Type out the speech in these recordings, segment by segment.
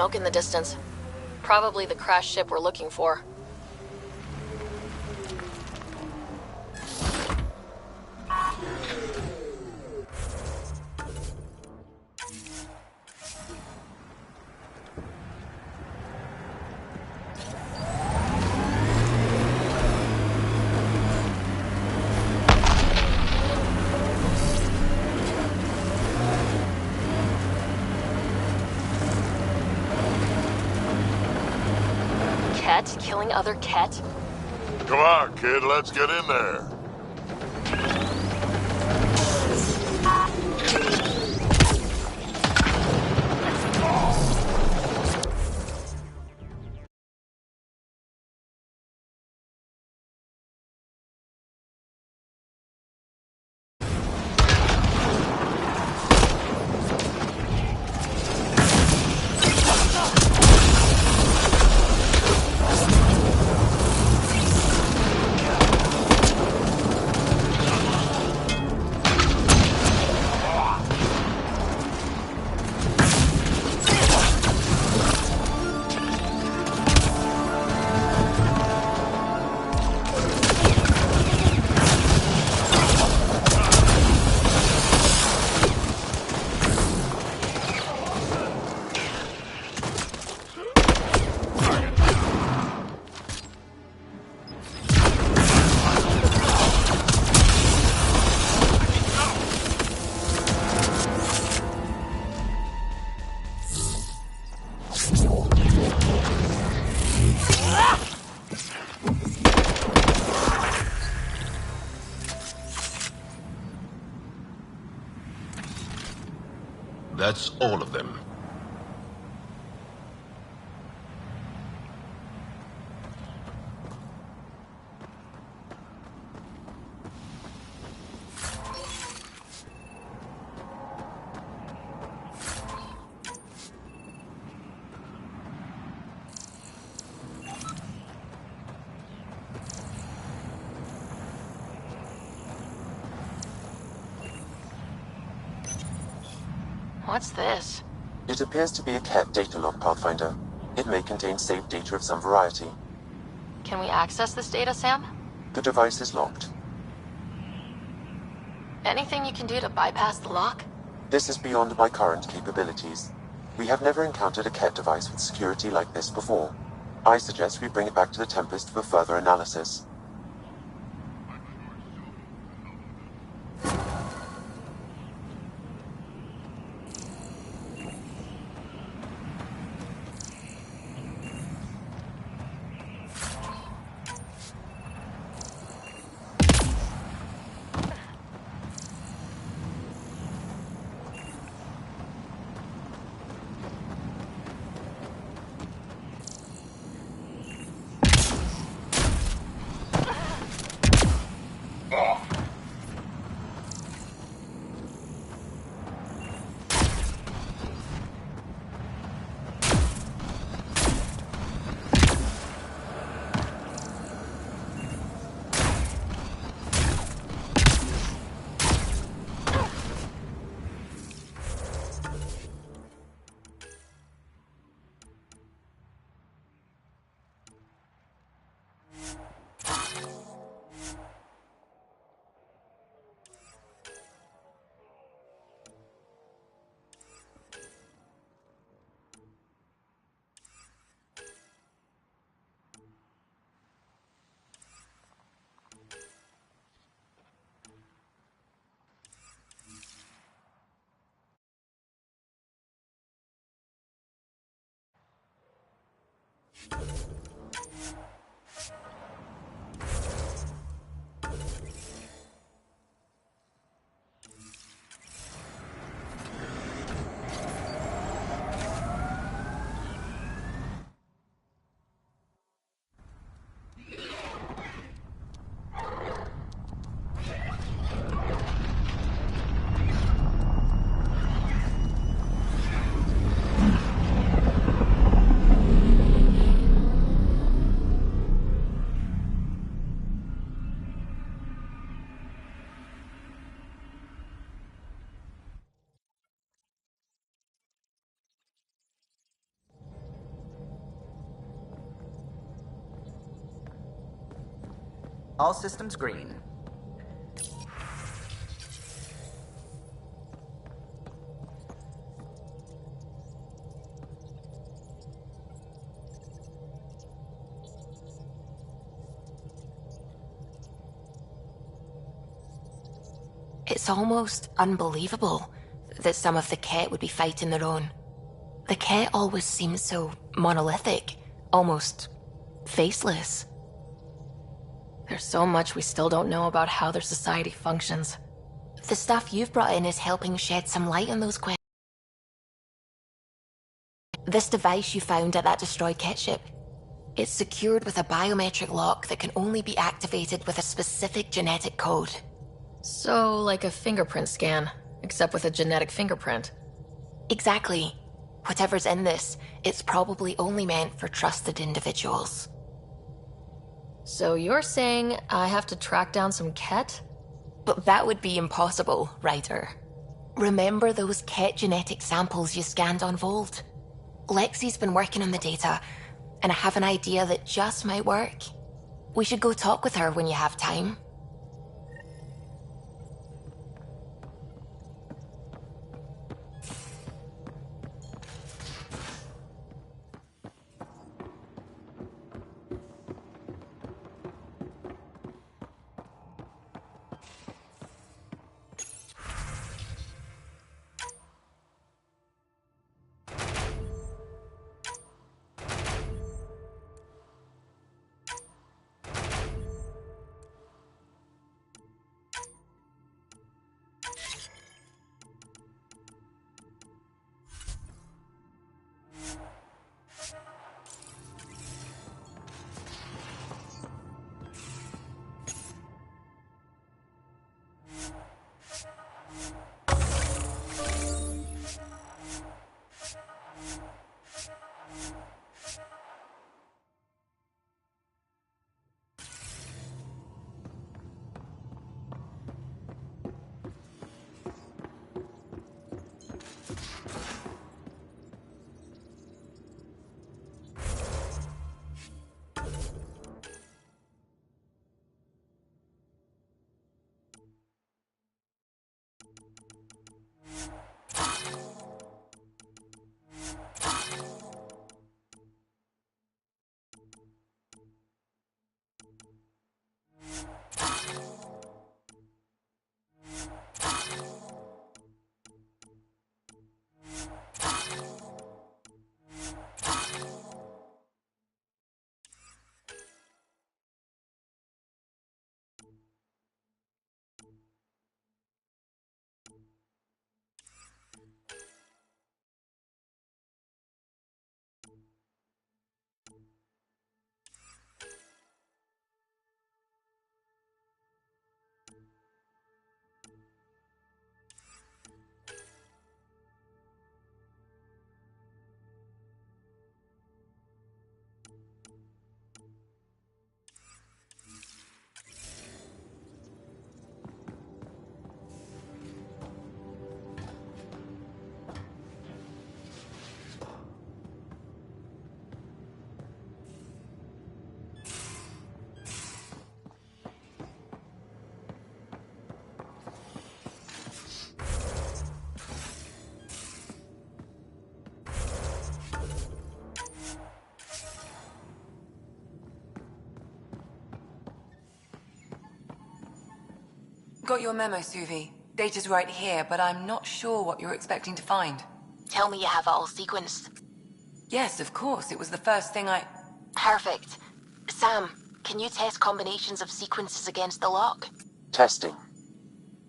smoke in the distance. Probably the crashed ship we're looking for. Killing other Ket? Come on, kid, let's get in there. That's all of them. What's this? It appears to be a Ket data log, Pathfinder. It may contain saved data of some variety. Can we access this data, Sam? The device is locked. Anything you can do to bypass the lock? This is beyond my current capabilities. We have never encountered a Ket device with security like this before. I suggest we bring it back to the Tempest for further analysis. All systems green. It's almost unbelievable that some of the Ket would be fighting their own. The Ket always seems so monolithic, almost faceless. There's so much we still don't know about how their society functions. The stuff you've brought in is helping shed some light on those questions. This device you found at that destroyed Ket ship, it's secured with a biometric lock that can only be activated with a specific genetic code. So, like a fingerprint scan, except with a genetic fingerprint. Exactly. Whatever's in this, it's probably only meant for trusted individuals. So you're saying I have to track down some Ket? But that would be impossible, Ryder. Remember those Ket genetic samples you scanned on Volt? Lexi's been working on the data, and I have an idea that just might work. We should go talk with her when you have time. Got your memo, Suvi. Data's right here, but I'm not sure what you're expecting to find. Tell me you have it all sequenced. Yes, of course. It was the first thing I... Perfect. Sam, can you test combinations of sequences against the lock? Testing.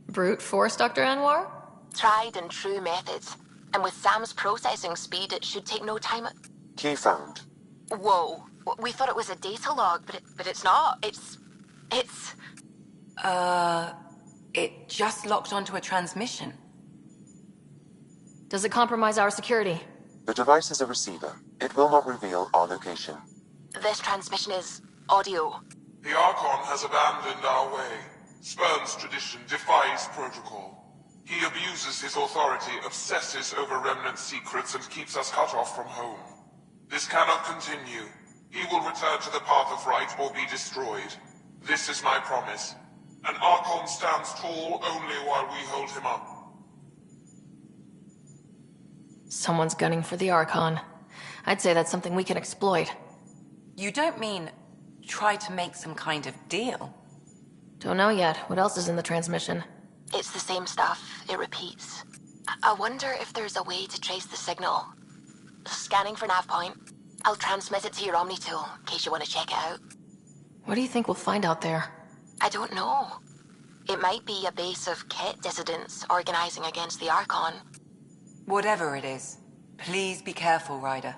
Brute force, Dr. Anwar? Tried and true methods. And with Sam's processing speed, it should take no time. Key found. Whoa. We thought it was a data log, but it's not. It's... It just locked onto a transmission. Does it compromise our security? The device is a receiver. It will not reveal our location. This transmission is audio. The Archon has abandoned our way, spurns tradition, defies protocol. He abuses his authority, obsesses over remnant secrets, and keeps us cut off from home. This cannot continue. He will return to the path of right or be destroyed. This is my promise. An Archon stands tall only while we hold him up. Someone's gunning for the Archon. I'd say that's something we can exploit. You don't mean try to make some kind of deal? Don't know yet. What else is in the transmission? It's the same stuff. It repeats. I wonder if there's a way to trace the signal. Scanning for nav point. I'll transmit it to your Omni tool, in case you want to check it out. What do you think we'll find out there? I don't know. It might be a base of Ket dissidents organizing against the Archon. Whatever it is, please be careful, Ryder.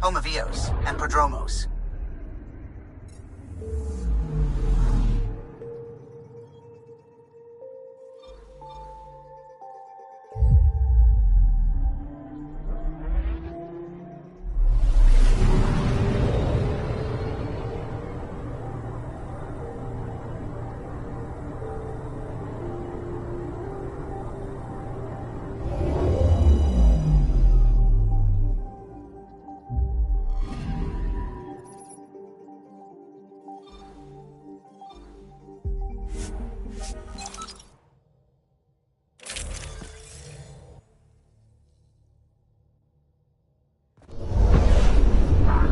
Homovios and Prodromos.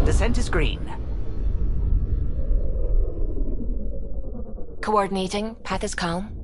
Descent is green. Coordinating. Path is calm.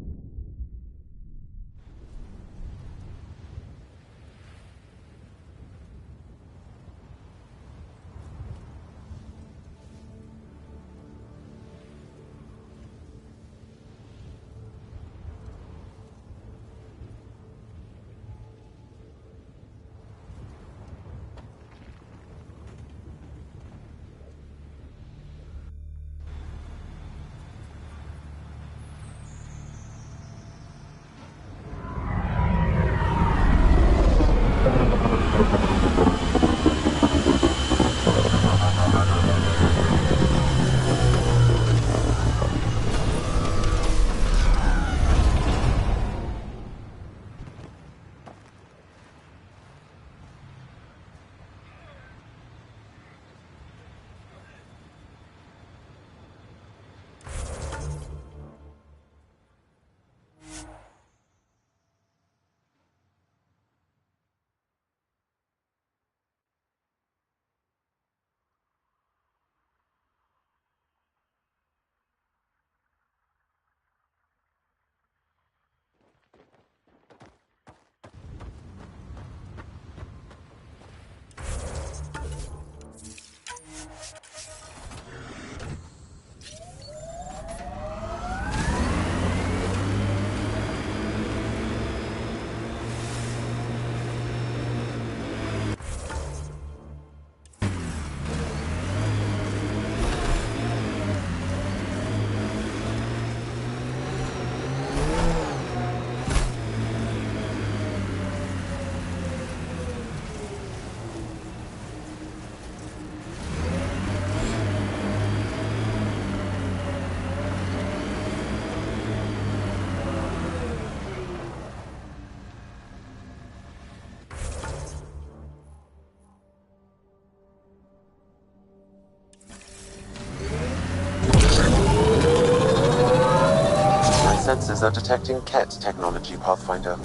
sensors are detecting Ket technology, Pathfinder.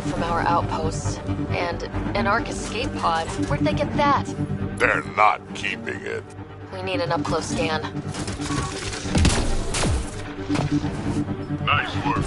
From our outposts. And an Ark escape pod. Where'd they get that? They're not keeping it. We need an up-close scan. Nice work.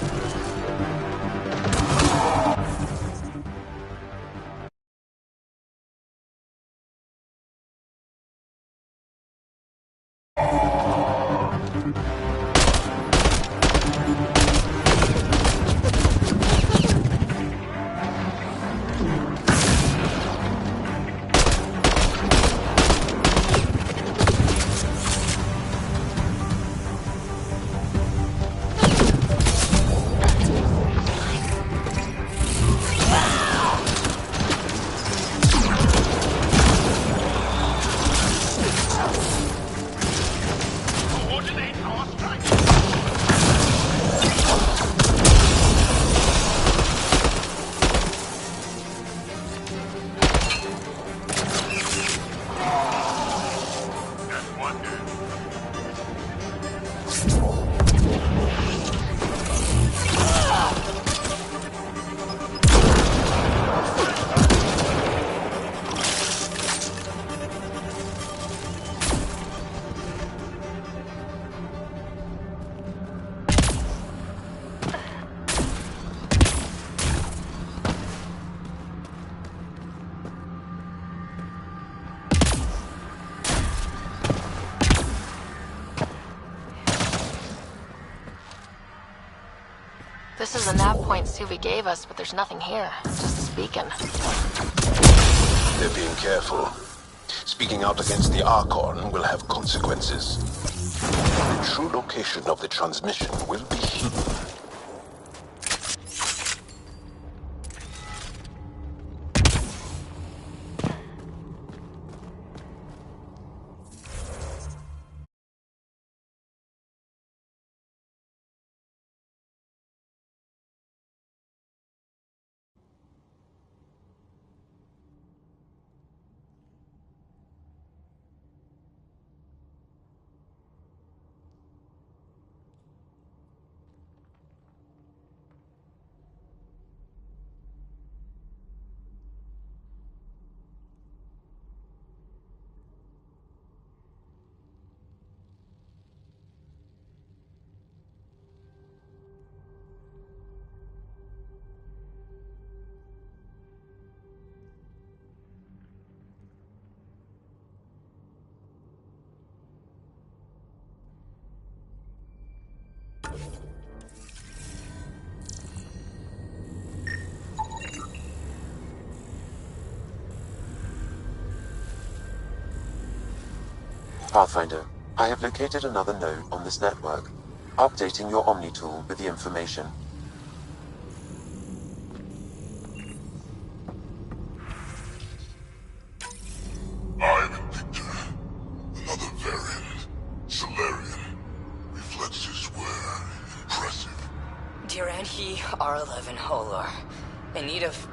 This is a nav point Suvi gave us, but there's nothing here. Just a beacon. They're being careful. Speaking out against the Archon will have consequences. The true location of the transmission will be hidden. Pathfinder, I have located another node on this network. Updating your Omni tool with the information. I'm Victor. Another variant. Solarian. Reflexes were impressive. Duran he R11 Holor. In need of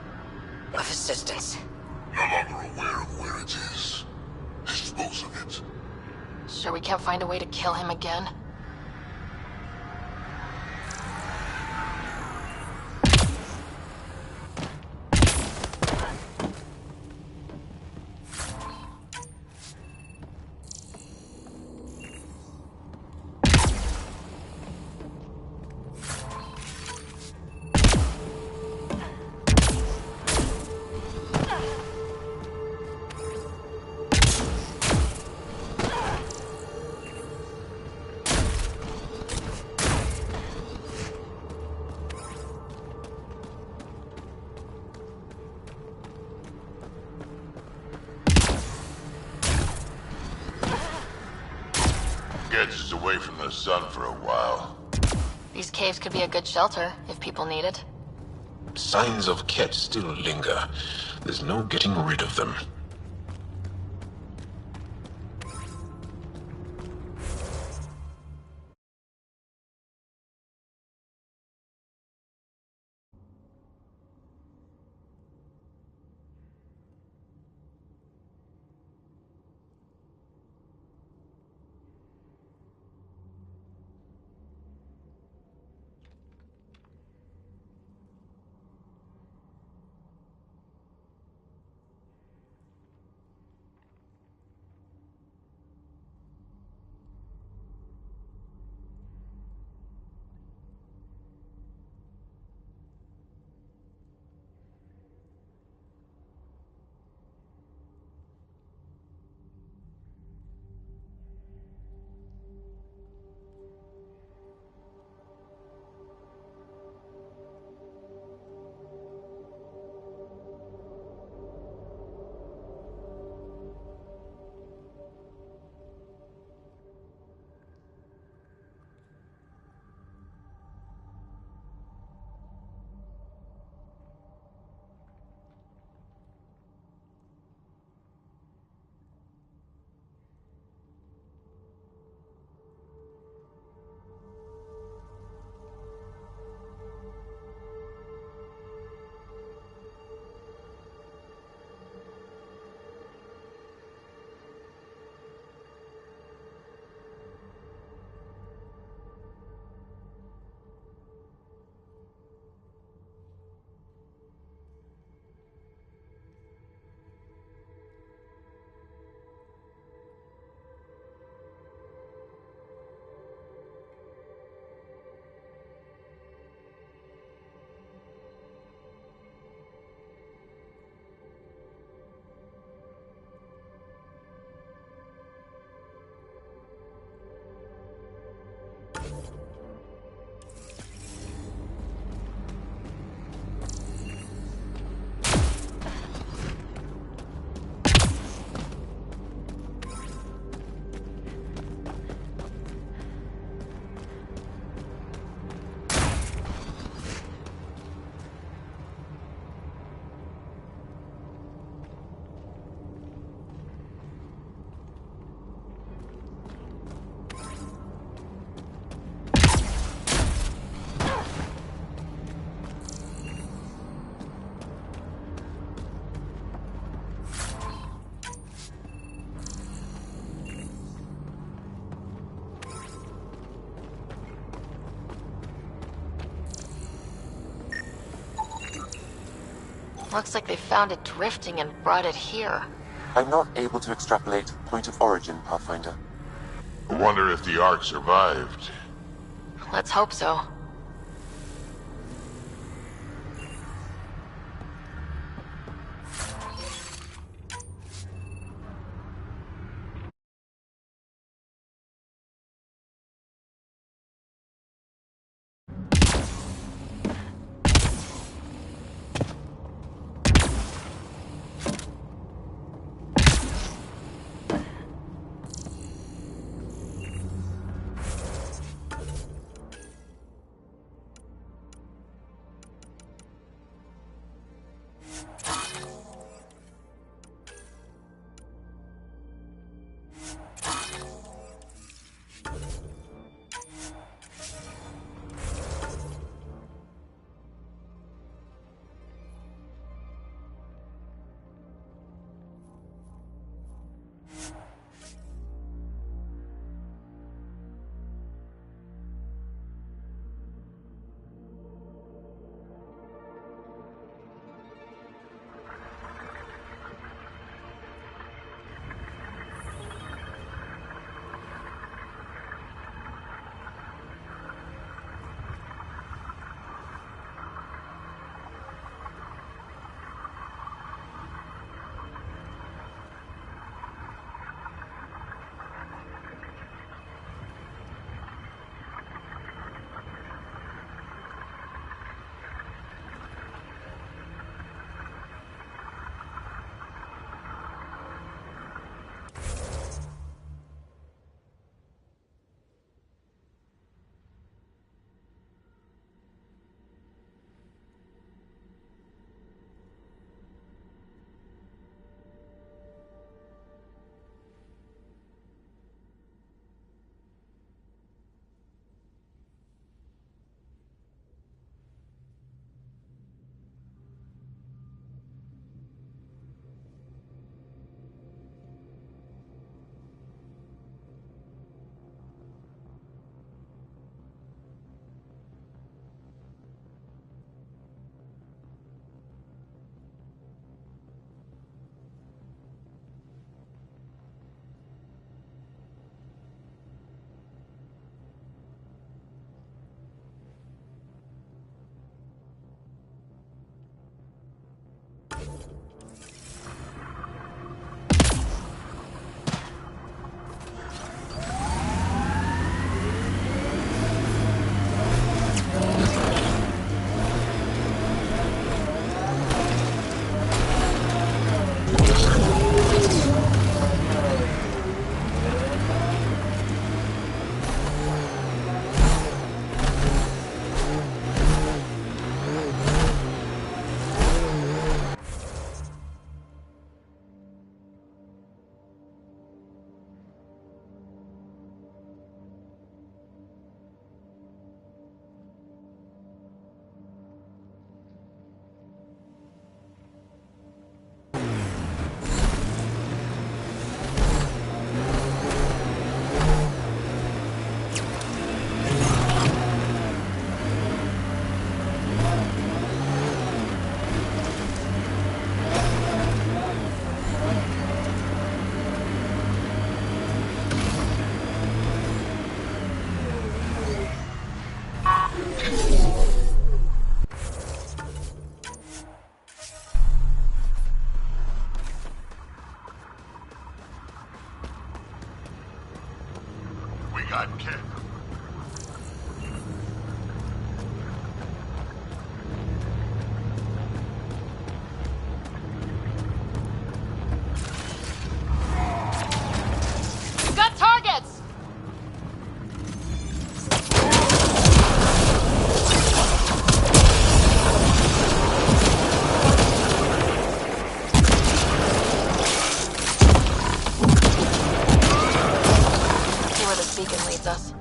assistance. No longer aware of where it is. Dispose of it. Sure we can't find a way to kill him again? Gets us away from the sun for a while. These caves could be a good shelter, if people need it. Signs of Ket still linger. There's no getting rid of them. Looks like they found it drifting and brought it here. I'm not able to extrapolate point of origin, Pathfinder. I wonder if the Ark survived. Let's hope so. We got Kent. We've got targets! See where this beacon leads us.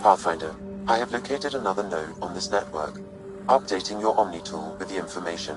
Pathfinder, I have located another node on this network. Updating your Omni tool with the information.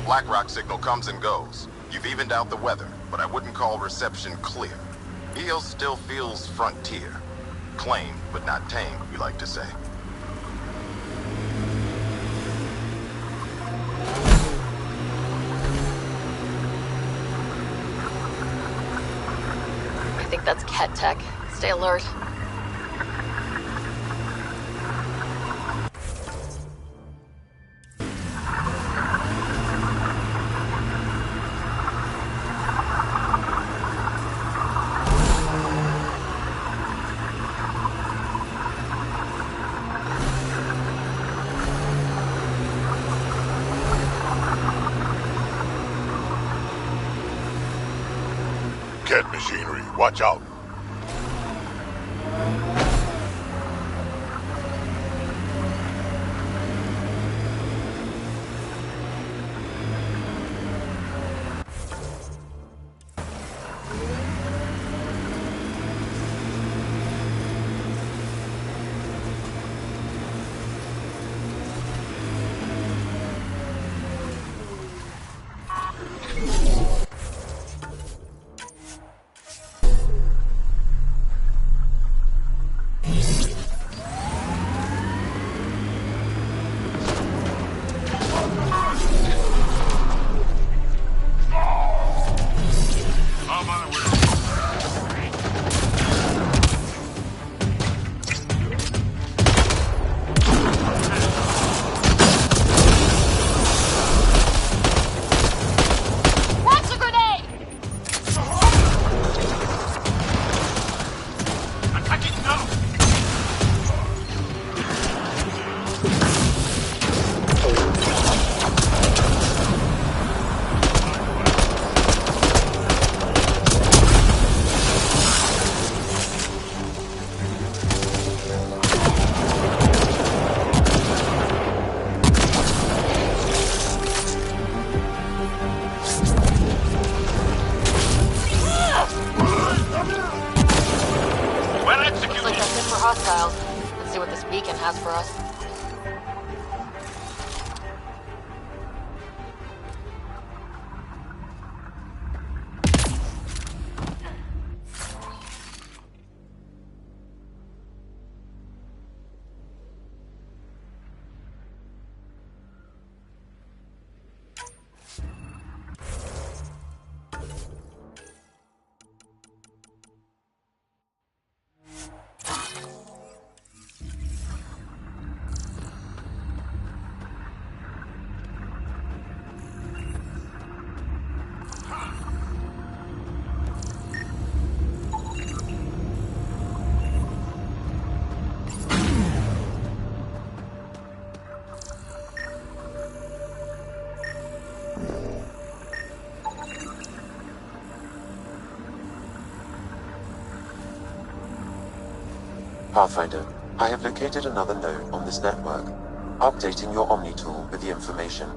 BlackRock signal comes and goes. You've evened out the weather, but I wouldn't call reception clear. EOS still feels frontier. Claimed, but not tamed, we like to say. I think that's cat tech. Stay alert. Cat machinery, watch out. Hostiles. Let's see what this beacon has for us. Pathfinder, I have located another node on this network. Updating your Omni tool with the information.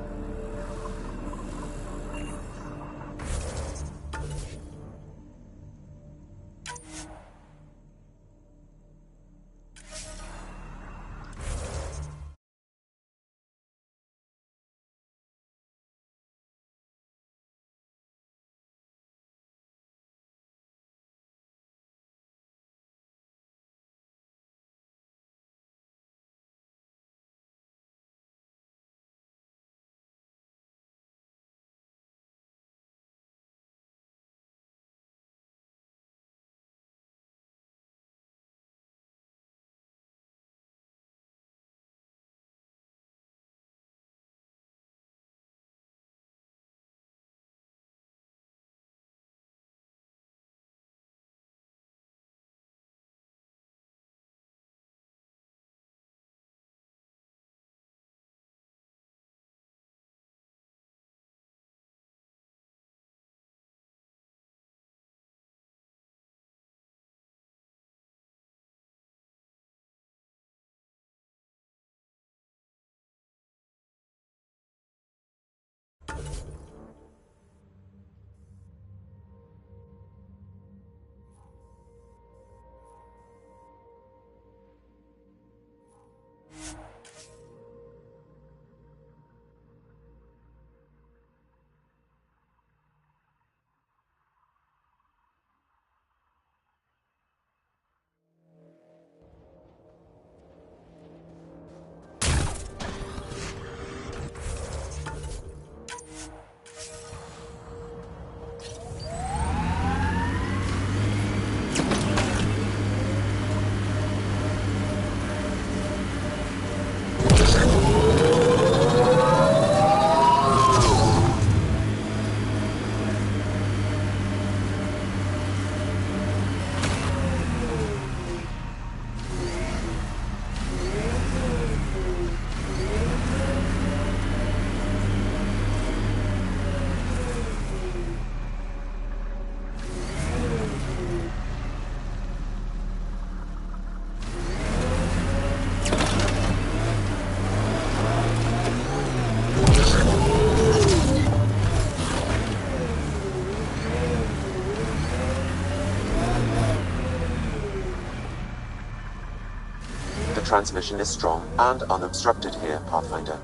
The transmission is strong and unobstructed here, Pathfinder.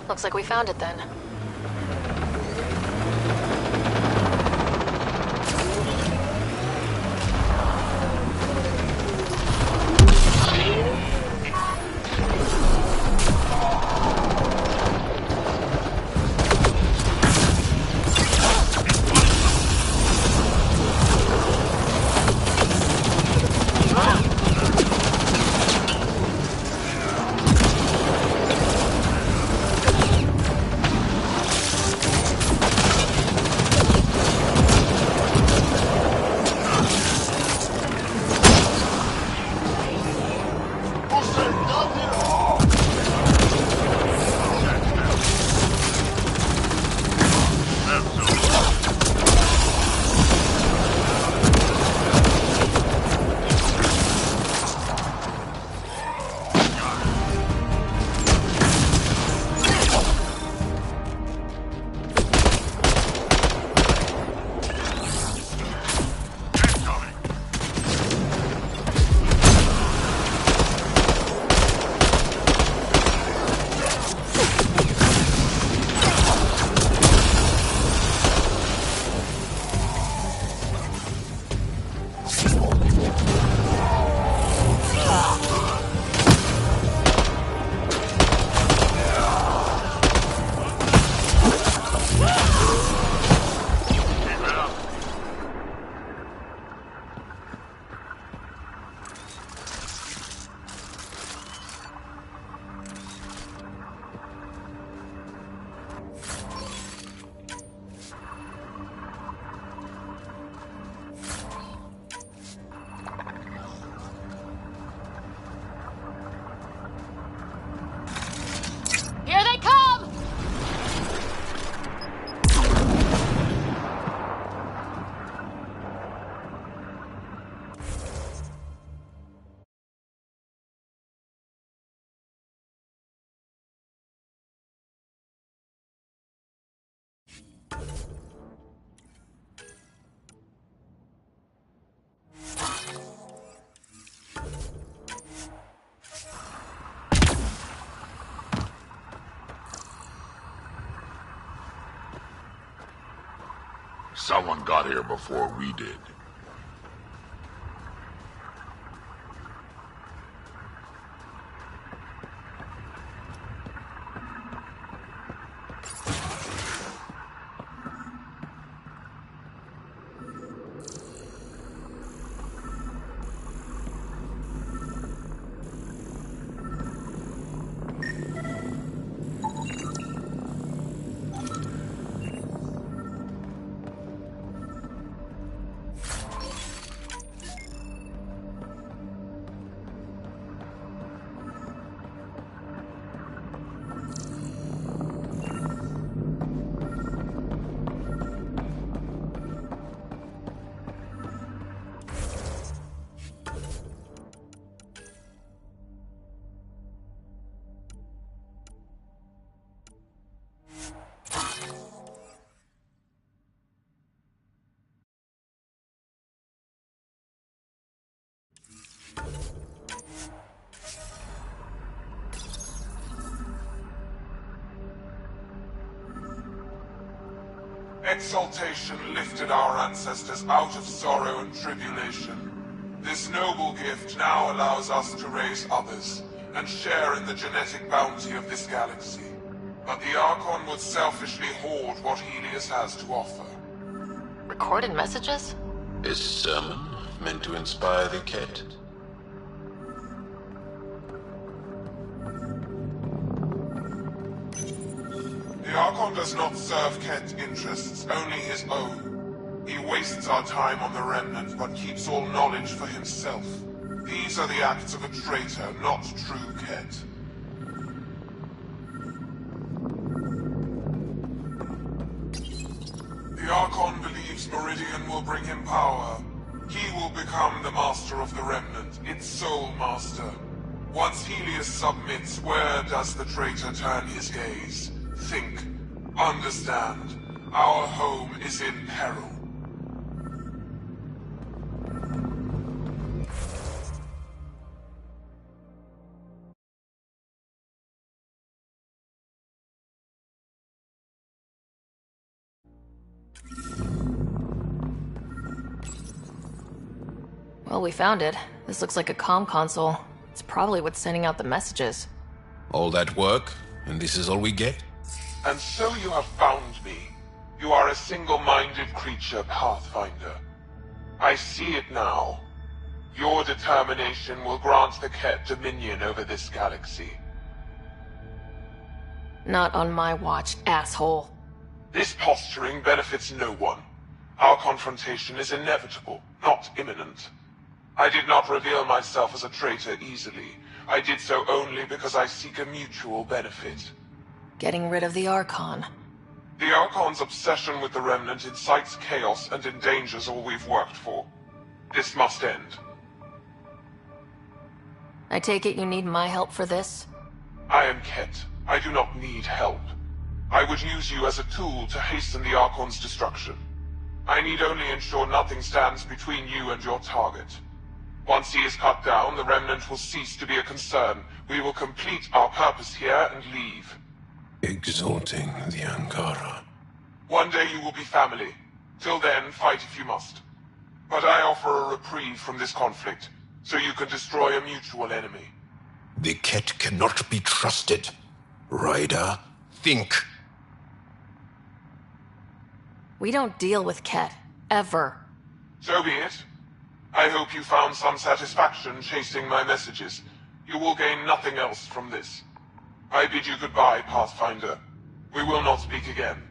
Looks like we found it then. Here they come! Someone got here before we did. Exaltation lifted our ancestors out of sorrow and tribulation. This noble gift now allows us to raise others, and share in the genetic bounty of this galaxy. But the Archon would selfishly hoard what Helios has to offer. Recorded messages? Is sermon meant to inspire the Ket? The Archon does not serve Ket interests, only his own. He wastes our time on the Remnant, but keeps all knowledge for himself. These are the acts of a traitor, not true Ket. The Archon believes Meridian will bring him power. He will become the master of the Remnant, its sole master. Once Helios submits, where does the traitor turn his gaze? Think. Understand. Our home is in peril. Well, we found it. This looks like a comm console. It's probably what's sending out the messages. All that work, and this is all we get? And so you have found me. You are a single-minded creature, Pathfinder. I see it now. Your determination will grant the Ket dominion over this galaxy. Not on my watch, asshole. This posturing benefits no one. Our confrontation is inevitable, not imminent. I did not reveal myself as a traitor easily. I did so only because I seek a mutual benefit. Getting rid of the Archon. The Archon's obsession with the Remnant incites chaos and endangers all we've worked for. This must end. I take it you need my help for this? I am Ket. I do not need help. I would use you as a tool to hasten the Archon's destruction. I need only ensure nothing stands between you and your target. Once he is cut down, the Remnant will cease to be a concern. We will complete our purpose here and leave. Exalting the Ankara. One day you will be family. Till then, fight if you must. But I offer a reprieve from this conflict, so you can destroy a mutual enemy. The Ket cannot be trusted. Ryder, think. We don't deal with Ket. Ever. So be it. I hope you found some satisfaction chasing my messages. You will gain nothing else from this. I bid you goodbye, Pathfinder. We will not speak again.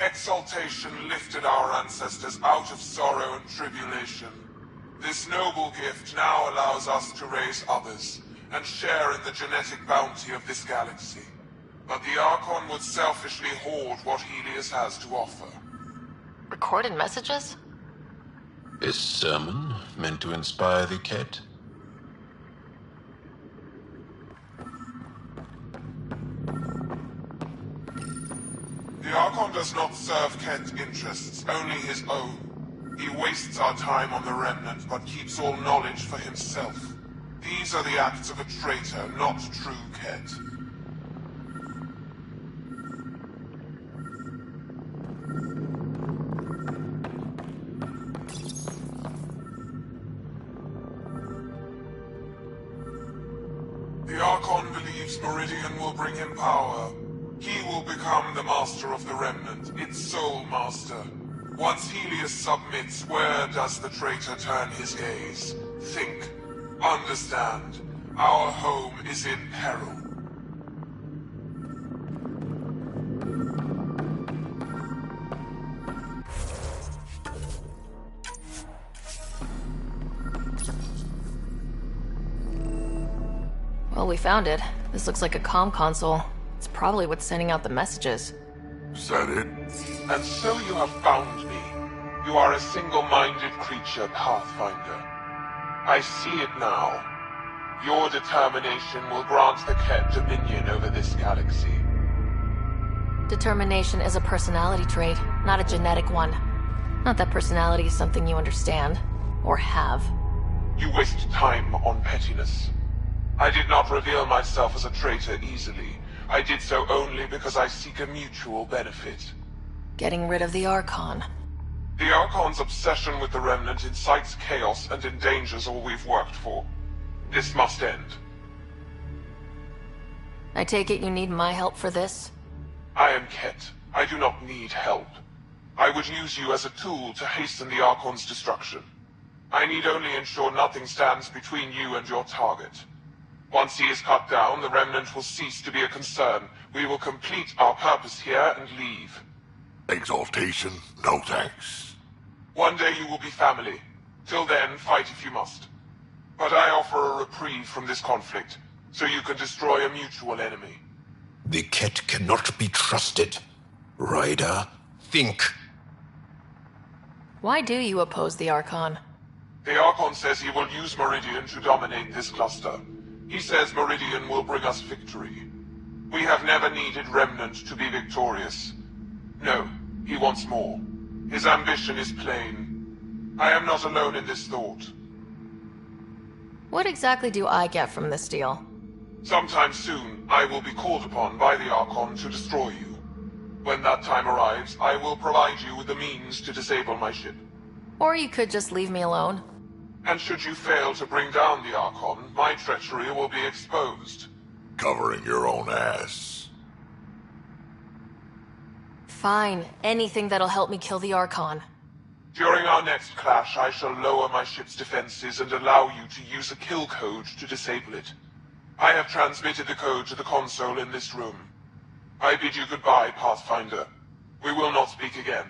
Exaltation lifted our ancestors out of sorrow and tribulation. This noble gift now allows us to raise others, and share in the genetic bounty of this galaxy. But the Archon would selfishly hoard what Helios has to offer. Recorded messages? A sermon meant to inspire the Ket? The Archon does not serve Ket interests, only his own. He wastes our time on the Remnant, but keeps all knowledge for himself. These are the acts of a traitor, not true Ket. The Archon believes Meridian will bring him power. He will become the master of the Remnant, its sole master. Once Helios submits, where does the traitor turn his gaze? Think. Understand. Our home is in peril. Well, we found it. This looks like a comm console. It's probably what's sending out the messages. Is that it? And so you have found me. You are a single-minded creature, Pathfinder. I see it now. Your determination will grant the Ket dominion over this galaxy. Determination is a personality trait, not a genetic one. Not that personality is something you understand. Or have. You waste time on pettiness. I did not reveal myself as a traitor easily. I did so only because I seek a mutual benefit. Getting rid of the Archon. The Archon's obsession with the Remnant incites chaos and endangers all we've worked for. This must end. I take it you need my help for this? I am Ket. I do not need help. I would use you as a tool to hasten the Archon's destruction. I need only ensure nothing stands between you and your target. Once he is cut down, the Remnant will cease to be a concern. We will complete our purpose here and leave. Exaltation, no thanks. One day you will be family. Till then, fight if you must. But I offer a reprieve from this conflict, so you can destroy a mutual enemy. The Ket cannot be trusted. Ryder, think. Why do you oppose the Archon? The Archon says he will use Meridian to dominate this cluster. He says Meridian will bring us victory. We have never needed Remnant to be victorious. No, he wants more. His ambition is plain. I am not alone in this thought. What exactly do I get from this deal? Sometime soon, I will be called upon by the Archon to destroy you. When that time arrives, I will provide you with the means to disable my ship. Or you could just leave me alone. And should you fail to bring down the Archon, my treachery will be exposed. Covering your own ass. Fine. Anything that'll help me kill the Archon. During our next clash, I shall lower my ship's defenses and allow you to use a kill code to disable it. I have transmitted the code to the console in this room. I bid you goodbye, Pathfinder. We will not speak again.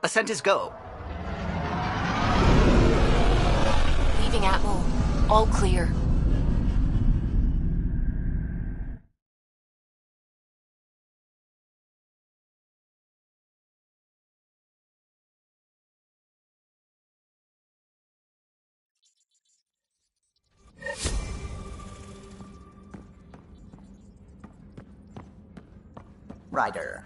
Ascent is go. Leaving Atmo. All clear. Ryder.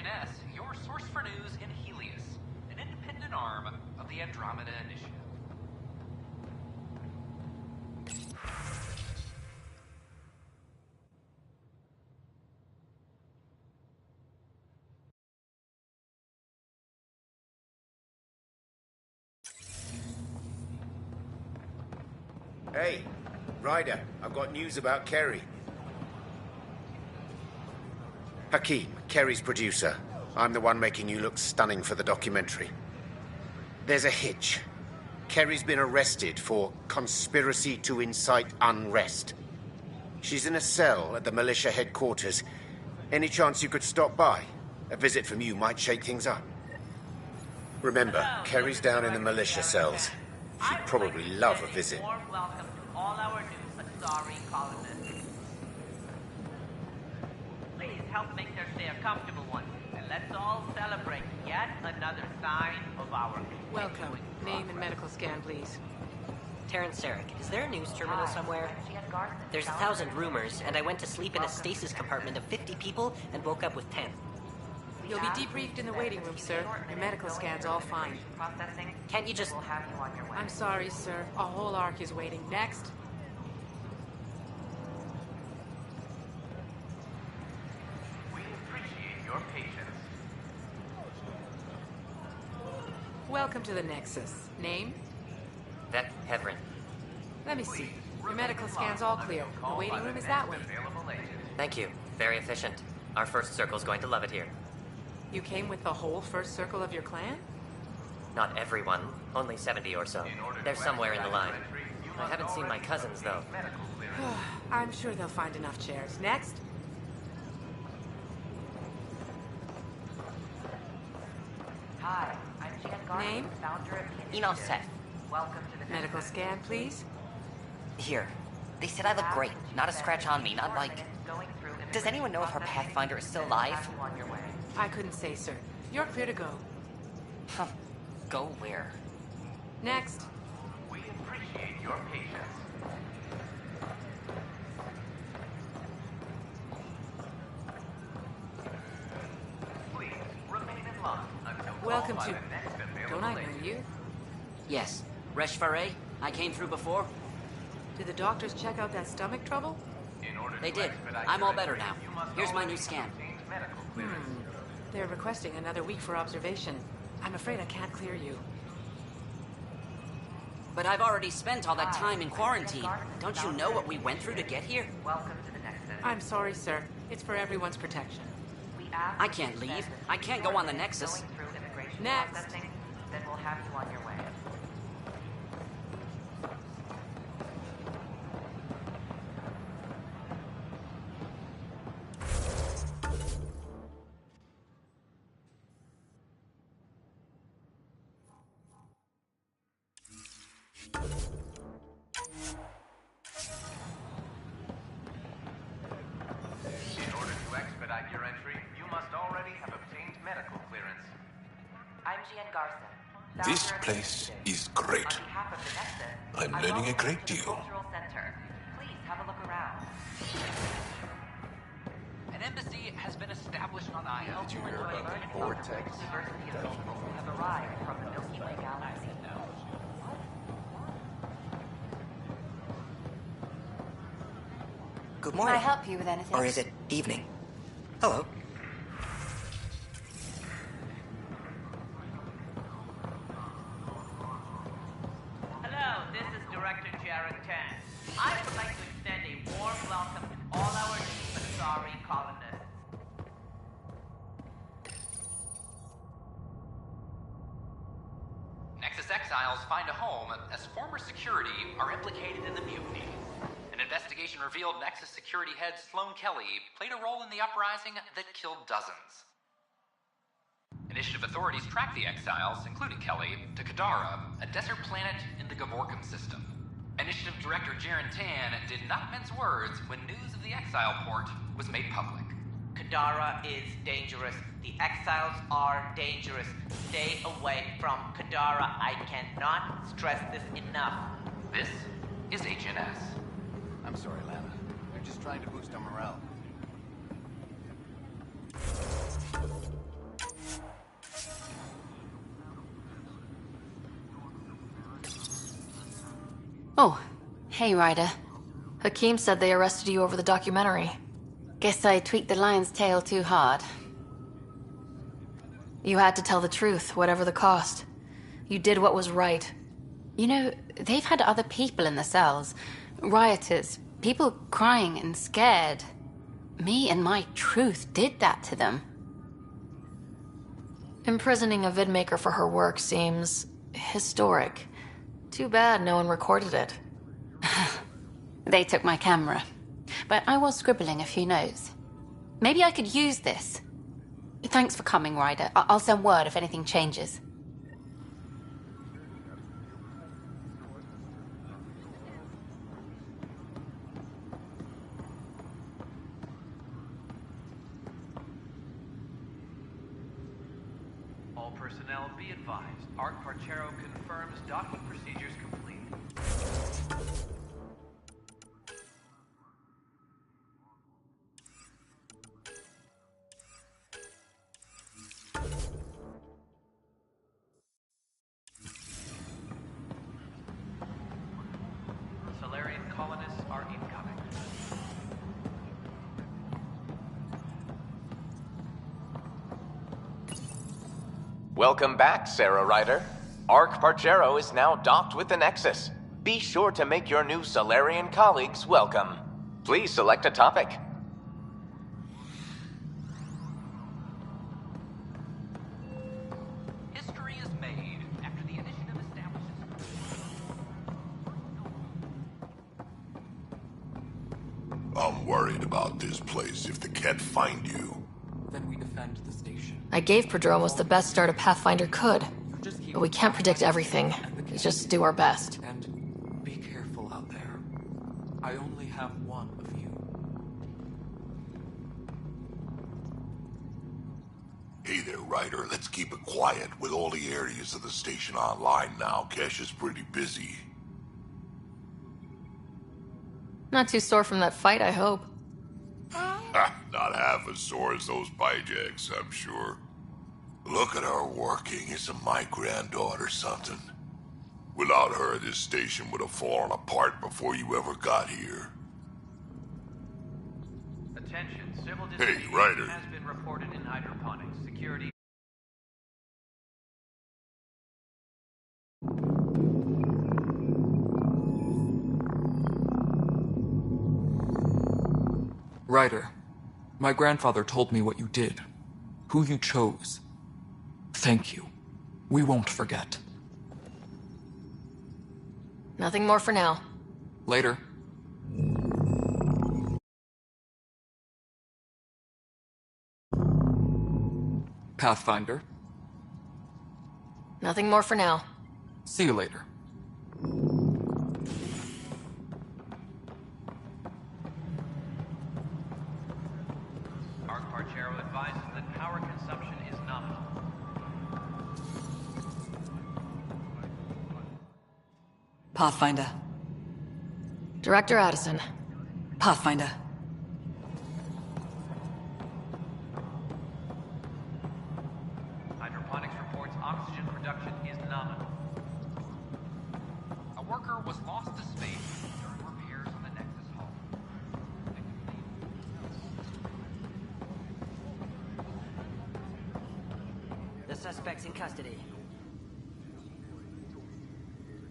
HNS, your source for news in Helios, an independent arm of the Andromeda Initiative. Hey, Ryder, I've got news about Kerry. Hakeem, Kerry's producer. I'm the one making you look stunning for the documentary. There's a hitch. Kerry's been arrested for conspiracy to incite unrest. She's in a cell at the militia headquarters. Any chance you could stop by? A visit from you might shake things up. Remember, Kerry's down in the militia cells. She'd probably love a visit. Warm welcome to all our new Asari colonists. Please help make their stay a comfortable one, and let's all celebrate yet another sign of our Welcome. Name and medical scan, please. Terrence Sarek, is there a news terminal somewhere? There's 1,000 rumors, and I went to sleep in a stasis compartment of 50 people and woke up with 10. You'll be debriefed in the waiting room, sir. Your medical scan's all fine. Can't you just... I'm sorry, sir. A whole arc is waiting. Next. We appreciate your patience. Welcome to the Nexus. Name? Vec Heverin. Let me see. Your medical scan's all clear. The waiting room is that way. Thank you. Very efficient. Our first circle's going to love it here. You came with the whole first circle of your clan? Not everyone. Only 70 or so. They're somewhere in the line. I haven't seen my cousins, though. I'm sure they'll find enough chairs. Next. Hi, I'm Jan Garland, Name? founder of the Eno Seth. Welcome to the Medical scan, please. Here. They said I look great. Not a scratch on me. Not like... Does anyone know if our Pathfinder is still alive? I couldn't say, sir. You're clear to go. Huh. Go where? Next. We appreciate your patience. Please remain in line until Welcome called by to... the next available Don't I know agent. you? Yes. Resh Faray? I came through before. Did the doctors check out that stomach trouble? They did. I'm all better now. Here's my new scan. They're requesting another week for observation. I'm afraid I can't clear you. But I've already spent all that time in quarantine. Don't you know what we went through to get here? Welcome to the Nexus. I'm sorry, sir. It's for everyone's protection. I can't leave. I can't go on the Nexus. Going through immigration Next. processing, then we'll have you on your way. In order to expedite your entry, you must already have obtained medical clearance. I'm Gian Garson. This place is great. On behalf of the Nexus, I'm I learning a welcome great you to the deal. Cultural Center. Please have a look around. An embassy has been established on Io. Did you hear about that vortex? Diversity of people who have arrived from the Milky Way galaxy. Good morning. Can I help you with anything? Or is it evening? Hello. Hello, this is Director Jared Tan. I would like to extend a warm welcome to all our new Asari colonists. Nexus exiles find a home as former security are implicated in the mutiny. An investigation revealed Nexus security head Sloan Kelly played a role in the uprising that killed dozens. Initiative authorities tracked the exiles, including Kelly, to Kadara, a desert planet in the Gavorkum system. Initiative Director Jaren Tan did not mince words when news of the exile port was made public. Kadara is dangerous. The exiles are dangerous. Stay away from Kadara. I cannot stress this enough. This is HNS. I'm sorry, Lana. They're just trying to boost our morale. Oh, hey, Ryder. Hakim said they arrested you over the documentary. Guess I tweaked the lion's tail too hard. You had to tell the truth, whatever the cost. You did what was right. You know, they've had other people in the cells. Rioters, people crying and scared. Me and my truth did that to them. Imprisoning a vidmaker for her work seems historic. Too bad no one recorded it. They took my camera, but I was scribbling a few notes. Maybe I could use this. Thanks for coming, Ryder. I'll send word if anything changes. All personnel be advised. Art Parchero confirms docking procedures complete. Solarian colonists are incoming. Welcome back, Sarah Ryder. Ark Parchero is now docked with the Nexus. Be sure to make your new Solarian colleagues welcome. Please select a topic. History is made after the initiative establishes. I'm worried about this place if they can't find you. Then we defend the station. I gave Prodromos the best start a Pathfinder could. But we can't predict everything. We just do our best. And be careful out there. I only have one of you. Hey there, Ryder. Let's keep it quiet. With all the areas of the station online now, Cash is pretty busy. Not too sore from that fight, I hope. Not half as sore as those bijacks, I'm sure. Look at her working. Isn't my granddaughter something? Without her, this station would have fallen apart before you ever got here. Attention, civil Hey, disobedience Ryder. has been reported in hydroponics. Security. Ryder, my grandfather told me what you did, who you chose. Thank you. We won't forget. Nothing more for now. Later. Pathfinder. Nothing more for now. See you later. Ark Parchero advises that power consumption is nominal. Pathfinder. Director Addison. Pathfinder. Hydroponics reports oxygen production is nominal. A worker was lost to space during repairs on the Nexus hull. The suspect's in custody.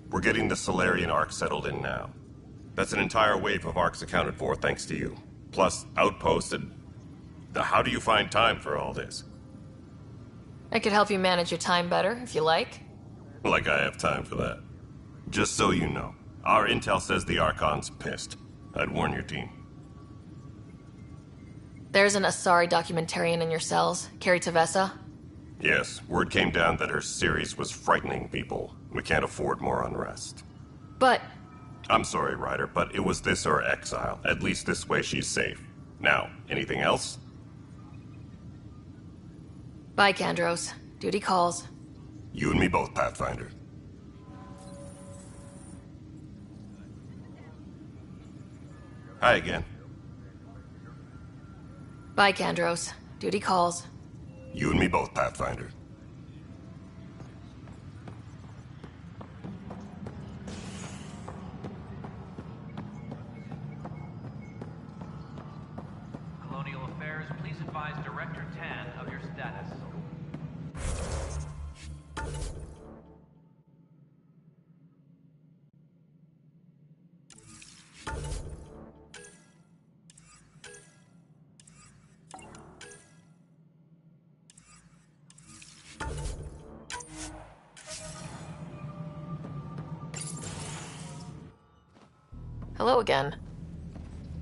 We're getting the Solarian Ark settled in now. That's an entire wave of Arks accounted for thanks to you. Plus, outposts and... How do you find time for all this? I could help you manage your time better, if you like. Like I have time for that. Just so you know, our intel says the Archon's pissed. I'd warn your team. There's an Asari documentarian in your cells, Carrie Tavessa. Yes, word came down that her series was frightening people. We can't afford more unrest. But... I'm sorry, Ryder, but it was this or exile. At least this way she's safe. Now, anything else? Bye, Kandros. Duty calls. You and me both, Pathfinder. Hi again. Bye, Kandros. Duty calls. You and me both, Pathfinder. Hello again.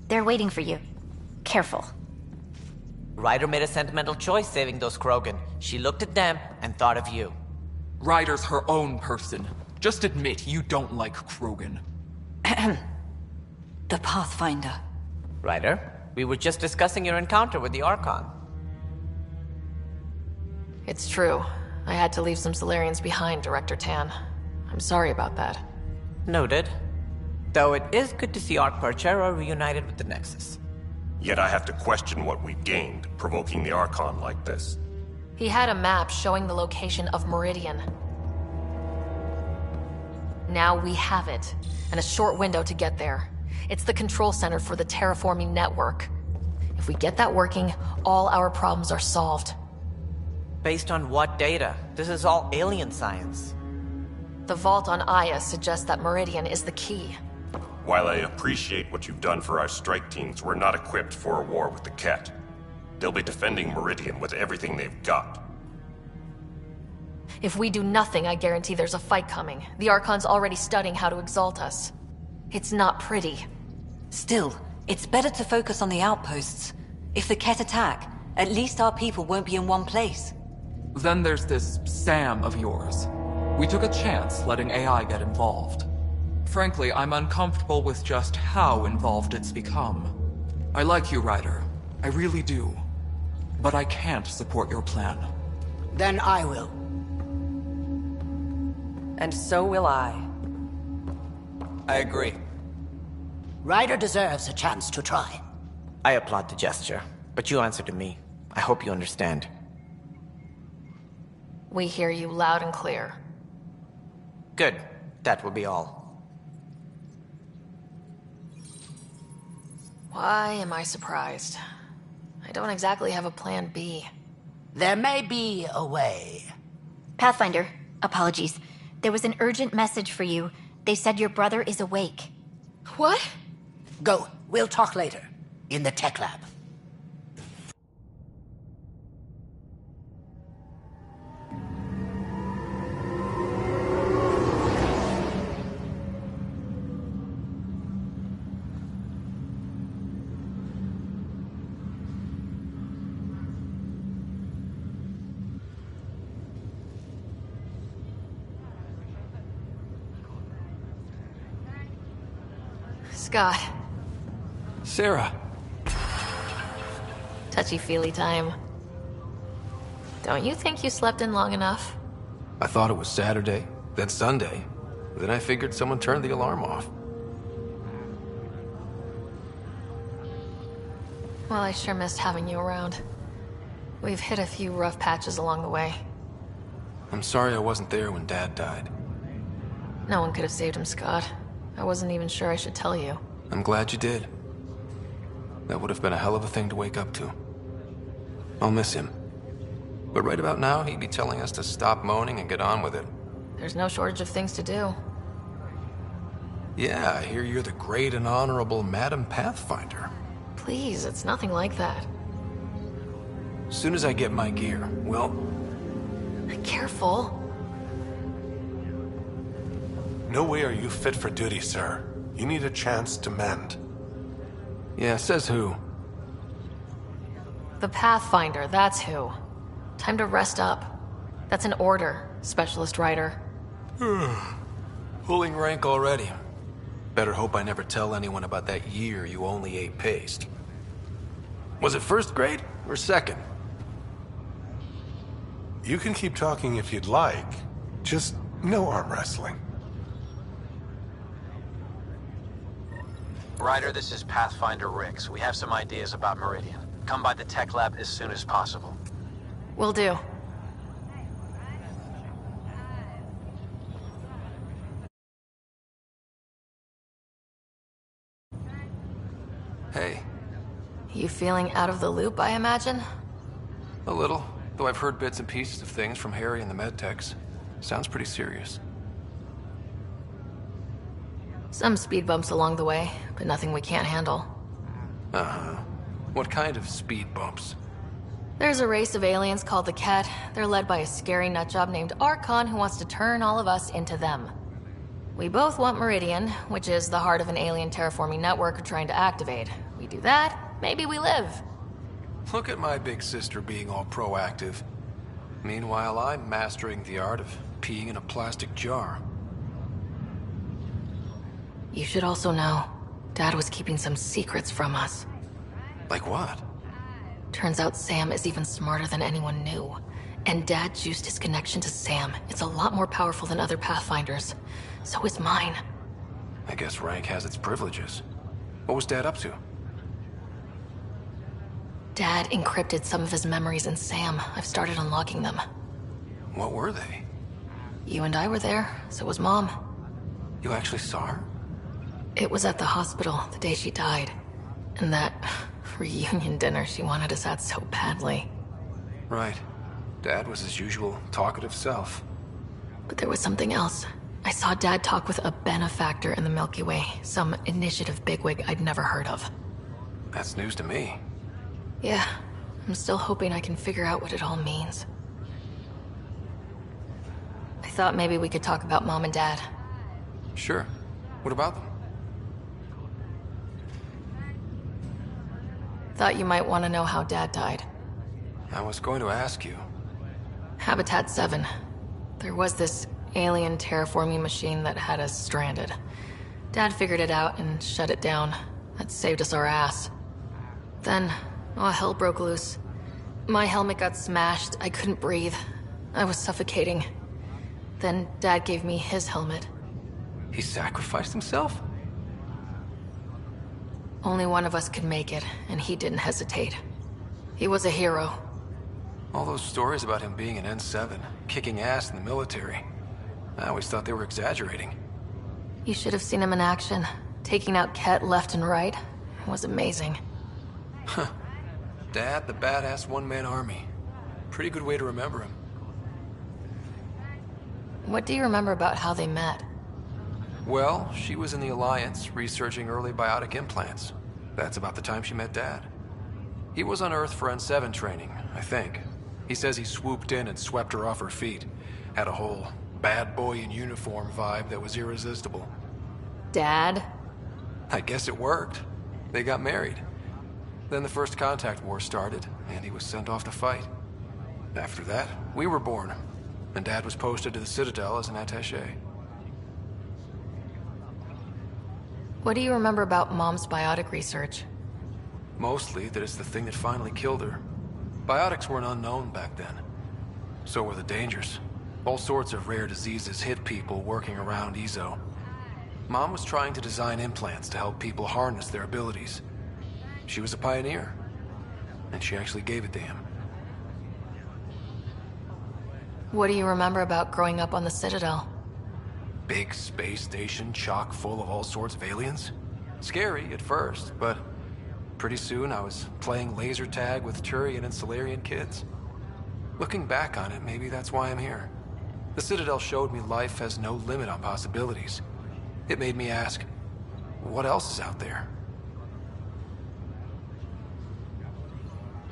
They're waiting for you. Careful. Ryder made a sentimental choice saving those Krogan. She looked at them and thought of you. Ryder's her own person. Just admit you don't like Krogan. The Pathfinder. Ryder, we were just discussing your encounter with the Archon. It's true. I had to leave some Solarians behind, Director Tan. I'm sorry about that. Noted. Though it is good to see Ark Parchero reunited with the Nexus. Yet I have to question what we've gained, provoking the Archon like this. He had a map showing the location of Meridian. Now we have it, and a short window to get there. It's the control center for the terraforming network. If we get that working, all our problems are solved. Based on what data? This is all alien science. The vault on Aya suggests that Meridian is the key. While I appreciate what you've done for our strike teams, we're not equipped for a war with the Ket. They'll be defending Meridian with everything they've got. If we do nothing, I guarantee there's a fight coming. The Archon's already studying how to exalt us. It's not pretty. Still, it's better to focus on the outposts. If the Ket attack, at least our people won't be in one place. Then there's this Sam of yours. We took a chance letting AI get involved. Frankly, I'm uncomfortable with just how involved it's become. I like you, Ryder. I really do. But I can't support your plan. Then I will. And so will I. I agree. Ryder deserves a chance to try. I applaud the gesture, but you answer to me. I hope you understand. We hear you loud and clear. Good. That will be all. Why am I surprised? I don't exactly have a plan B. There may be a way. Pathfinder, apologies. There was an urgent message for you. They said your brother is awake. What? Go. We'll talk later. In the tech lab. Scott. Sarah. Touchy-feely time. Don't you think you slept in long enough? I thought it was Saturday, then Sunday. Then I figured someone turned the alarm off. Well, I sure missed having you around. We've hit a few rough patches along the way. I'm sorry I wasn't there when Dad died. No one could have saved him, Scott. I wasn't even sure I should tell you. I'm glad you did. That would have been a hell of a thing to wake up to. I'll miss him. But right about now, he'd be telling us to stop moaning and get on with it. There's no shortage of things to do. Yeah, I hear you're the great and honorable Madam Pathfinder. Please, it's nothing like that. As soon as I get my gear, well... Careful. No way are you fit for duty, sir. You need a chance to mend. Yeah, says who? The Pathfinder, that's who. Time to rest up. That's an order, Specialist Ryder. Pulling rank already. Better hope I never tell anyone about that year you only ate paste. Was it first grade or second? You can keep talking if you'd like. Just no arm wrestling. Ryder, this is Pathfinder Rix. We have some ideas about Meridian. Come by the tech lab as soon as possible. Will do. Hey. You feeling out of the loop, I imagine? A little, though I've heard bits and pieces of things from Harry and the medtechs. Sounds pretty serious. Some speed bumps along the way, but nothing we can't handle. Uh-huh. What kind of speed bumps? There's a race of aliens called the Ket. They're led by a scary nutjob named Archon who wants to turn all of us into them. We both want Meridian, which is the heart of an alien terraforming network we're trying to activate. We do that, maybe we live. Look at my big sister being all proactive. Meanwhile, I'm mastering the art of peeing in a plastic jar. You should also know, Dad was keeping some secrets from us. Like what? Turns out Sam is even smarter than anyone knew. And Dad juiced his connection to Sam. It's a lot more powerful than other Pathfinders. So is mine. I guess rank has its privileges. What was Dad up to? Dad encrypted some of his memories in Sam. I've started unlocking them. What were they? You and I were there, so was Mom. You actually saw her? It was at the hospital the day she died. And that reunion dinner she wanted us at so badly. Right. Dad was his usual talkative self. But there was something else. I saw Dad talk with a benefactor in the Milky Way, some initiative bigwig I'd never heard of. That's news to me. Yeah, I'm still hoping I can figure out what it all means. I thought maybe we could talk about Mom and Dad. Sure. What about them? Thought you might want to know how Dad died. I was going to ask you. Habitat 7. There was this alien terraforming machine that had us stranded. Dad figured it out and shut it down. That saved us our ass. Then, hell broke loose. My helmet got smashed. I couldn't breathe. I was suffocating. Then Dad gave me his helmet. He sacrificed himself? Only one of us could make it, and he didn't hesitate. He was a hero. All those stories about him being an N7, kicking ass in the military. I always thought they were exaggerating. You should have seen him in action. Taking out Ket left and right. It was amazing. Huh. Dad, the badass one-man army. Pretty good way to remember him. What do you remember about how they met? Well, she was in the Alliance, researching early biotic implants. That's about the time she met Dad. He was on Earth for N7 training, I think. He says he swooped in and swept her off her feet. Had a whole bad boy in uniform vibe that was irresistible. Dad? I guess it worked. They got married. Then the first contact war started, and he was sent off to fight. After that, we were born, and Dad was posted to the Citadel as an attaché. What do you remember about Mom's biotic research? Mostly that it's the thing that finally killed her. Biotics weren't unknown back then. So were the dangers. All sorts of rare diseases hit people working around EZO. Mom was trying to design implants to help people harness their abilities. She was a pioneer, and she actually gave it to him. What do you remember about growing up on the Citadel? Big space station chock full of all sorts of aliens. Scary at first, but pretty soon I was playing laser tag with Turian and Solarian kids. Looking back on it, maybe that's why I'm here. The Citadel showed me life has no limit on possibilities. It made me ask, what else is out there?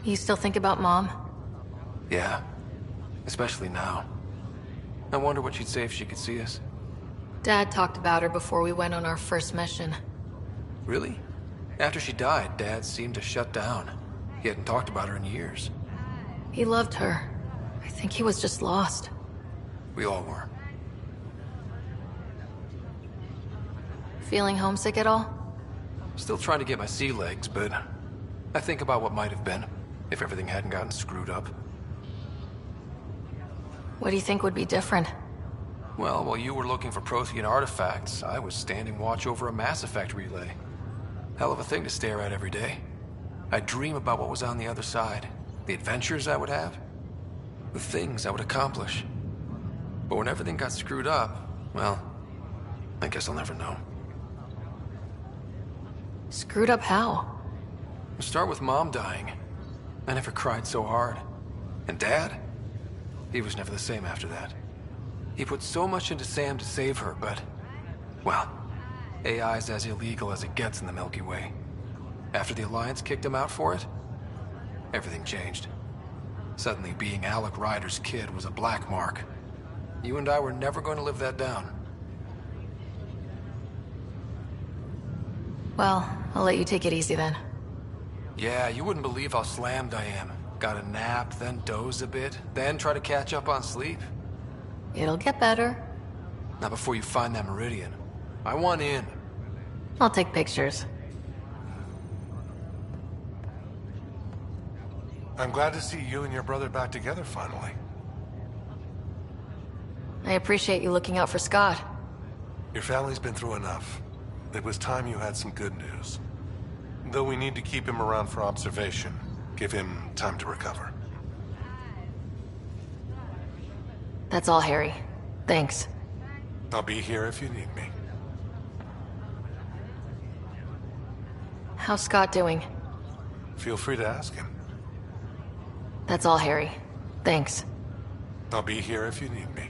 You still think about Mom? Yeah, especially now. I wonder what she'd say if she could see us. Dad talked about her before we went on our first mission. Really? After she died, Dad seemed to shut down. He hadn't talked about her in years. He loved her. I think he was just lost. We all were. Feeling homesick at all? Still trying to get my sea legs, but I think about what might have been if everything hadn't gotten screwed up. What do you think would be different? Well, while you were looking for Prothean artifacts, I was standing watch over a Mass Effect relay. Hell of a thing to stare at every day. I'd dream about what was on the other side, the adventures I would have, the things I would accomplish. But when everything got screwed up, well, I guess I'll never know. Screwed up how? Start with Mom dying. I never cried so hard. And Dad? He was never the same after that. He put so much into Sam to save her, but... well, AI's as illegal as it gets in the Milky Way. After the Alliance kicked him out for it, everything changed. Suddenly, being Alec Ryder's kid was a black mark. You and I were never going to live that down. Well, I'll let you take it easy then. Yeah, you wouldn't believe how slammed I am. Got a nap, then doze a bit, then try to catch up on sleep. It'll get better. Not before you find that Meridian. I want in. I'll take pictures. I'm glad to see you and your brother back together finally. I appreciate you looking out for Scott. Your family's been through enough. It was time you had some good news. Though we need to keep him around for observation. Give him time to recover. That's all, Harry. Thanks. I'll be here if you need me. How's Scott doing? Feel free to ask him. That's all, Harry. Thanks. I'll be here if you need me.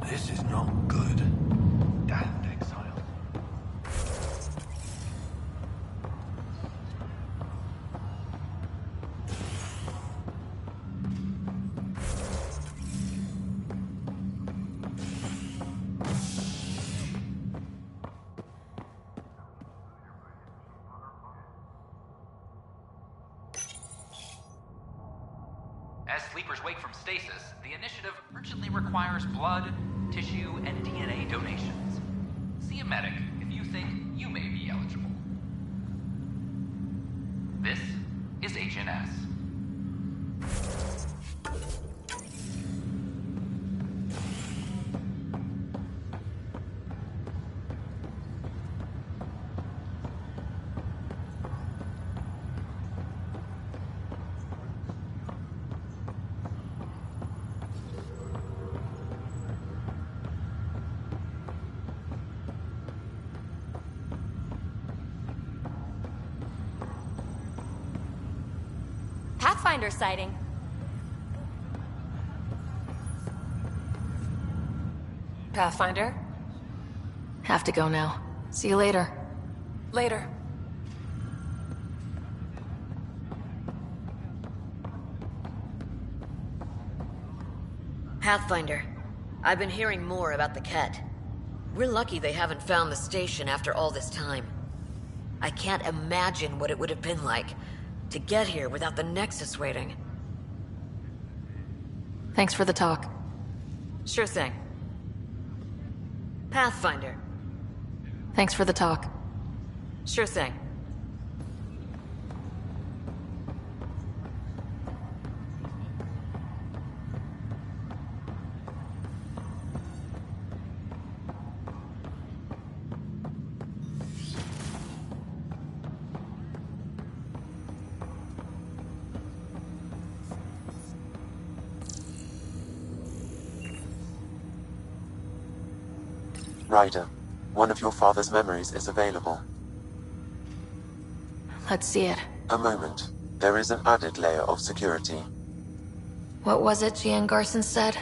This is not good. Damned exile. As sleepers wake from stasis, the initiative urgently requires blood, tissue, and DNA donations. See a medic if you think you may be eligible. This is HNS. Pathfinder sighting. Pathfinder? Have to go now. See you later. Later. Pathfinder, I've been hearing more about the Ket. We're lucky they haven't found the station after all this time. I can't imagine what it would have been like to get here without the Nexus waiting. Thanks for the talk. Sure thing. Pathfinder. Thanks for the talk. Sure thing. Ryder, one of your father's memories is available. Let's see it. A moment. There is an added layer of security. What was it Gian Garson said?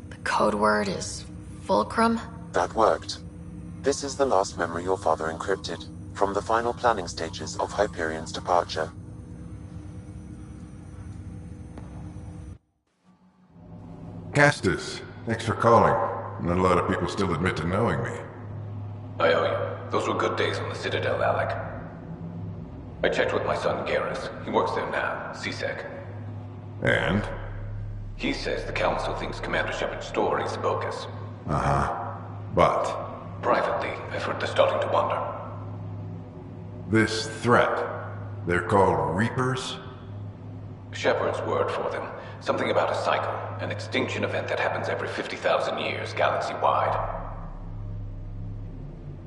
The code word is Fulcrum? That worked. This is the last memory your father encrypted, from the final planning stages of Hyperion's departure. Castus, thanks for calling. Not a lot of people still admit to knowing me. I owe you. Those were good days on the Citadel, Alec. I checked with my son Garrus. He works there now, CSEC. And? He says the Council thinks Commander Shepard's story is bogus. Uh-huh. But Privately, I've heard they're starting to wonder. this threat, they're called Reapers? Shepard's word for them. Something about a cycle, an extinction event that happens every 50,000 years, galaxy-wide.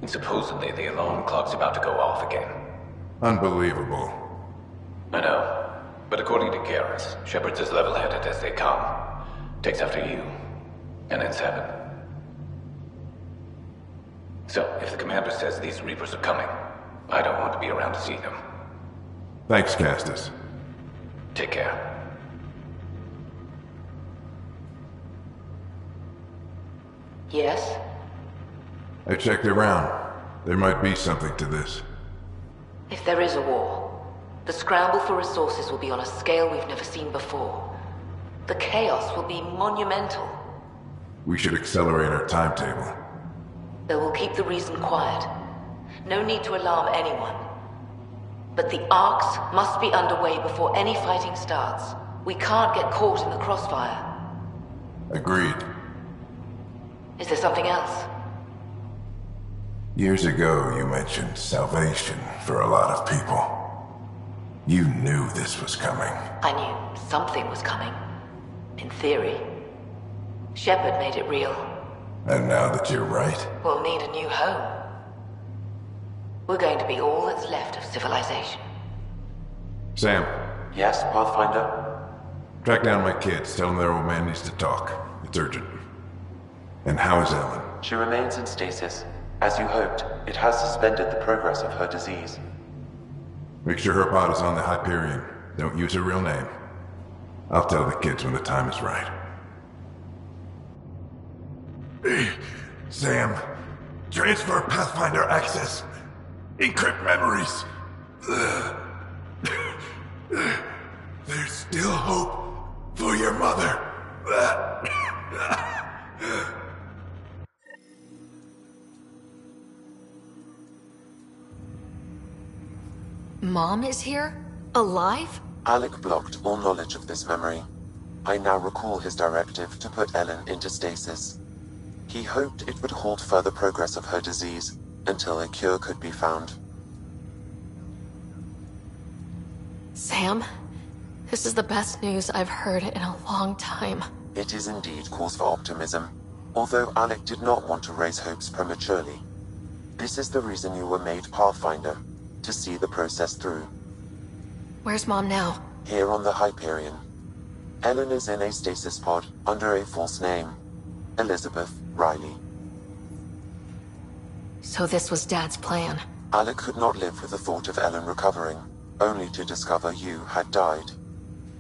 And supposedly the alarm clock's about to go off again. Unbelievable. I know. But according to Garrus, Shepard's as level-headed as they come. Takes after you. And then Seven. So, if the Commander says these Reapers are coming, I don't want to be around to see them. Thanks, Castus. Take care. Yes? I checked around. There might be something to this. If there is a war, the scramble for resources will be on a scale we've never seen before. The chaos will be monumental. We should accelerate our timetable. They will keep the reason quiet. No need to alarm anyone. But the arcs must be underway before any fighting starts. We can't get caught in the crossfire. Agreed. Is there something else? Years ago, you mentioned salvation for a lot of people. You knew this was coming. I knew something was coming. In theory. Shepard made it real. And now that you're right, We'll need a new home. We're going to be all that's left of civilization. Sam, Yes, Pathfinder? track down my kids. Tell them their old man needs to talk. It's urgent. And how is Ellen? She remains in stasis. As you hoped, it has suspended the progress of her disease. Make sure her pod is on the Hyperion. Don't use her real name. I'll tell the kids when the time is right. Sam, transfer Pathfinder access. Encrypt memories. There's still hope for your mother. Mom is here? Alive? Alec blocked all knowledge of this memory. I now recall his directive to put Ellen into stasis. He hoped it would halt further progress of her disease until a cure could be found. Sam, this is the best news I've heard in a long time. It is indeed cause for optimism, although Alec did not want to raise hopes prematurely. This is the reason you were made Pathfinder, to see the process through. Where's Mom now? Here on the Hyperion. Ellen is in a stasis pod under a false name. Elizabeth Riley. So this was Dad's plan. Alec could not live with the thought of Ellen recovering, only to discover you had died.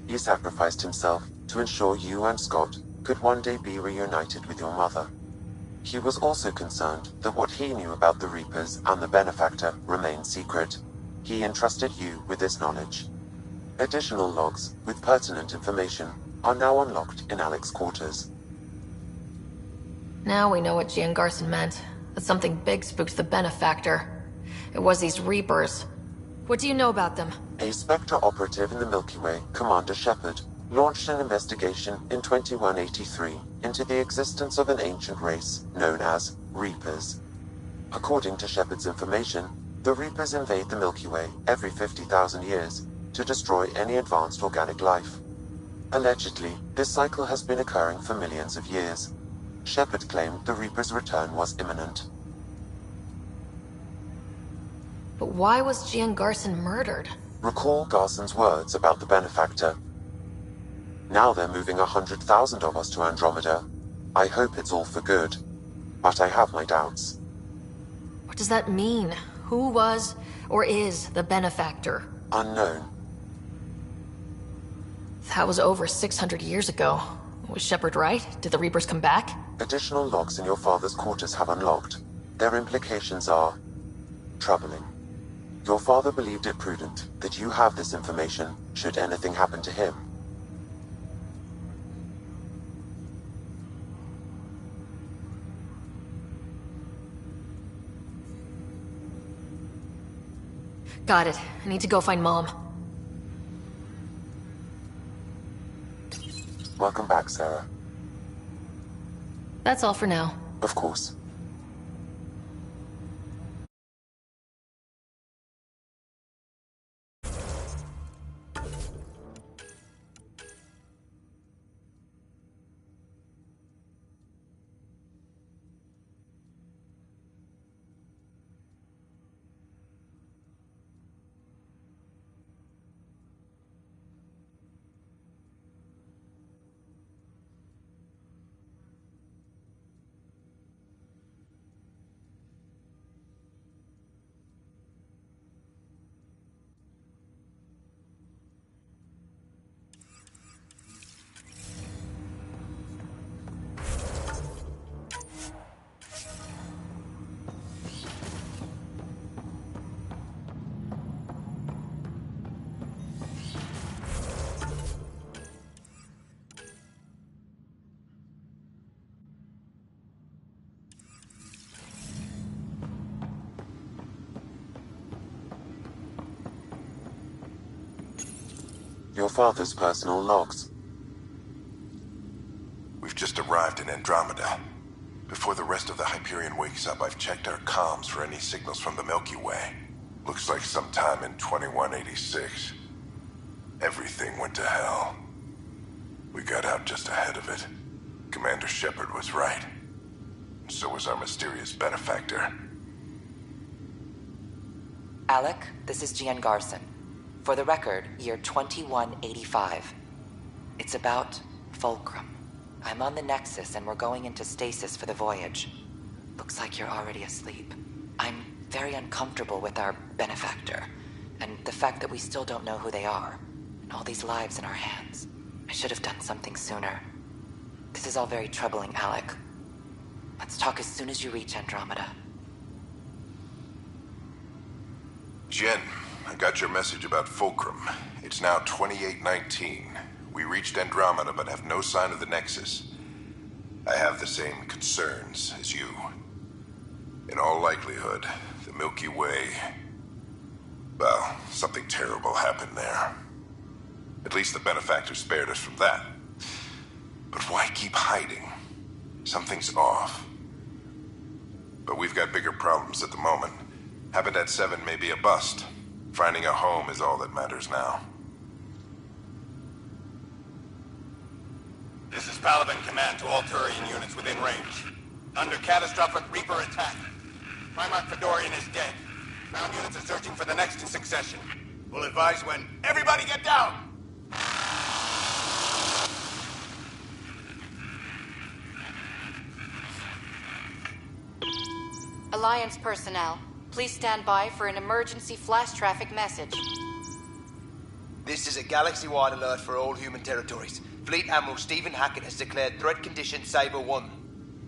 He sacrificed himself to ensure you and Scott could one day be reunited with your mother. He was also concerned that what he knew about the Reapers and the Benefactor remained secret. He entrusted you with this knowledge. Additional logs with pertinent information are now unlocked in Alec's quarters. Now we know what Gian Garson meant. That something big spooked the Benefactor. It was these Reapers. What do you know about them? A Spectre operative in the Milky Way, Commander Shepard, launched an investigation in 2183 into the existence of an ancient race known as Reapers. According to Shepard's information, the Reapers invade the Milky Way every 50,000 years to destroy any advanced organic life. Allegedly, this cycle has been occurring for millions of years. Shepard claimed the Reapers' return was imminent. But why was Gian Garson murdered? Recall Garson's words about the Benefactor. Now they're moving 100,000 of us to Andromeda. I hope it's all for good, but I have my doubts. What does that mean? Who was, or is, the Benefactor? Unknown. That was over 600 years ago. Was Shepard right? Did the Reapers come back? Additional logs in your father's quarters have unlocked. Their implications are troubling. Your father believed it prudent that you have this information should anything happen to him. Got it. I need to go find Mom. Welcome back, Sarah. That's all for now. Of course. Your father's personal logs. We've just arrived in Andromeda. Before the rest of the Hyperion wakes up, I've checked our comms for any signals from the Milky Way. Looks like sometime in 2186. Everything went to hell. We got out just ahead of it. Commander Shepard was right. So was our mysterious benefactor. Alec, this is Gian Garson. For the record, year 2185. It's about Fulcrum. I'm on the Nexus and we're going into stasis for the voyage. Looks like you're already asleep. I'm very uncomfortable with our benefactor, and the fact that we still don't know who they are, and all these lives in our hands. I should have done something sooner. This is all very troubling, Alec. Let's talk as soon as you reach Andromeda. Jen, I got your message about Fulcrum. It's now 2819. We reached Andromeda but have no sign of the Nexus. I have the same concerns as you. In all likelihood, the Milky Way... well, something terrible happened there. At least the benefactor spared us from that. But why keep hiding? Something's off. But we've got bigger problems at the moment. Habitat 7 may be a bust. Finding a home is all that matters now. This is Paladin Command to all Turian units within range. Under catastrophic Reaper attack. Primarch Fedorian is dead. Ground units are searching for the next in succession. We'll advise when. Everybody get down! Alliance personnel, please stand by for an emergency flash traffic message. This is a galaxy-wide alert for all human territories. Fleet Admiral Stephen Hackett has declared threat condition Saber 1.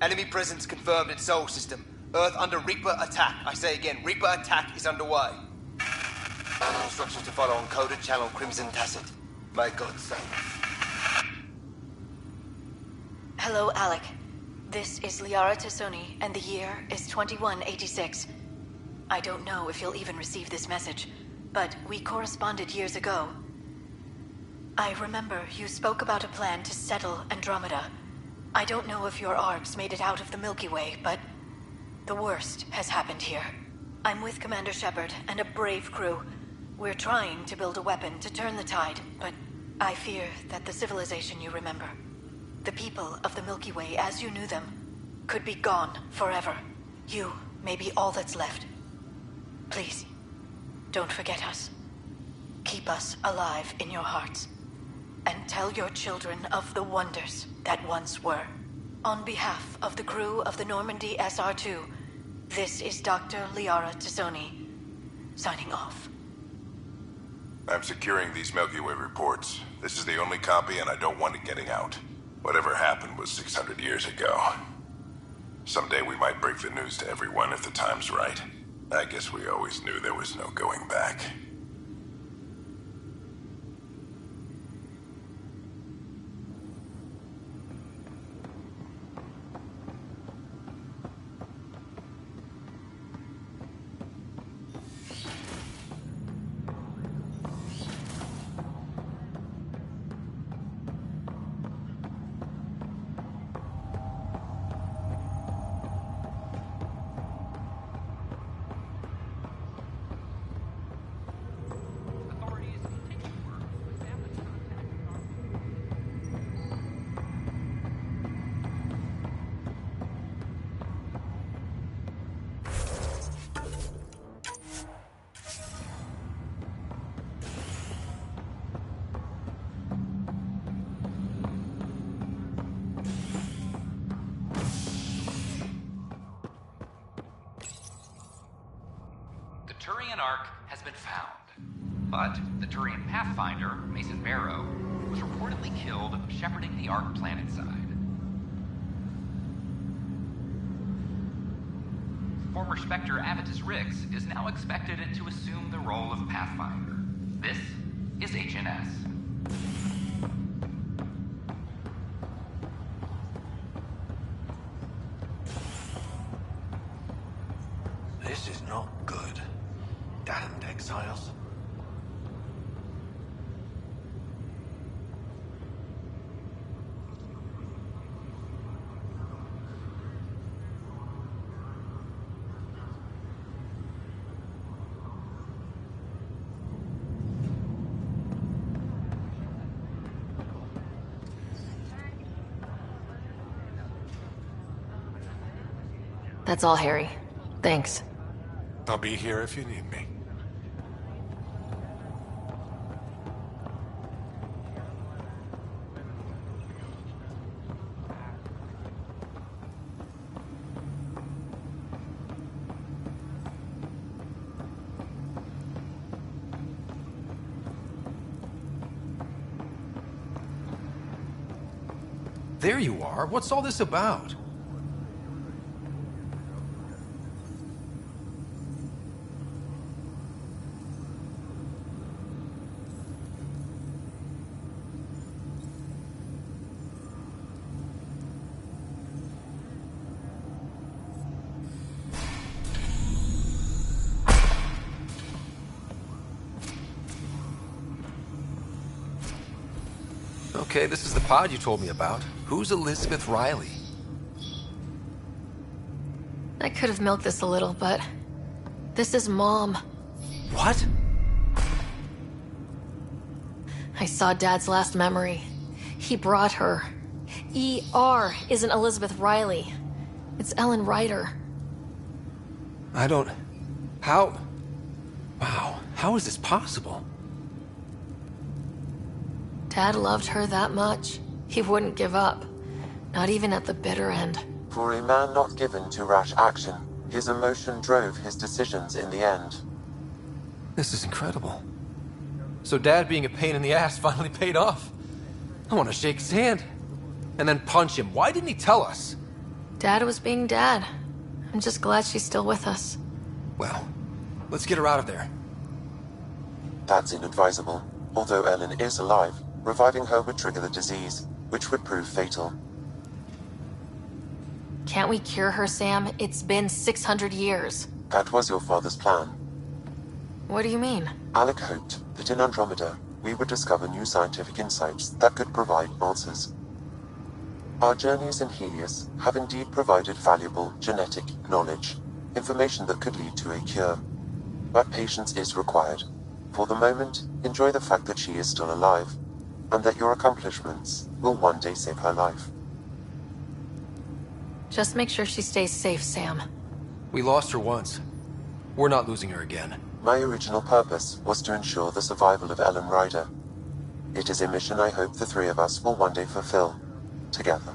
Enemy presence confirmed in Sol System. Earth under Reaper attack. I say again, Reaper attack is underway. Instructions to follow on coded channel Crimson Tacit. May God save us. Hello, Alec. This is Liara Tassoni, and the year is 2186. I don't know if you'll even receive this message, but we corresponded years ago. I remember you spoke about a plan to settle Andromeda. I don't know if your arcs made it out of the Milky Way, but the worst has happened here. I'm with Commander Shepard and a brave crew. We're trying to build a weapon to turn the tide, but I fear that the civilization you remember, the people of the Milky Way as you knew them, could be gone forever. You may be all that's left. Please, don't forget us. Keep us alive in your hearts. And tell your children of the wonders that once were. On behalf of the crew of the Normandy SR-2, this is Dr. Liara Tassoni, signing off. I'm securing these Milky Way reports. This is the only copy and I don't want it getting out. Whatever happened was 600 years ago. Someday we might break the news to everyone if the time's right. I guess we always knew there was no going back. Turian Ark has been found. But the Turian Pathfinder, Mason Barrow, was reportedly killed shepherding the Ark planetside. Former Spectre Avitus Rix is now expected to assume the role of Pathfinder. This is HNS. This is not good. Damned exiles. That's all, Harry. Thanks. I'll be here if you need me. There you are. What's all this about? Okay, this is the pod you told me about. Who's Elizabeth Riley? I could have milked this a little, but this is Mom. What? I saw Dad's last memory. He brought her. ER isn't Elizabeth Riley. It's Ellen Ryder. I don't... How... Wow, how is this possible? Dad loved her that much. He wouldn't give up. Not even at the bitter end. For a man not given to rash action, his emotion drove his decisions in the end. This is incredible. So Dad being a pain in the ass finally paid off. I want to shake his hand. And then punch him. Why didn't he tell us? Dad was being Dad. I'm just glad she's still with us. Well, let's get her out of there. That's inadvisable. Although Ellen is alive, reviving her would trigger the disease, which would prove fatal. Can't we cure her, Sam? It's been 600 years. That was your father's plan. What do you mean? Alec hoped that in Andromeda, we would discover new scientific insights that could provide answers. Our journeys in Helios have indeed provided valuable genetic knowledge, information that could lead to a cure. But patience is required. For the moment, enjoy the fact that she is still alive, and that your accomplishments will one day save her life. Just make sure she stays safe, Sam. We lost her once. We're not losing her again. My original purpose was to ensure the survival of Ellen Ryder. It is a mission I hope the three of us will one day fulfill, together.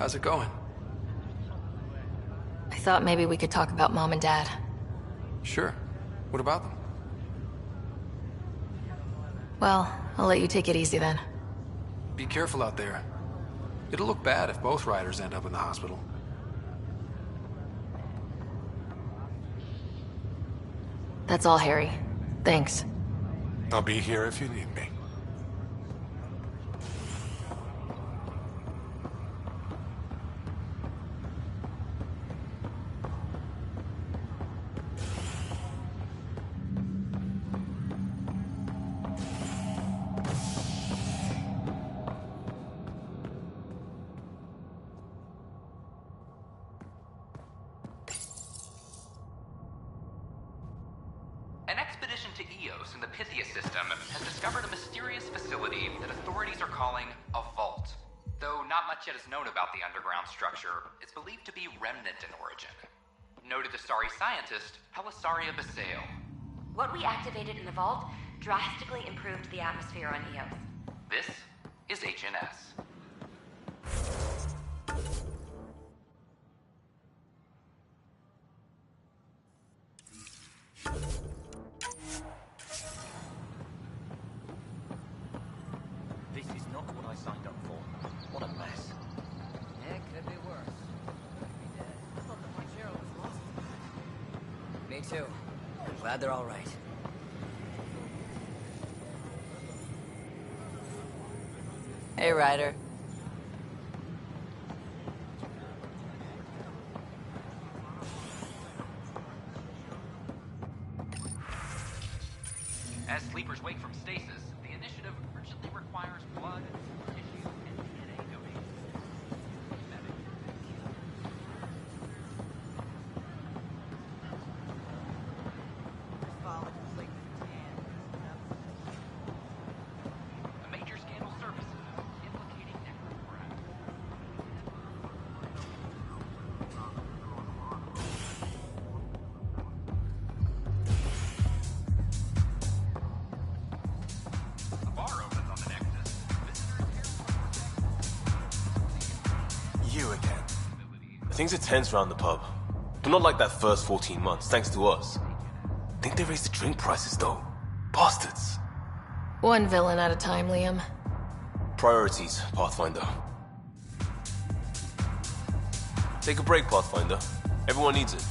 How's it going? I thought maybe we could talk about Mom and Dad. Sure. What about them? Well, I'll let you take it easy then. Be careful out there. It'll look bad if both riders end up in the hospital. That's all, Harry. Thanks. I'll be here if you need me. An expedition to Eos in the Pythia system has discovered a mysterious facility that authorities are calling a vault. Though not much yet is known about the underground structure, it's believed to be remnant in origin. Noted Asari scientist Helisaria Basale. What we activated in the vault drastically improved the atmosphere on Eos. This is HNS. This is not what I signed up for. What a mess. Yeah, it could be worse. Could be dead. I thought the Marchero was lost. Me too. I'm glad they're all right. Hey, Ryder. As sleepers wake from stasis, the initiative urgently requires blood, tissue, and DNA donations. A major scandal surfaces implicating necrophoracts. A bar opens on the Nexus. You again. Things are tense around the pub. But not like that first 14 months, thanks to us. Think they raised the drink prices, though. Bastards. One villain at a time, Liam. Priorities, Pathfinder. Take a break, Pathfinder. Everyone needs it.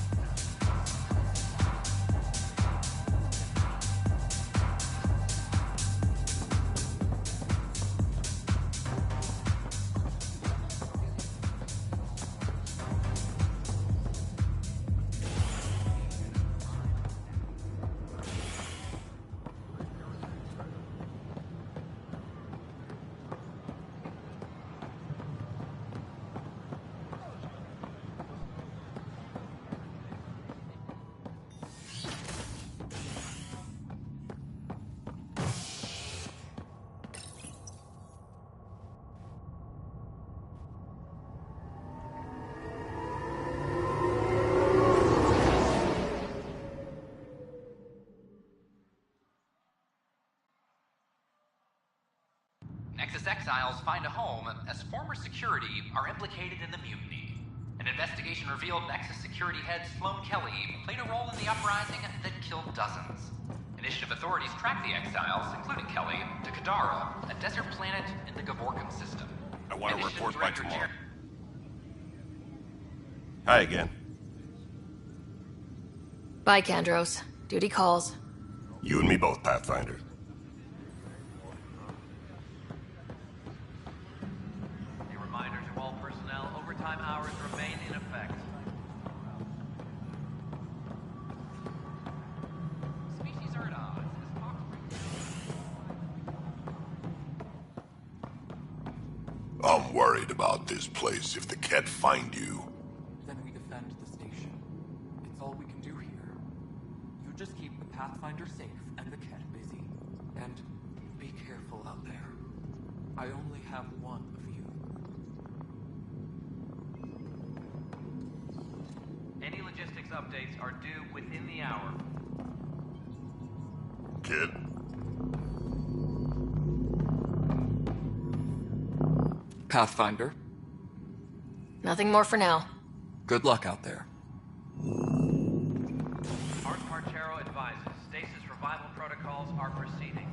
Nexus exiles find a home as former security are implicated in the mutiny. An investigation revealed Nexus security head Sloan Kelly played a role in the uprising that killed dozens. Initiative authorities tracked the exiles, including Kelly, to Kadara, a desert planet in the Gavorkum system. I want to Initiative report by Director tomorrow. Hi again. Bye, Kandros. Duty calls. You and me both, Pathfinder. A reminder to all personnel, overtime hours remain in effect. Species are at odds as Fox I'm worried about this place. If the Ket find you, Then we defend the station. It's all we can do here. You just keep the Pathfinder safe and the Ket busy. And be careful out there. I only have one of you. Any logistics updates are due within the hour. kid. Pathfinder. Nothing more for now. Good luck out there. Art Parchero advises stasis revival protocols are proceeding.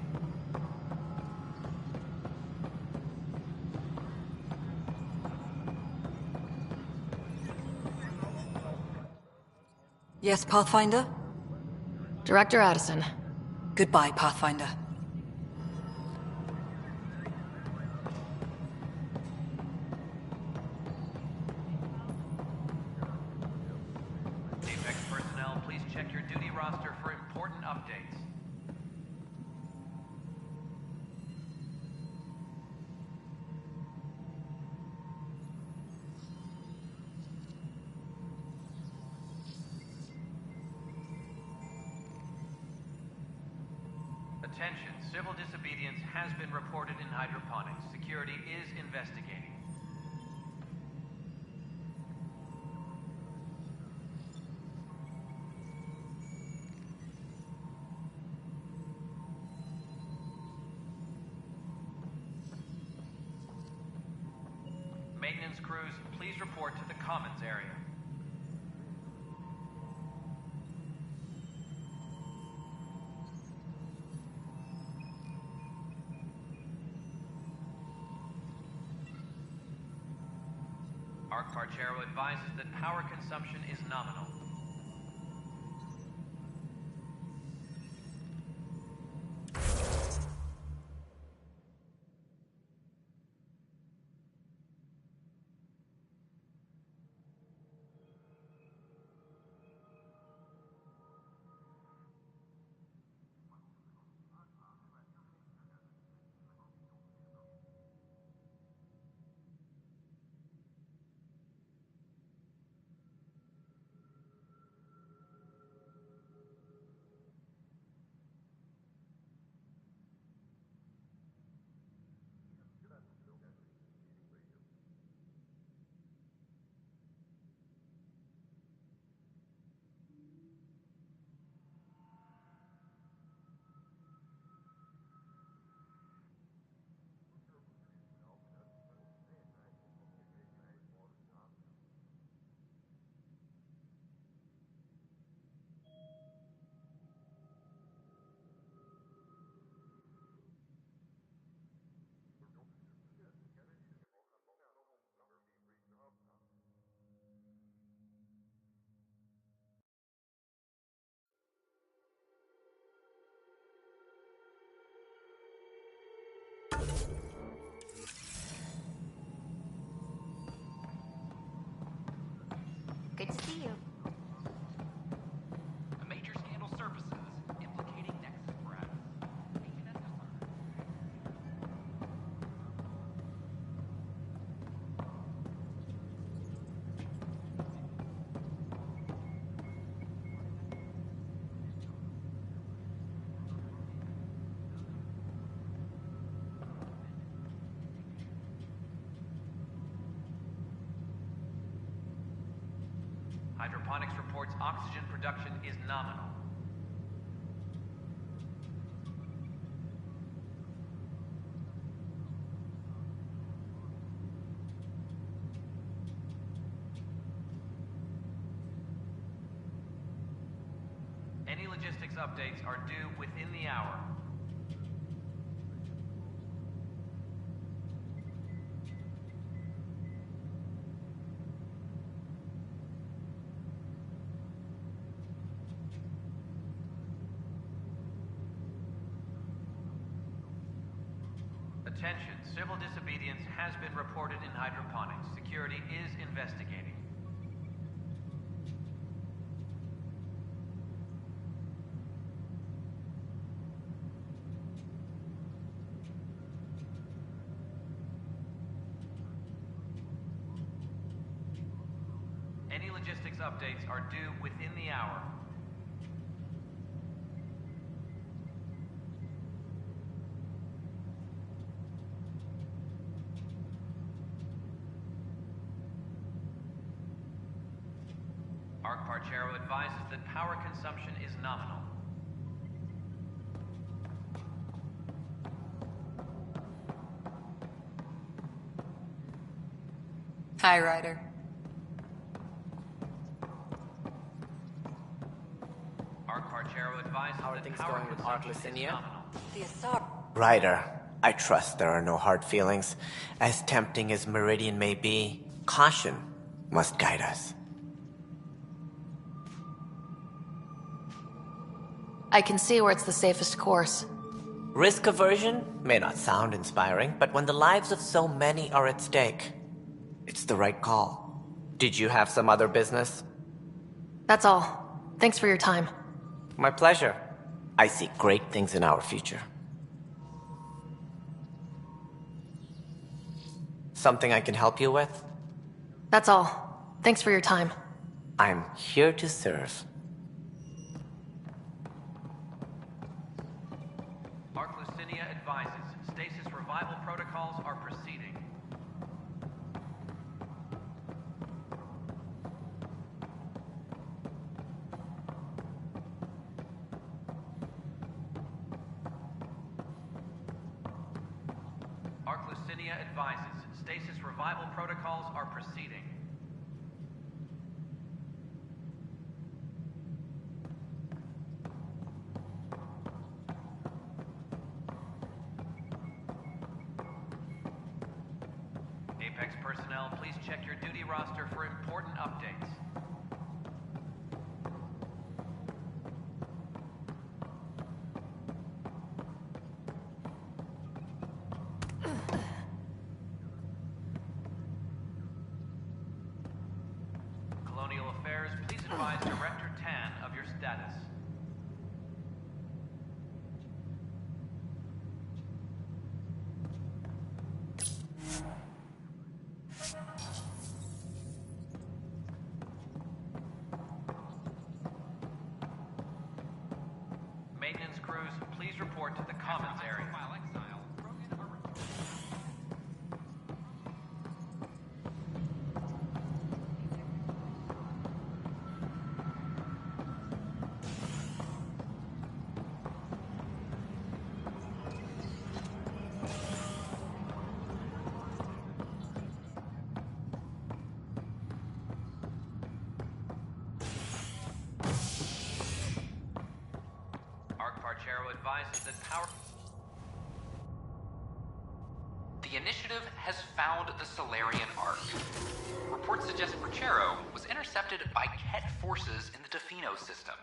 Yes, Pathfinder? Director Addison. Goodbye, Pathfinder. Apex personnel, please check your duty roster for important updates. Attention, civil disobedience has been reported in hydroponics. Security is investigating. Maintenance crews, please report to the commons area. Arc Parchero advises that power consumption is nominal. Good to see you. A major scandal surfaces implicating Nexus threats. Hydroponics reports oxygen production is nominal. Any logistics updates are due within the hour. Attention, civil disobedience has been reported in hydroponics. Security is investigating. Any logistics updates are due within the hour. Arc Parchero advises that power consumption is nominal. Hi, Ryder. How are things going with Ark Lucinia? The Asar. Ryder, I trust there are no hard feelings. As tempting as Meridian may be, caution must guide us. I can see where it's the safest course. Risk aversion may not sound inspiring, but when the lives of so many are at stake, it's the right call. Did you have some other business? That's all. Thanks for your time. My pleasure. I see great things in our future. Something I can help you with? That's all. Thanks for your time. I'm here to serve. Ark Lucinia advises stasis revival protocols are proceeding. Ark Lucinia advises stasis revival protocols are proceeding. Apex personnel, please check your duty roster for important updates. Colonial Affairs, please advise Director Tan of your status. Maintenance crews, please report to the commons area. Archero advises that power... The initiative has found the Solarian Ark. Reports suggest Perchero was intercepted by Ket forces in the Defino system.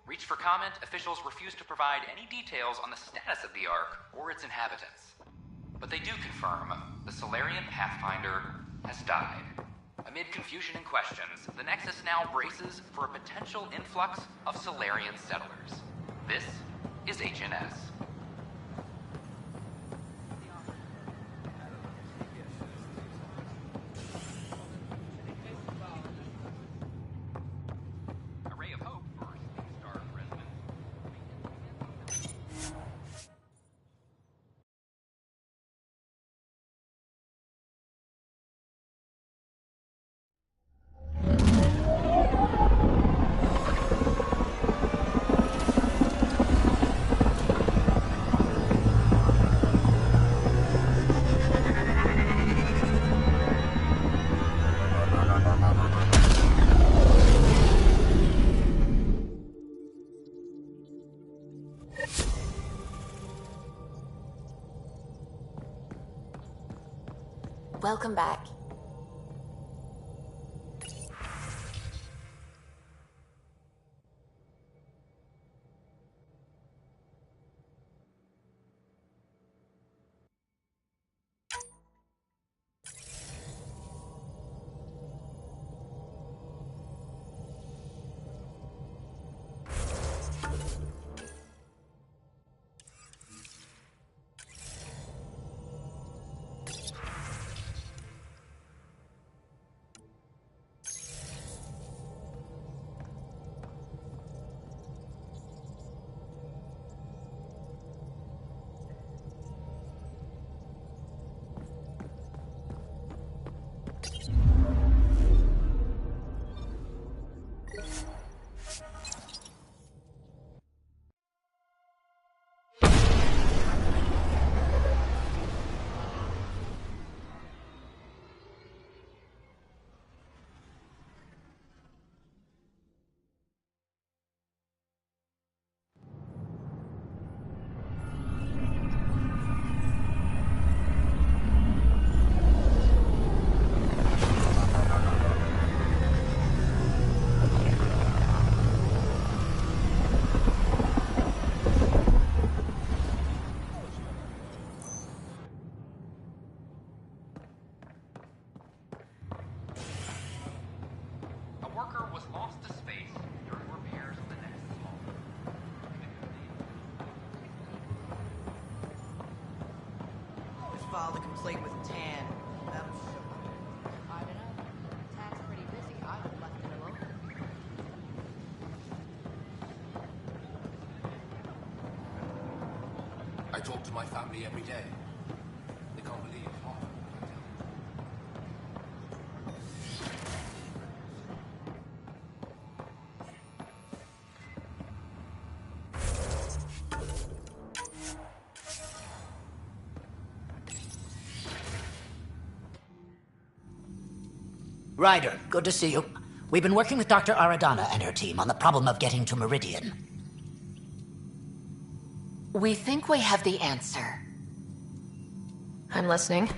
Reached for comment, officials refuse to provide any details on the status of the Ark or its inhabitants. But they do confirm the Solarian Pathfinder has died. Amid confusion and questions, the Nexus now braces for a potential influx of Solarian settlers. This is HNS. A ray of hope for Star residents. Welcome back. file the complaint with Tan. That'll show. I don't know. Tan's pretty busy. I'd have left it alone. I talk to my family every day. They can't believe half of what I tell them. Ryder, good to see you. We've been working with Dr. Aradana and her team on the problem of getting to Meridian. We think we have the answer. I'm listening.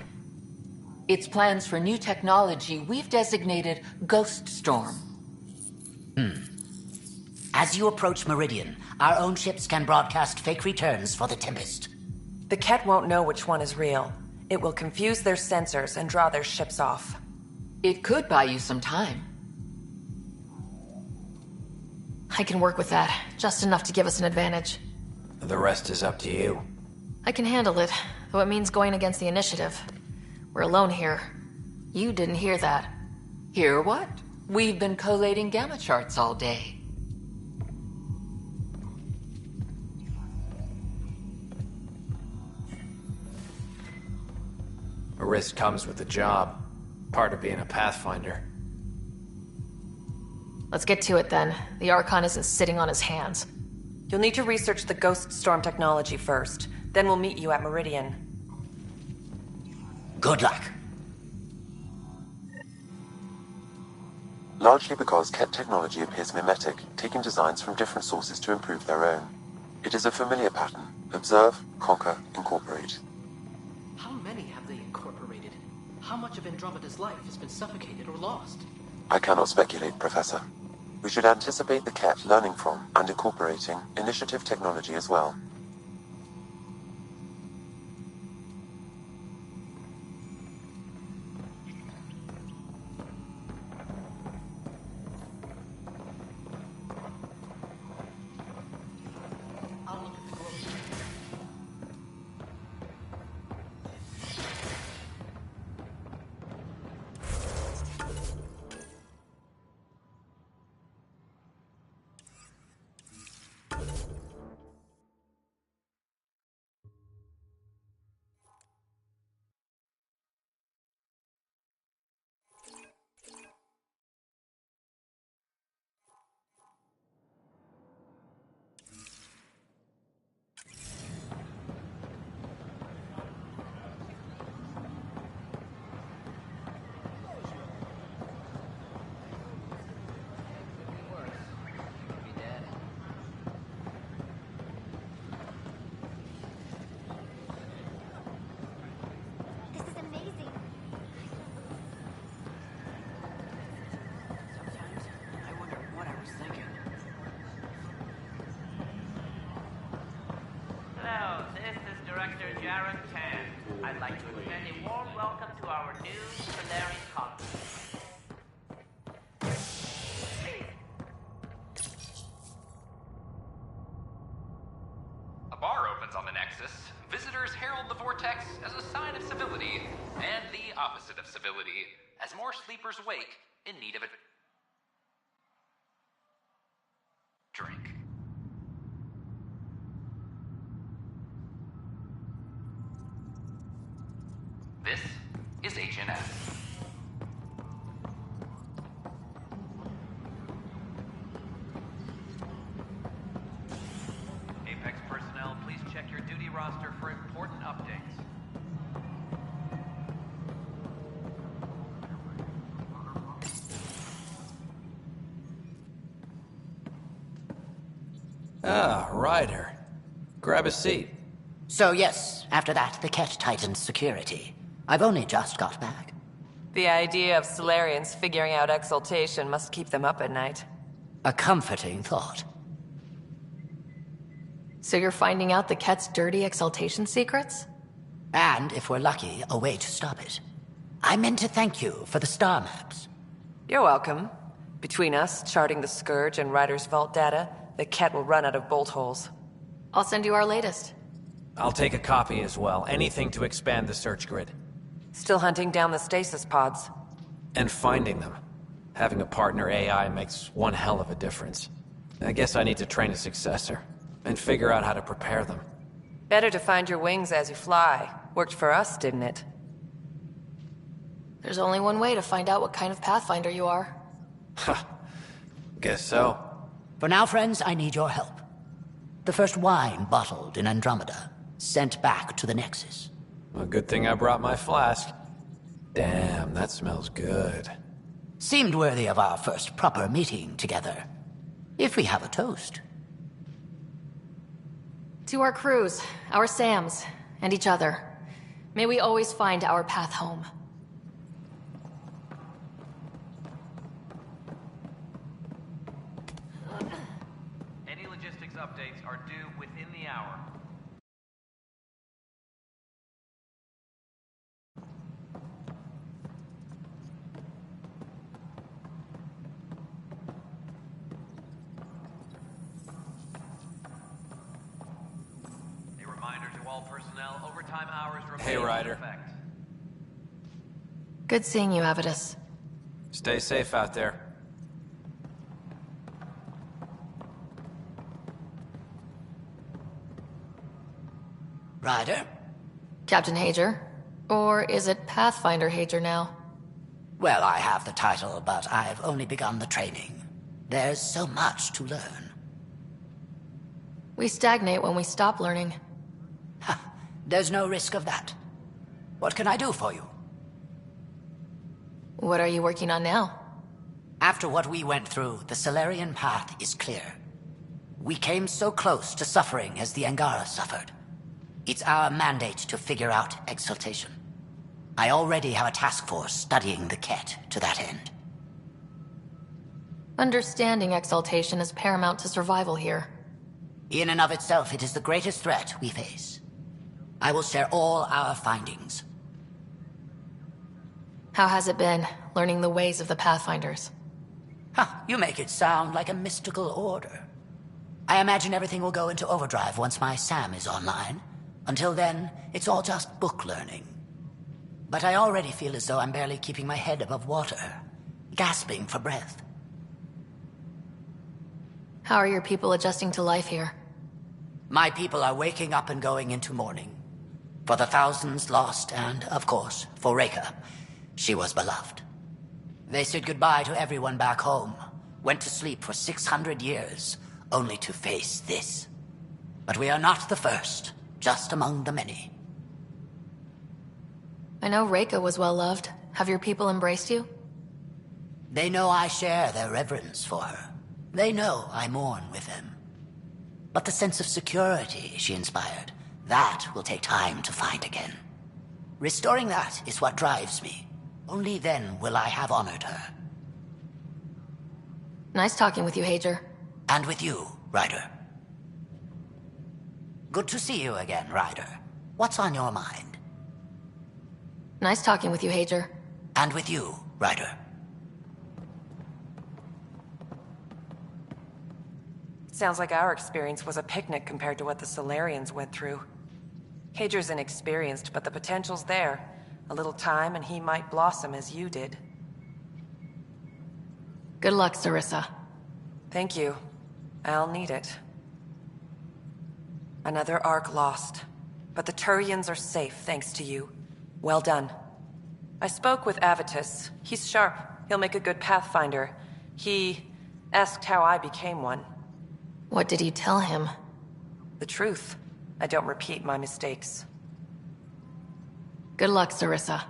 It's plans for new technology we've designated Ghost Storm. As you approach Meridian, our own ships can broadcast fake returns for the Tempest. The Ket won't know which one is real. It will confuse their sensors and draw their ships off. It could buy you some time. I can work with that, just enough to give us an advantage. The rest is up to you. I can handle it, though it means going against the initiative. We're alone here. You didn't hear that. Hear what? We've been collating gamma charts all day. A risk comes with the job. Part of being a Pathfinder. Let's get to it then. The Archon isn't sitting on his hands. You'll need to research the Ghost Storm technology first. Then we'll meet you at Meridian. Good luck. Largely because Ket technology appears mimetic, taking designs from different sources to improve their own. It is a familiar pattern. Observe, conquer, incorporate. How many have they incorporated? How much of Andromeda's life has been suffocated or lost? I cannot speculate, Professor. We should anticipate the Ket learning from and incorporating initiative technology as well. I'd like to extend a warm welcome to our new Solarian colony. A bar opens on the Nexus. Visitors herald the vortex as a sign of civility, and the opposite of civility, as more sleepers wake in need of a drink. This is HNS. Apex personnel, please check your duty roster for important updates. Ah, Ryder. Grab a seat. So yes, after that, the Ket tightened security. I've only just got back. The idea of Solarians figuring out exaltation must keep them up at night. A comforting thought. So you're finding out the Ket's dirty exaltation secrets? And, if we're lucky, a way to stop it. I meant to thank you for the star maps. You're welcome. Between us, charting the Scourge and Ryder's vault data, the Ket will run out of bolt holes. I'll send you our latest. I'll take a copy as well. Anything to expand the search grid. Still hunting down the stasis pods. And finding them. Having a partner AI makes one hell of a difference. I guess I need to train a successor. And figure out how to prepare them. Better to find your wings as you fly. Worked for us, didn't it? There's only one way to find out what kind of Pathfinder you are. Ha. Guess so. For now, friends, I need your help. The first wine bottled in Andromeda, sent back to the Nexus. A good thing I brought my flask. Damn, that smells good. Seemed worthy of our first proper meeting together. If we have a toast. To our crews, our Sams, and each other. May we always find our path home. Any logistics updates are due within the hour. A reminder to all personnel, overtime hours remain Hey, Ryder. in effect. Good seeing you, Avidus. Stay safe out there. Ryder? Captain Hager? Or is it Pathfinder Hager now? Well, I have the title, but I've only begun the training. There's so much to learn. We stagnate when we stop learning. There's no risk of that. What can I do for you? What are you working on now? After what we went through, the Solarian path is clear. We came so close to suffering as the Angara suffered. It's our mandate to figure out exaltation. I already have a task force studying the Ket to that end. Understanding exaltation is paramount to survival here. In and of itself, it is the greatest threat we face. I will share all our findings. How has it been, learning the ways of the Pathfinders? You make it sound like a mystical order. I imagine everything will go into overdrive once my SAM is online. Until then, it's all just book learning. But I already feel as though I'm barely keeping my head above water, gasping for breath. How are your people adjusting to life here? My people are waking up and going into mourning. For the thousands lost and, of course, for Reika. She was beloved. They said goodbye to everyone back home, went to sleep for 600 years, only to face this. But we are not the first, just among the many. I know Reika was well loved. Have your people embraced you? They know I share their reverence for her. They know I mourn with them. But the sense of security she inspired, that will take time to find again. Restoring that is what drives me. Only then will I have honored her. Nice talking with you, Hager. And with you, Ryder. Good to see you again, Ryder. What's on your mind? Nice talking with you, Hager. And with you, Ryder. Sounds like our experience was a picnic compared to what the Solarians went through. Hager's inexperienced, but the potential's there. A little time and he might blossom as you did. Good luck, Sarissa. Thank you. I'll need it. Another Ark lost. But the Turians are safe, thanks to you. Well done. I spoke with Avitus. He's sharp. He'll make a good Pathfinder. He asked how I became one. What did you tell him? The truth. I don't repeat my mistakes. Good luck, Sarissa.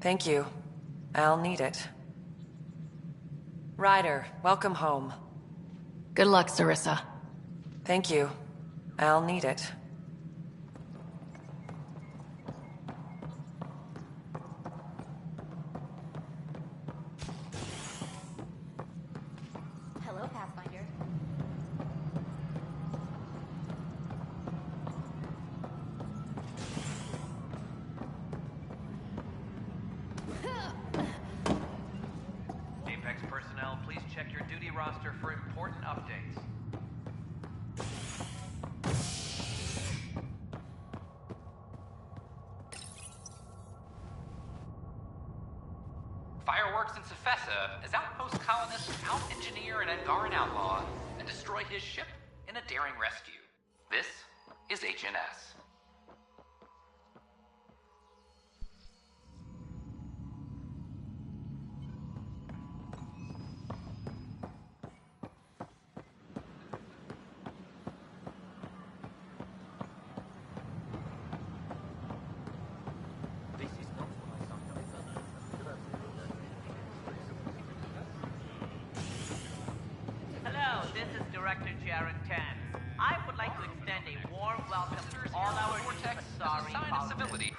Thank you. I'll need it. Ryder, welcome home. Good luck, Sarissa. Thank you. I'll need it. Hello, Pathfinder. Apex personnel, please check your duty roster for important updates. engineer an Angaran outlaw and destroy his ship in a daring rescue. This is HNS. Hello, this is Director Jared Tan. I would like to extend a warm welcome to all our Vortex as a sorry sign of civility.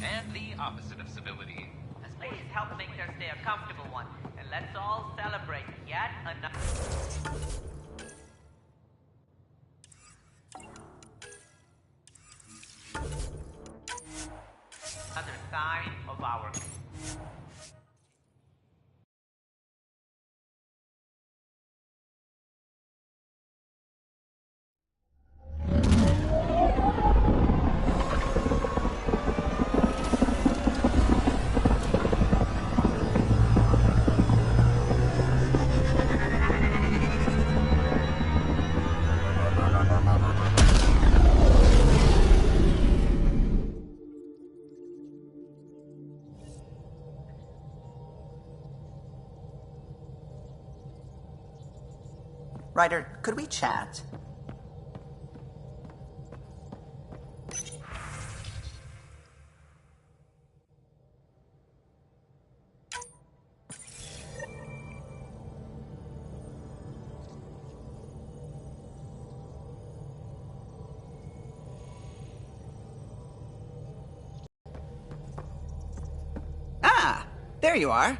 And the opposite of civility. Please help make their stay a comfortable one, and let's all celebrate yet another sign of our. Ryder, could we chat? Ah, there you are.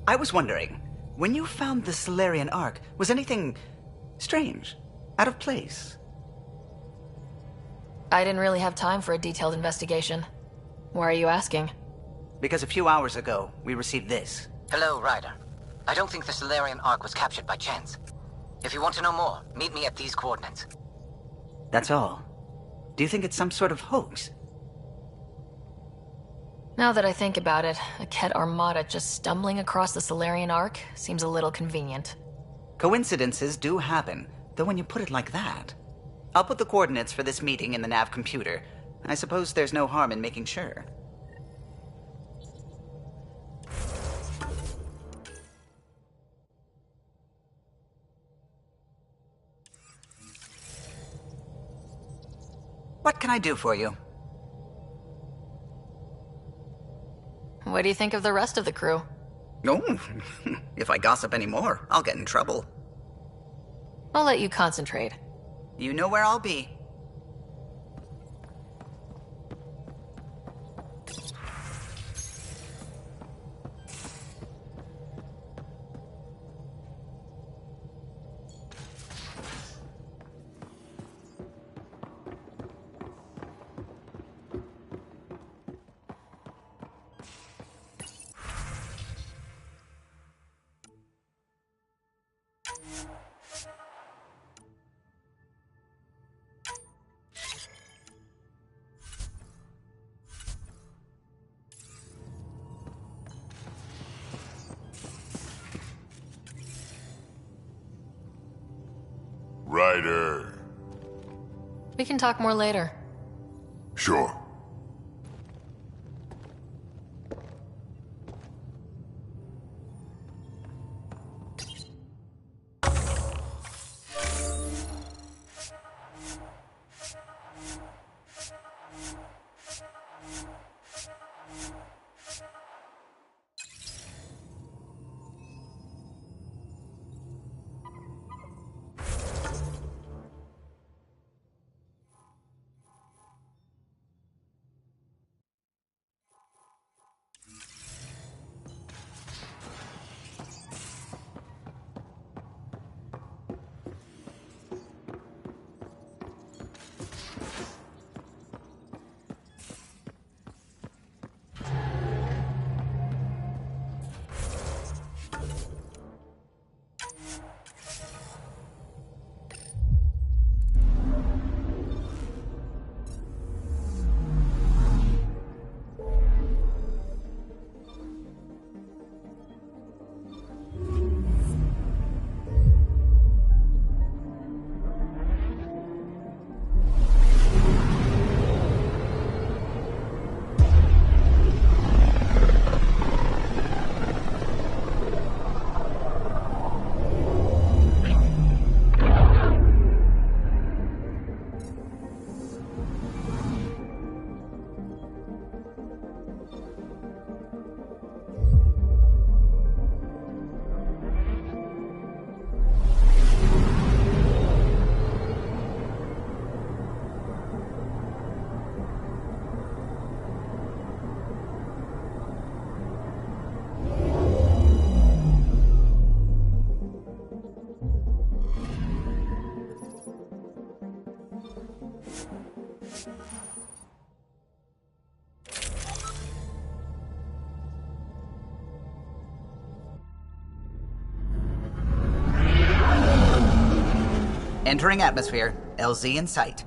I was wondering, when you found the Solarian Ark, was anything strange? Out of place? I didn't really have time for a detailed investigation. Why are you asking? Because a few hours ago, we received this. Hello, Ryder. I don't think the Solarian Ark was captured by chance. If you want to know more, meet me at these coordinates. That's all. Do you think it's some sort of hoax? Now that I think about it, a Ket armada just stumbling across the Solarian Ark seems a little convenient. Coincidences do happen, though when you put it like that. I'll put the coordinates for this meeting in the nav computer. I suppose there's no harm in making sure. What can I do for you? What do you think of the rest of the crew? Oh, if I gossip anymore, I'll get in trouble. I'll let you concentrate. You know where I'll be. Ryder. We can talk more later. Sure. Entering atmosphere. LZ in sight.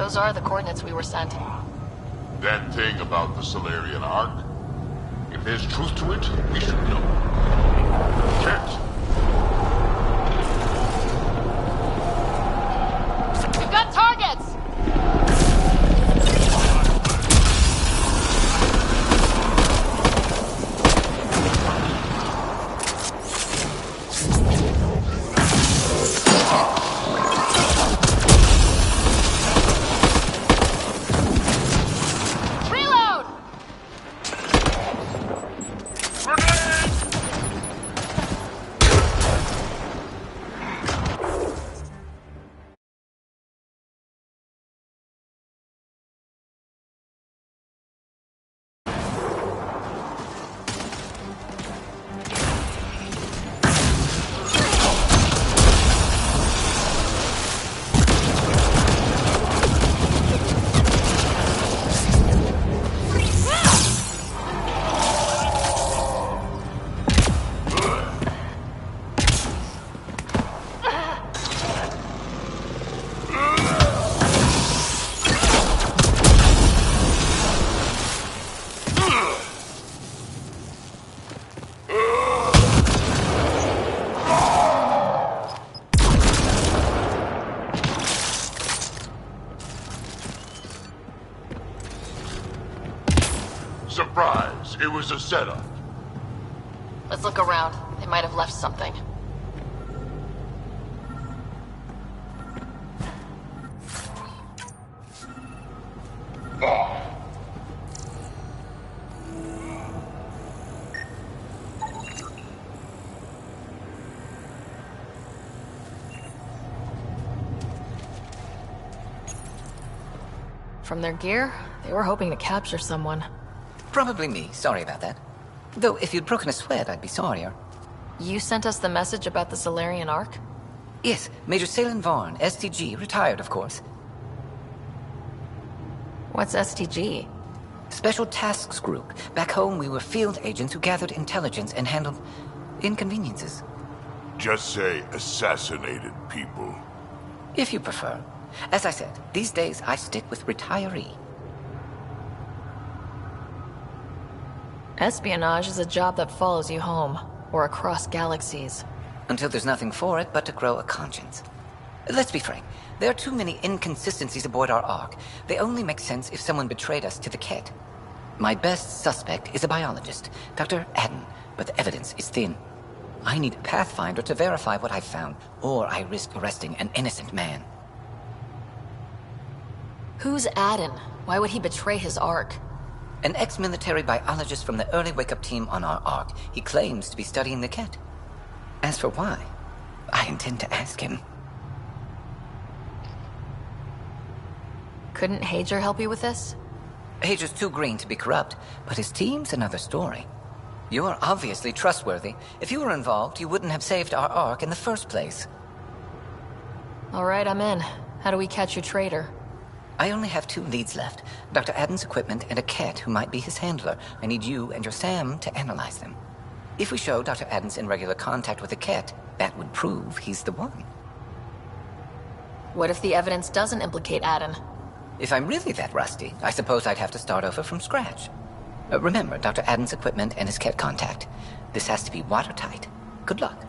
Those are the coordinates we were sent. That thing about the Solarian Ark? If there's truth to it, we should know. Kent! We've got targets! Surprise! It was a setup. Let's look around. They might have left something. From their gear, they were hoping to capture someone. Probably me. Sorry about that. Though, if you'd broken a sweat, I'd be sorrier. You sent us the message about the Solarian Ark? Yes, Major Salin Vaughn, STG, retired, of course. What's STG? Special Tasks Group. Back home, we were field agents who gathered intelligence and handled inconveniences. Just say assassinated people. If you prefer. As I said, these days I stick with retiree. Espionage is a job that follows you home, or across galaxies. Until there's nothing for it but to grow a conscience. Let's be frank. There are too many inconsistencies aboard our Ark. They only make sense if someone betrayed us to the Ket. My best suspect is a biologist, Dr. Adden, but the evidence is thin. I need a Pathfinder to verify what I've found, or I risk arresting an innocent man. Who's Adden? Why would he betray his Ark? An ex-military biologist from the early wake-up team on our Ark. He claims to be studying the Ket. As for why, I intend to ask him. Couldn't Hager help you with this? Hager's too green to be corrupt, but his team's another story. You're obviously trustworthy. If you were involved, you wouldn't have saved our Ark in the first place. All right, I'm in. How do we catch your traitor? I only have 2 leads left. Dr. Adden's equipment and a Ket who might be his handler. I need you and your Sam to analyze them. If we show Dr. Adden's in regular contact with the Ket, that would prove he's the one. What if the evidence doesn't implicate Adden? If I'm really that rusty, I suppose I'd have to start over from scratch. Remember, Dr. Adden's equipment and his Ket contact. This has to be watertight. Good luck.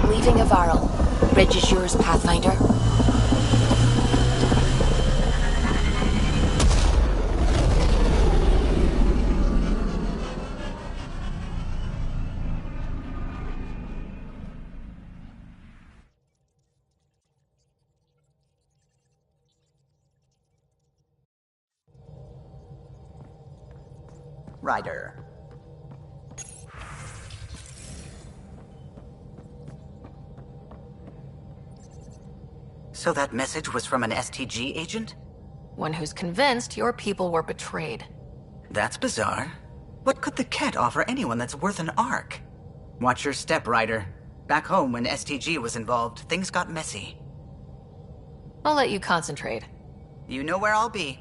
Leaving Avaril. Bridge is yours, Pathfinder. Ryder. So that message was from an STG agent? One who's convinced your people were betrayed. That's bizarre. What could the Ket offer anyone that's worth an Ark? Watch your step, Ryder. Back home, when STG was involved, things got messy. I'll let you concentrate. You know where I'll be.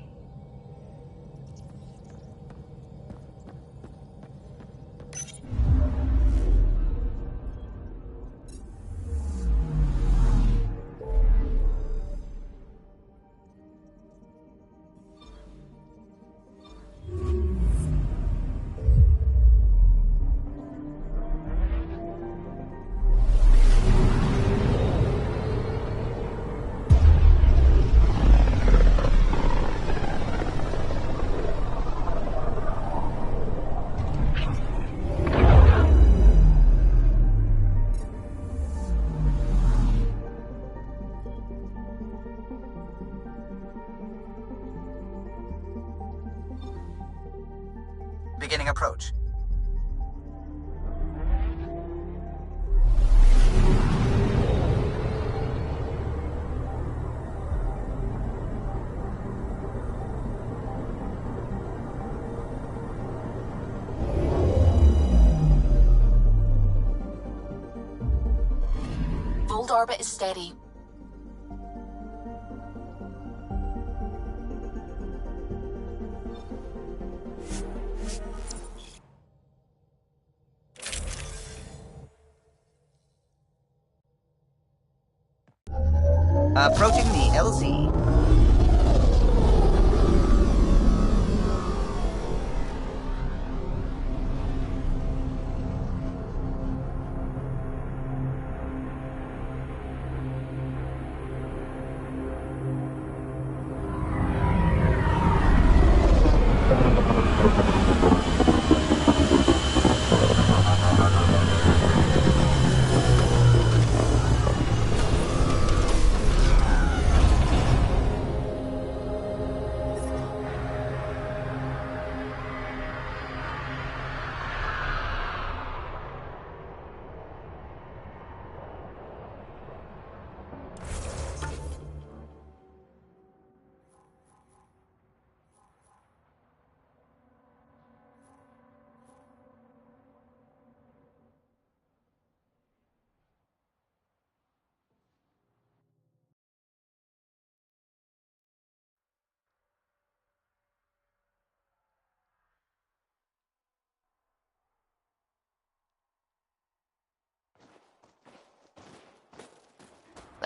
Beginning approach. Old orbit is steady. Approaching the LZ.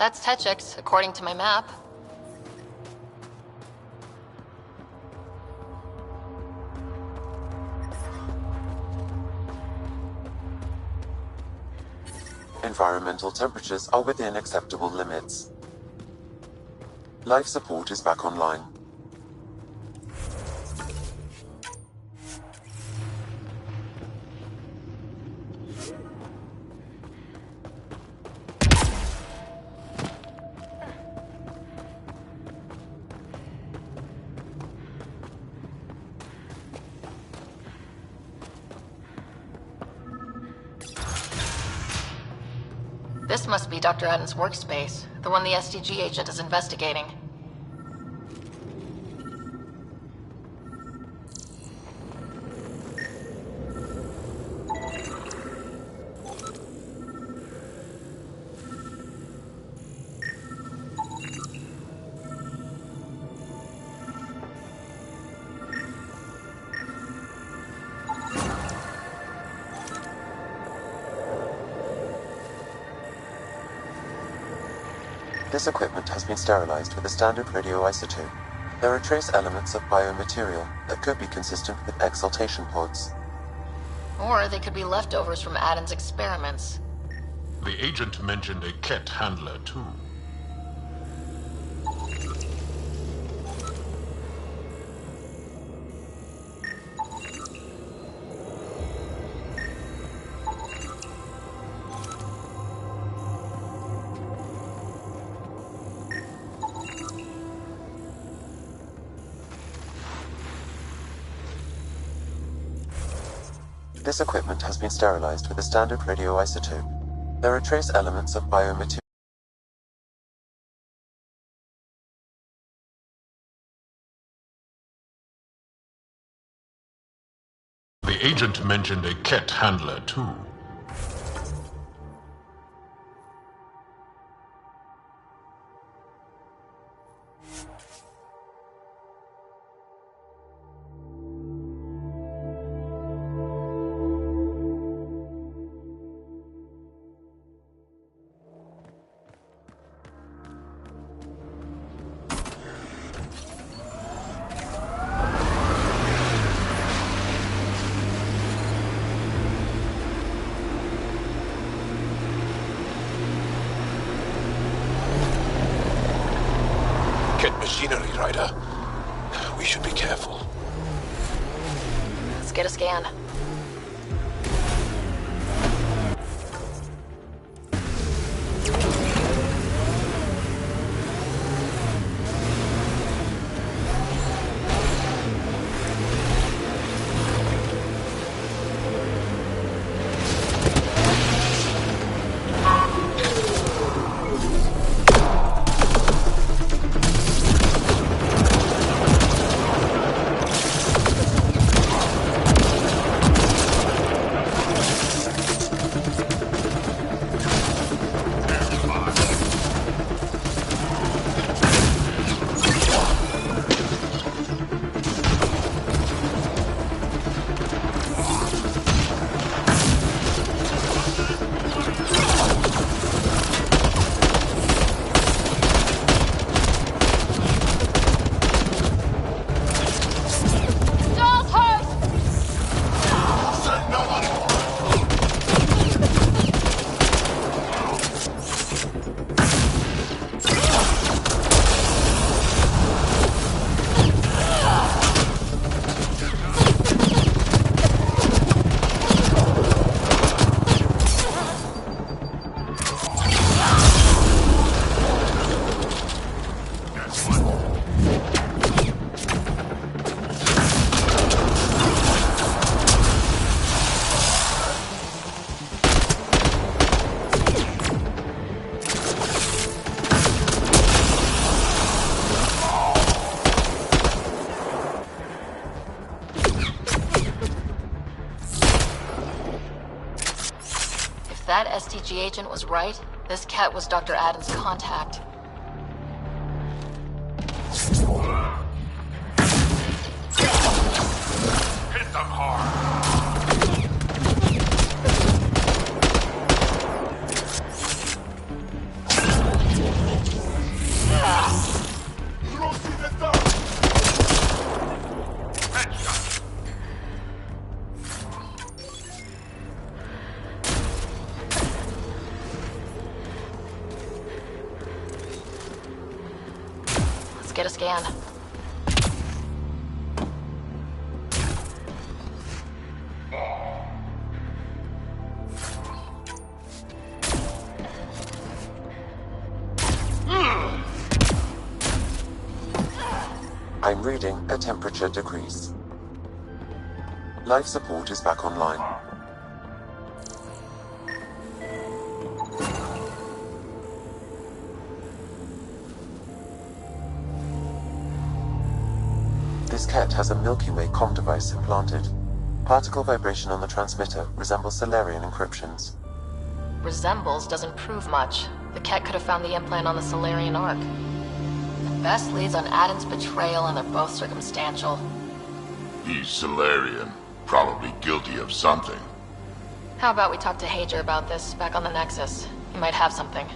That's Techix, according to my map. Environmental temperatures are within acceptable limits. Life support is back online. This must be Dr. Adden's workspace, the one the SDG agent is investigating. This equipment has been sterilized with a standard radioisotope. There are trace elements of biomaterial that could be consistent with exaltation pods. Or they could be leftovers from Adden's experiments. The agent mentioned a Ket handler, too. This equipment has been sterilized with a standard radioisotope. There are trace elements of biomaterial. The agent mentioned a Ket handler, too. Machinery, Ryder. We should be careful. Let's get a scan. That STG agent was right. This cat was Dr. Adden's contact. Hit them hard. get a scan. I'm reading a temperature decrease. Life support is back online. This Ket has a Milky Way comm device implanted. Particle vibration on the transmitter resembles Solarian encryptions. Resembles doesn't prove much. The Ket could have found the implant on the Solarian Ark. The best leads on Aden's betrayal, and they're both circumstantial. He's Solarian. Probably guilty of something. How about we talk to Hager about this back on the Nexus? He might have something.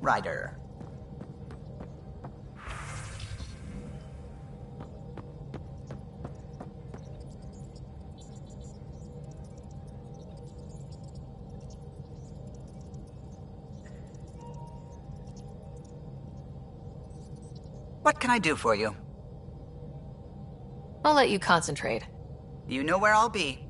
Ryder. What can I do for you? I'll let you concentrate. You know where I'll be.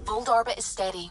Old orbit is steady.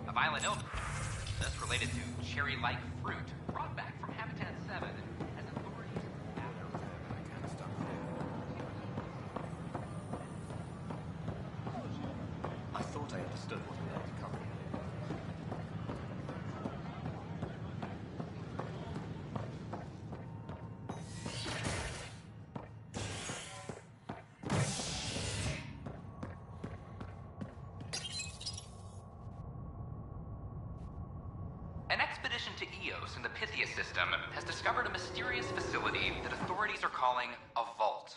A violent illness related to cherry-like fruit brought back from Habitat 7 as authorities... I thought I understood what had to come. An expedition to Eos in the Pythia system has discovered a mysterious facility that authorities are calling a vault.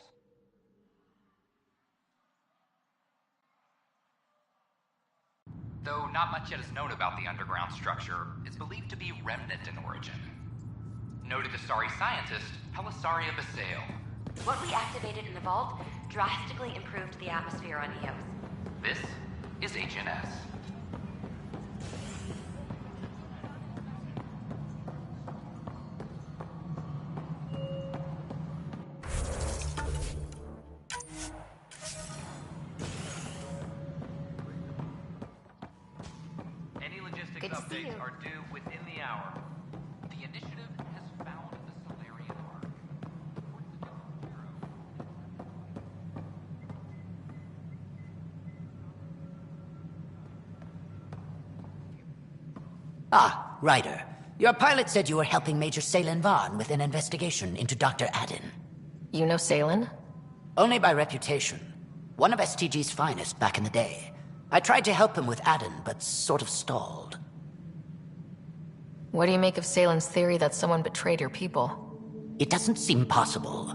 Though not much yet is known about the underground structure, it's believed to be remnant in origin. Noted Asari scientist Pelisaria Basale. What we activated in the vault drastically improved the atmosphere on Eos. This is HNS. Any logistics Good to see updates you. are due within the hour. The initiative has found the Solarian Ark. Ah, Ryder. Your pilot said you were helping Major Salen Vaughn with an investigation into Dr. Adden. You know Salen? Only by reputation. One of STG's finest back in the day. I tried to help him with Adden, but sort of stalled. What do you make of Salen's theory that someone betrayed your people? It doesn't seem possible,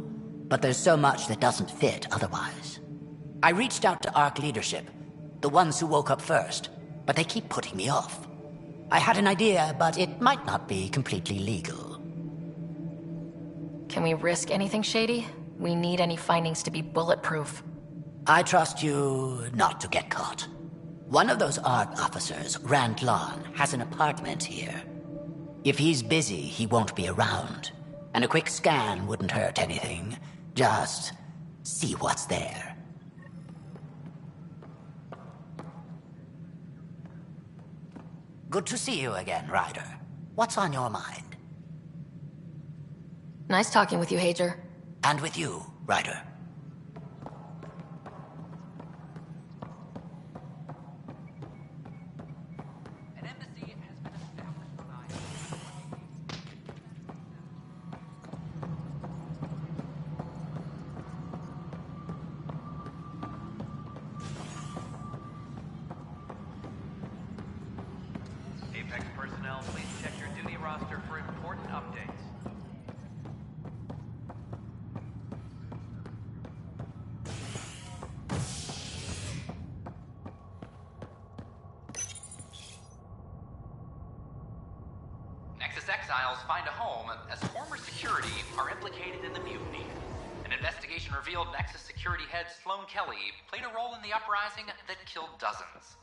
but there's so much that doesn't fit otherwise. I reached out to ARC leadership, the ones who woke up first, but they keep putting me off. I had an idea, but it might not be completely legal. Can we risk anything shady? We need any findings to be bulletproof. I trust you not to get caught. One of those ARC officers, Rand Lon, has an apartment here. If he's busy, he won't be around. And a quick scan wouldn't hurt anything. Just see what's there. Good to see you again, Ryder. What's on your mind? Nice talking with you, Hager. And with you, Ryder. An embassy has been established on Io. Apex personnel, please check your duty roster for important updates. Nexus exiles find a home as former security are implicated in the mutiny. An investigation revealed Nexus security head Sloan Kelly played a role in the uprising that killed dozens.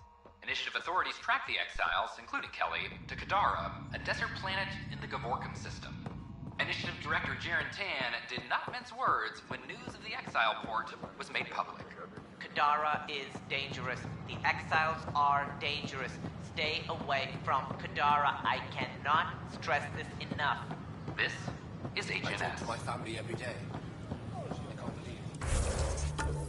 Initiative authorities tracked the exiles, including Kelly, to Kadara, a desert planet in the Gavorkum system. Initiative Director Jaren Tan did not mince words when news of the exile port was made public. Kadara is dangerous. The exiles are dangerous. Stay away from Kadara. I cannot stress this enough. This is HNS. I talk to my family every day. I can't believe it.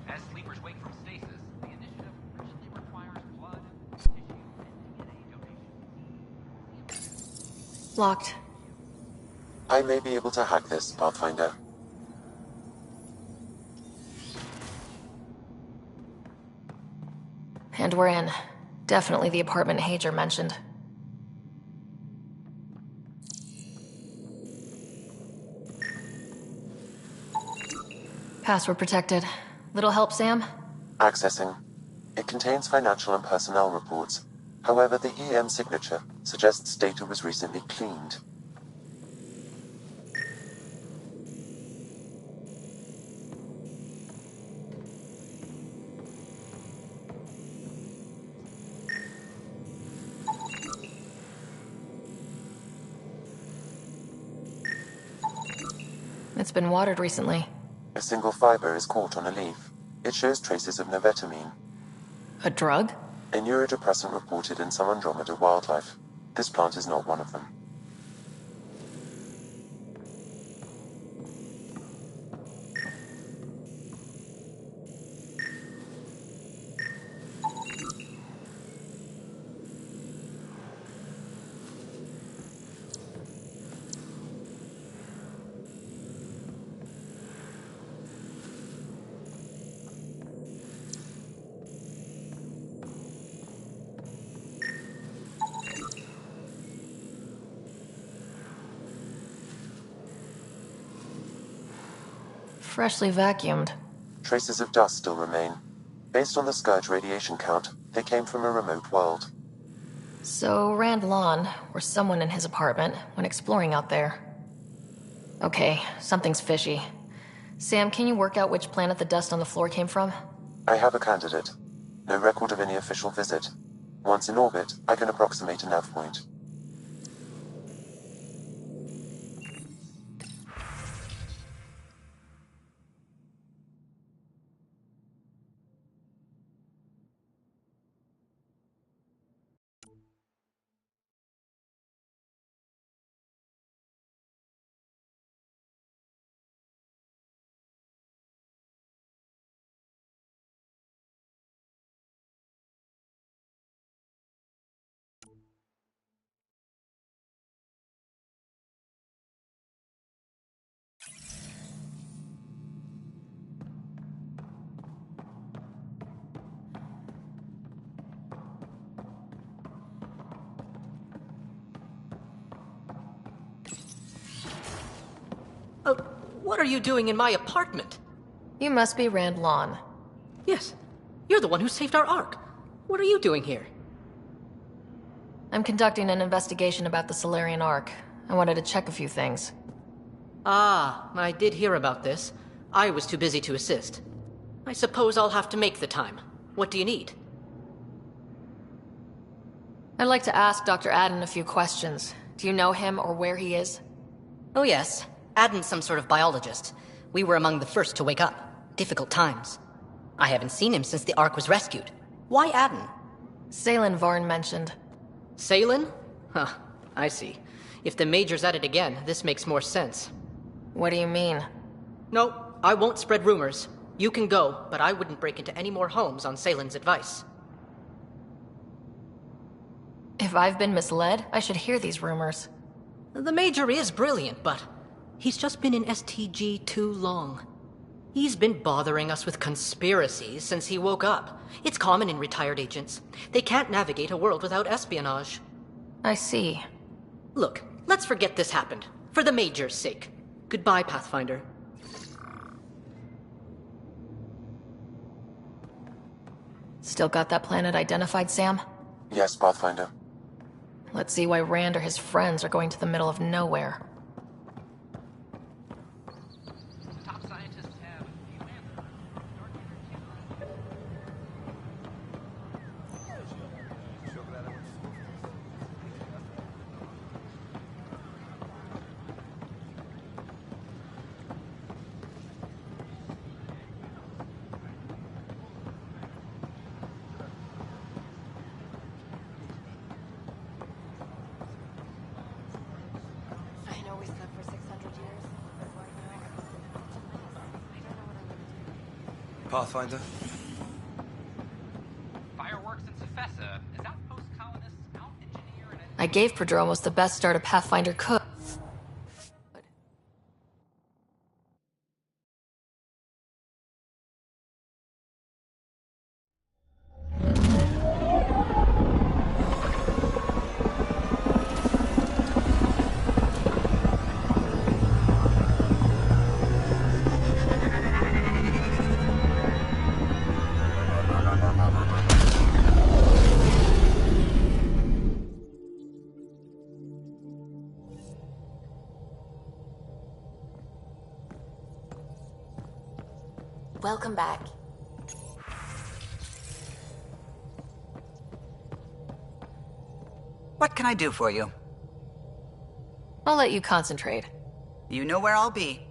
As sleepers wake from stasis, the initiative urgently requires blood, tissue, and DNA donation. Locked. I may be able to hack this, Pathfinder. And we're in. Definitely the apartment Hager mentioned. Password protected. Little help, Sam? Accessing. It contains financial and personnel reports. However, the EM signature suggests data was recently cleaned. It's been watered recently. A single fiber is caught on a leaf. It shows traces of novetamine, A drug? a neurodepressant reported in some Andromeda wildlife. This plant is not one of them. Freshly vacuumed. Traces of dust still remain. Based on the Scourge radiation count, they came from a remote world. So Rand Lawn, or someone in his apartment, when exploring out there. Okay, something's fishy. Sam, can you work out which planet the dust on the floor came from? I have a candidate. No record of any official visit. Once in orbit, I can approximate a nav point. What are you doing in my apartment? You must be Rand Lawn. Yes. You're the one who saved our Ark. What are you doing here? I'm conducting an investigation about the Solarian Ark. I wanted to check a few things. Ah, I did hear about this. I was too busy to assist. I suppose I'll have to make the time. What do you need? I'd like to ask Dr. Adden a few questions. Do you know him or where he is? Oh yes. Adden's some sort of biologist. We were among the first to wake up. Difficult times. I haven't seen him since the Ark was rescued. Why Adden? Salen Varn mentioned. Salen? Huh, I see. If the Major's at it again, this makes more sense. What do you mean? No, I won't spread rumors. You can go, but I wouldn't break into any more homes on Salen's advice. If I've been misled, I should hear these rumors. The Major is brilliant, but he's just been in STG too long. He's been bothering us with conspiracies since he woke up. It's common in retired agents. They can't navigate a world without espionage. I see. Look, let's forget this happened. For the Major's sake. Goodbye, Pathfinder. Still got that planet identified, Sam? Yes, Pathfinder. Let's see why Rand or his friends are going to the middle of nowhere. Top scientists have few answers. I know we slept for 600 years, but right now, I don't know what I'm gonna do. Pathfinder? Fireworks in Cephessa as outpost colonists out-engineer and... I gave Prodromos the best start a Pathfinder could. Welcome back. What can I do for you? I'll let you concentrate. You know where I'll be.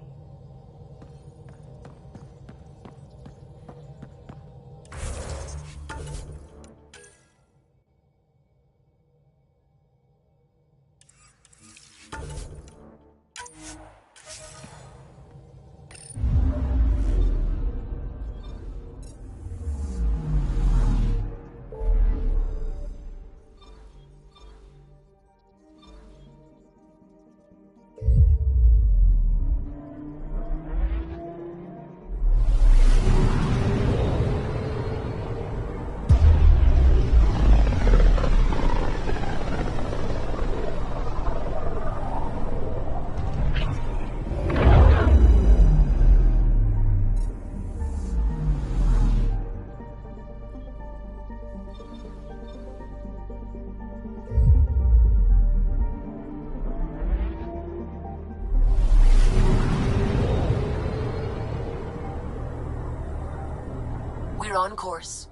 We're on course.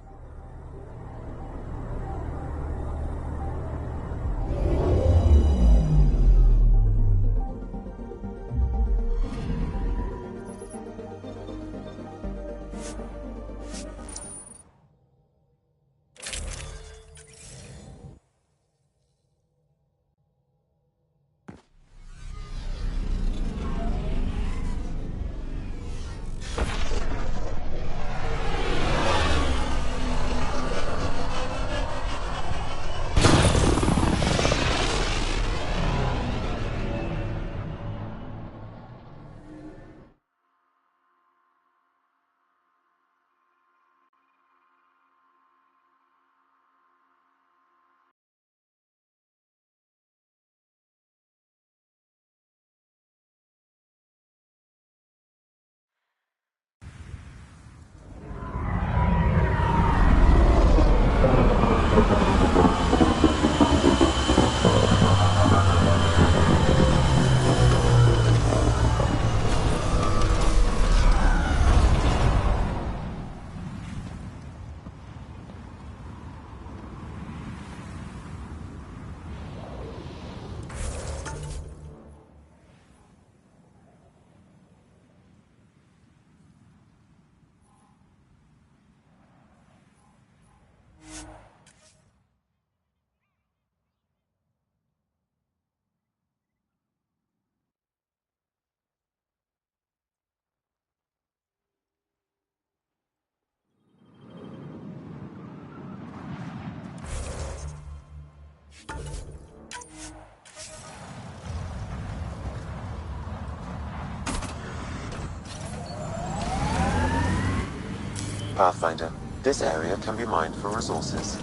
Pathfinder, this area can be mined for resources.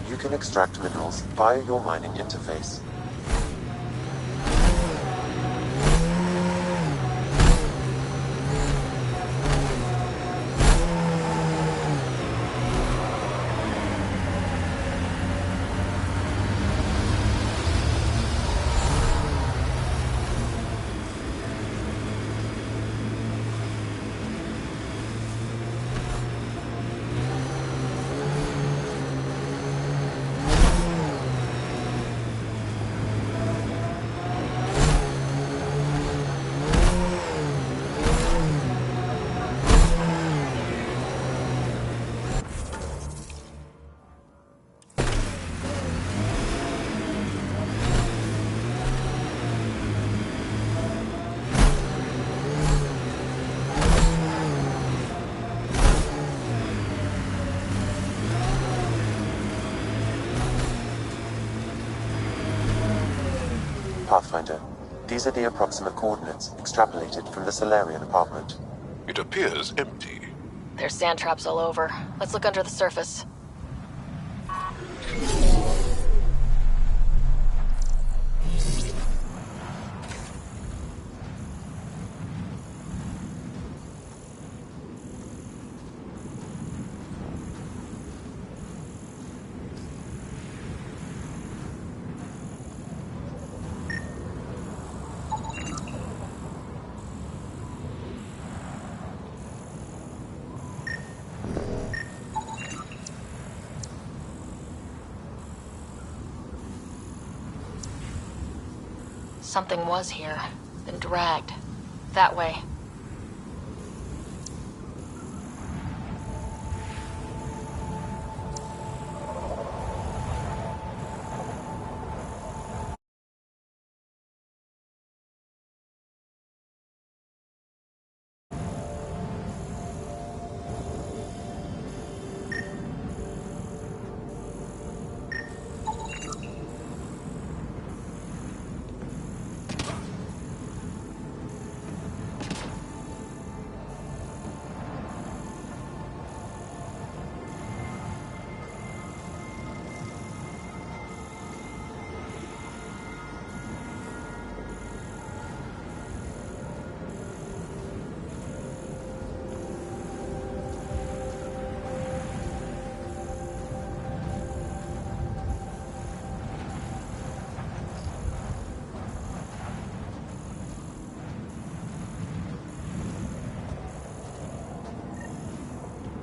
You can extract minerals via your mining interface. Pathfinder, these are the approximate coordinates extrapolated from the Solarian apartment. It appears empty. There's sand traps all over. Let's look under the surface. Something was here, then dragged. That way.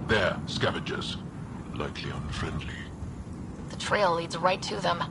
There, scavengers. Likely unfriendly. The trail leads right to them.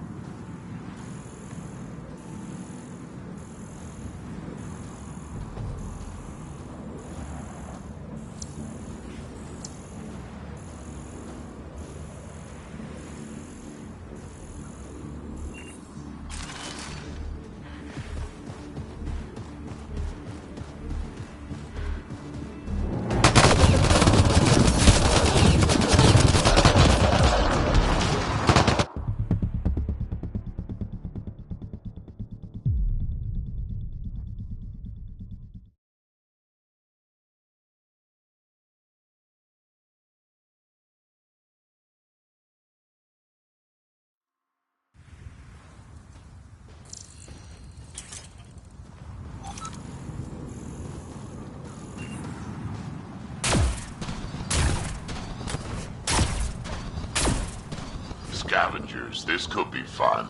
Scavengers, this could be fun.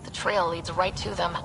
The trail leads right to them.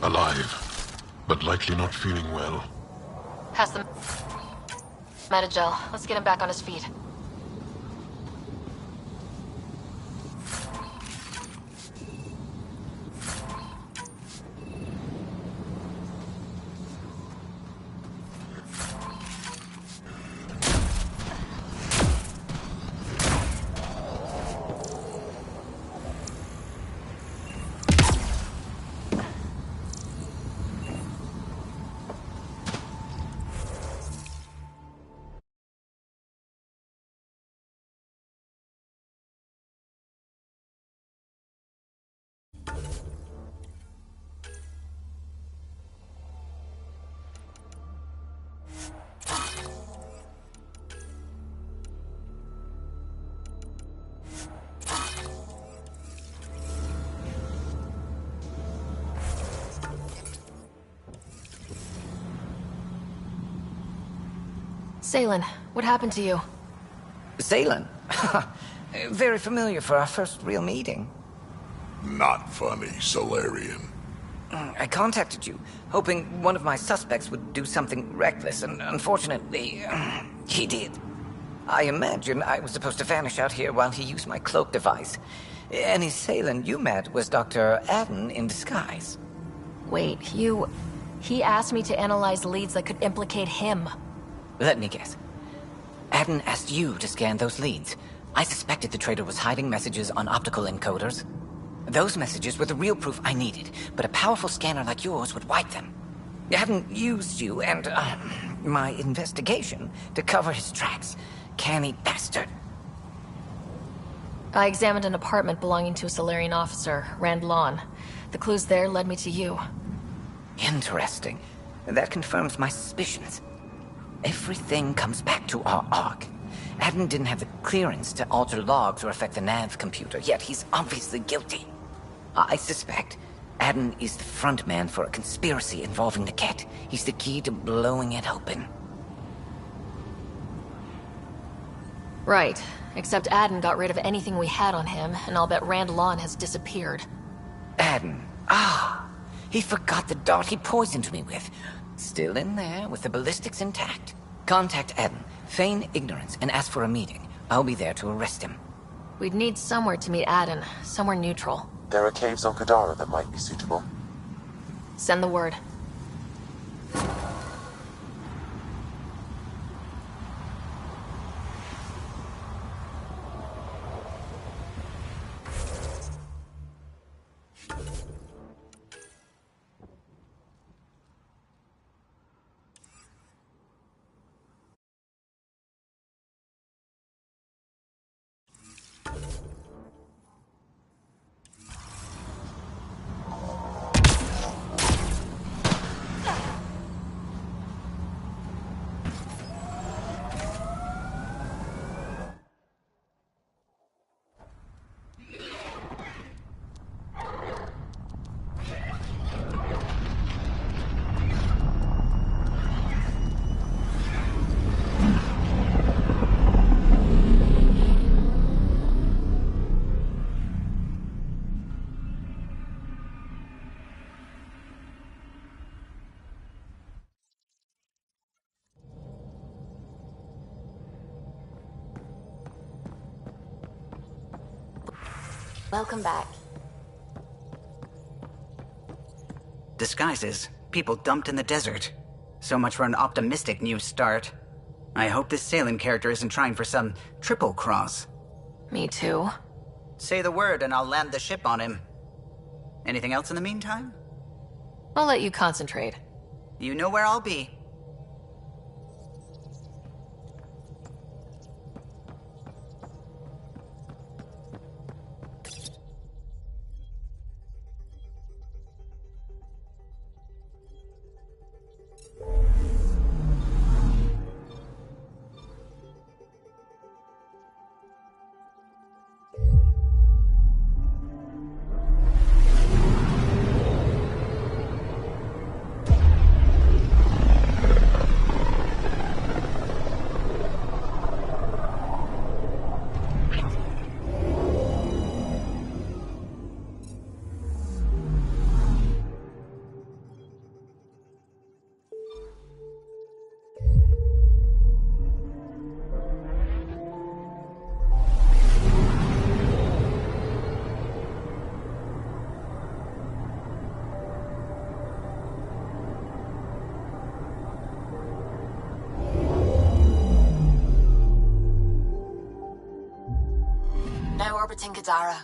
Alive, but likely not feeling well. Pass the Metagel. Let's get him back on his feet. Salen, what happened to you? Salen? Very familiar for our first real meeting. Not funny, Solarian. I contacted you, hoping one of my suspects would do something reckless, and unfortunately, he did. I imagine I was supposed to vanish out here while he used my cloak device. Any Salen you met was Dr. Adden in disguise. Wait, He asked me to analyze leads that could implicate him. Let me guess. Adden asked you to scan those leads. I suspected the traitor was hiding messages on optical encoders. Those messages were the real proof I needed, but a powerful scanner like yours would wipe them. I hadn't used you and my investigation to cover his tracks. Canny bastard. I examined an apartment belonging to a Solarian officer, Rand Lawn. The clues there led me to you. Interesting. That confirms my suspicions. Everything comes back to our Ark. Adden didn't have the clearance to alter logs or affect the nav computer, yet he's obviously guilty. I suspect Adden is the front man for a conspiracy involving the Ket. He's the key to blowing it open. Right. Except Adden got rid of anything we had on him, and I'll bet Rand Lawn has disappeared. Adden. He forgot the dart he poisoned me with. Still in there, with the ballistics intact. Contact Adden, feign ignorance, and ask for a meeting. I'll be there to arrest him. We'd need somewhere to meet Adden, somewhere neutral. There are caves on Kadara that might be suitable. Send the word. Welcome back. Disguises. People dumped in the desert. So much for an optimistic new start. I hope this Salem character isn't trying for some triple cross. Me too. Say the word and I'll land the ship on him. Anything else in the meantime? I'll let you concentrate. You know where I'll be. Now orbiting Kadara.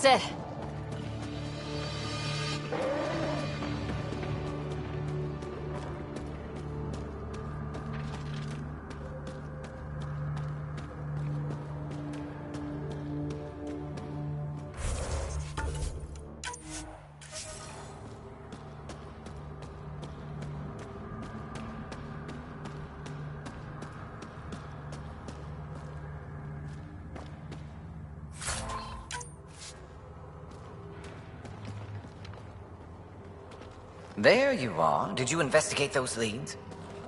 That's it. There you are. Did you investigate those leads?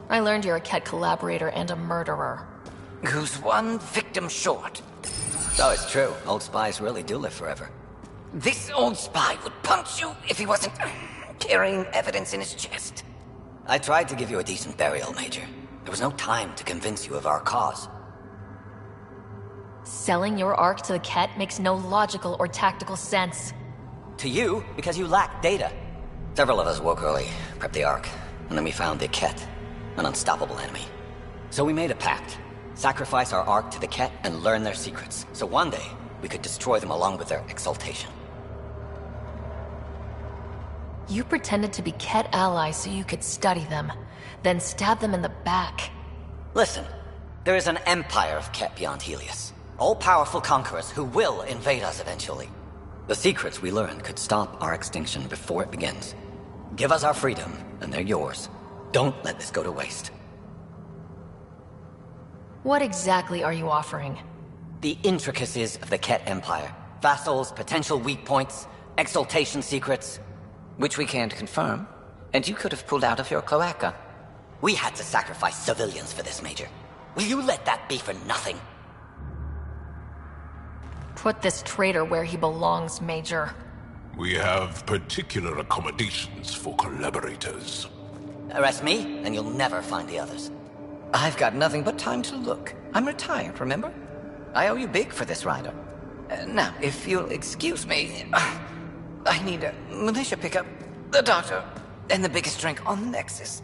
I learned you're a Ket collaborator and a murderer. Who's one victim short? Oh, it's true. Old spies really do live forever. This old spy would punch you if he wasn't carrying evidence in his chest. I tried to give you a decent burial, Major. There was no time to convince you of our cause. Selling your Ark to the Ket makes no logical or tactical sense. To you, because you lack data. Several of us woke early, prepped the Ark, and then we found the Ket, an unstoppable enemy. So we made a pact. Sacrifice our Ark to the Ket and learn their secrets, so one day we could destroy them along with their exaltation. You pretended to be Ket allies so you could study them, then stab them in the back. Listen, there is an empire of Ket beyond Helios. All-powerful conquerors who will invade us eventually. The secrets we learned could stop our extinction before it begins. Give us our freedom, and they're yours. Don't let this go to waste. What exactly are you offering? The intricacies of the Ket Empire. Vassals, potential weak points, exaltation secrets. Which we can't confirm. And you could have pulled out of your cloaca. We had to sacrifice civilians for this, Major. Will you let that be for nothing? Put this traitor where he belongs, Major. We have particular accommodations for collaborators. Arrest me, and you'll never find the others. I've got nothing but time to look. I'm retired, remember? I owe you big for this rider. Now, if you'll excuse me, I need a militia pickup, the doctor, and the biggest drink on Nexus.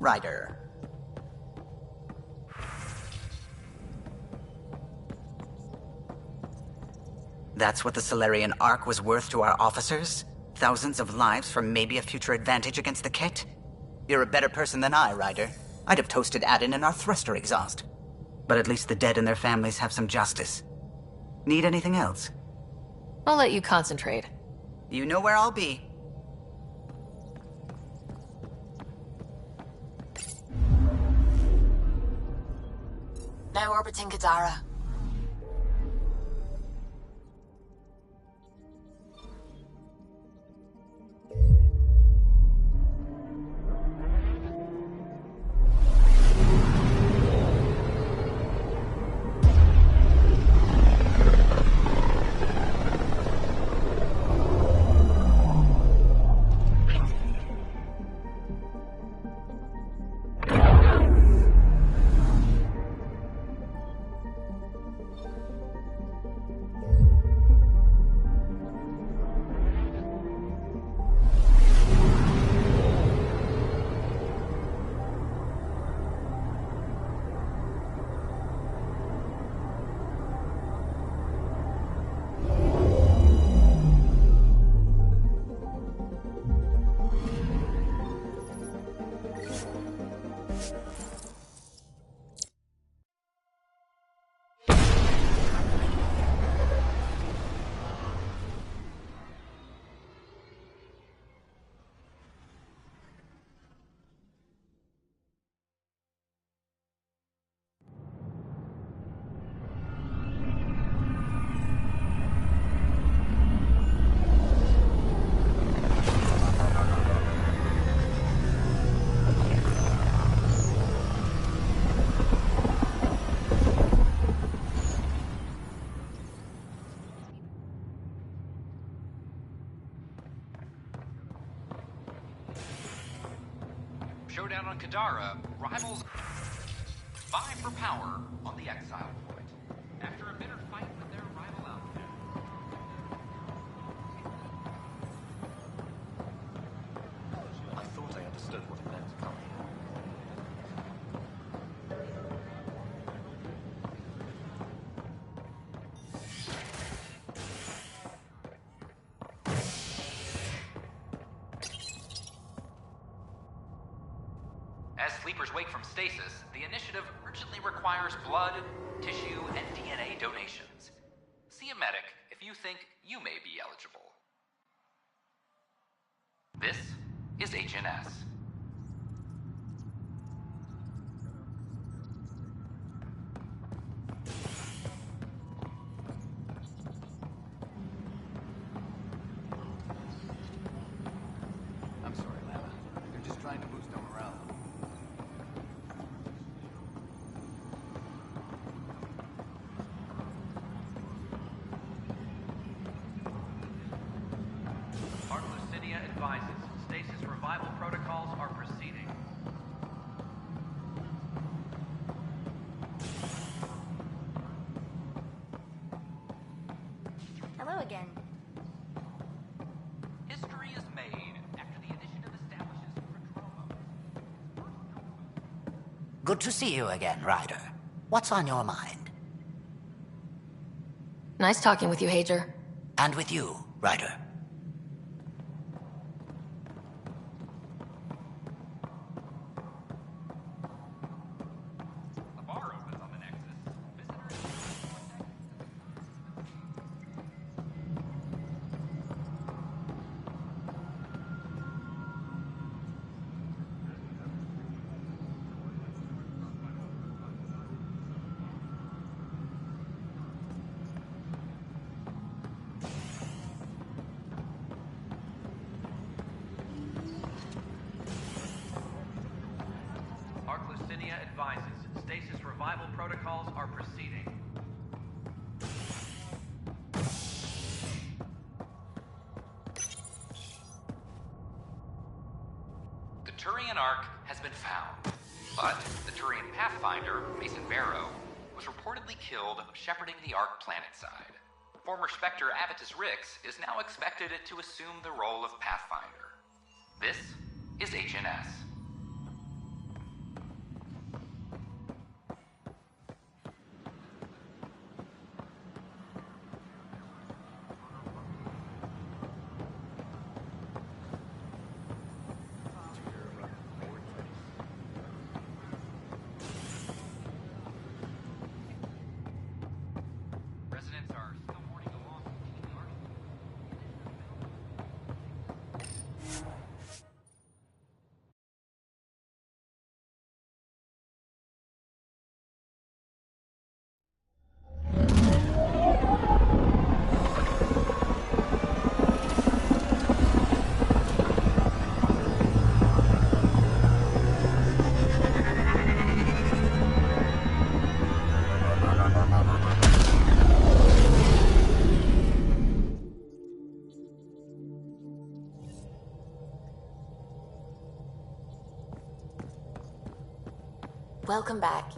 Ryder. That's what the Solarian Ark was worth to our officers? Thousands of lives for maybe a future advantage against the Kett? You're a better person than I, Ryder. I'd have toasted Adin in our thruster exhaust. But at least the dead and their families have some justice. Need anything else? I'll let you concentrate. You know where I'll be. Now orbiting Kadara. Showdown on Kadara, rivals vie for power on the Exile Point. After a bitter fight with their rival outfit. I thought I understood what it meant to come here. As sleepers wake from stasis, the initiative urgently requires blood, tissue, and DNA donations. See a medic if you think you may be eligible. This is HNS. I'm sorry, Lana. They're just trying to boost our morale. Arclucinia advises stasis revival protocols are proceeding. Hello again. History is made after the initiative establishes Good to see you again, Ryder. What's on your mind? Nice talking with you, Hager. And with you, Ryder. Arclucinia advises stasis revival protocols are proceeding. The Turian Ark has been found, but the Turian Pathfinder, Mason Barrow, was reportedly killed shepherding the Ark planetside. Former Spectre Avitus Rix is now expected to assume the role of Pathfinder. This is HNS. Welcome back.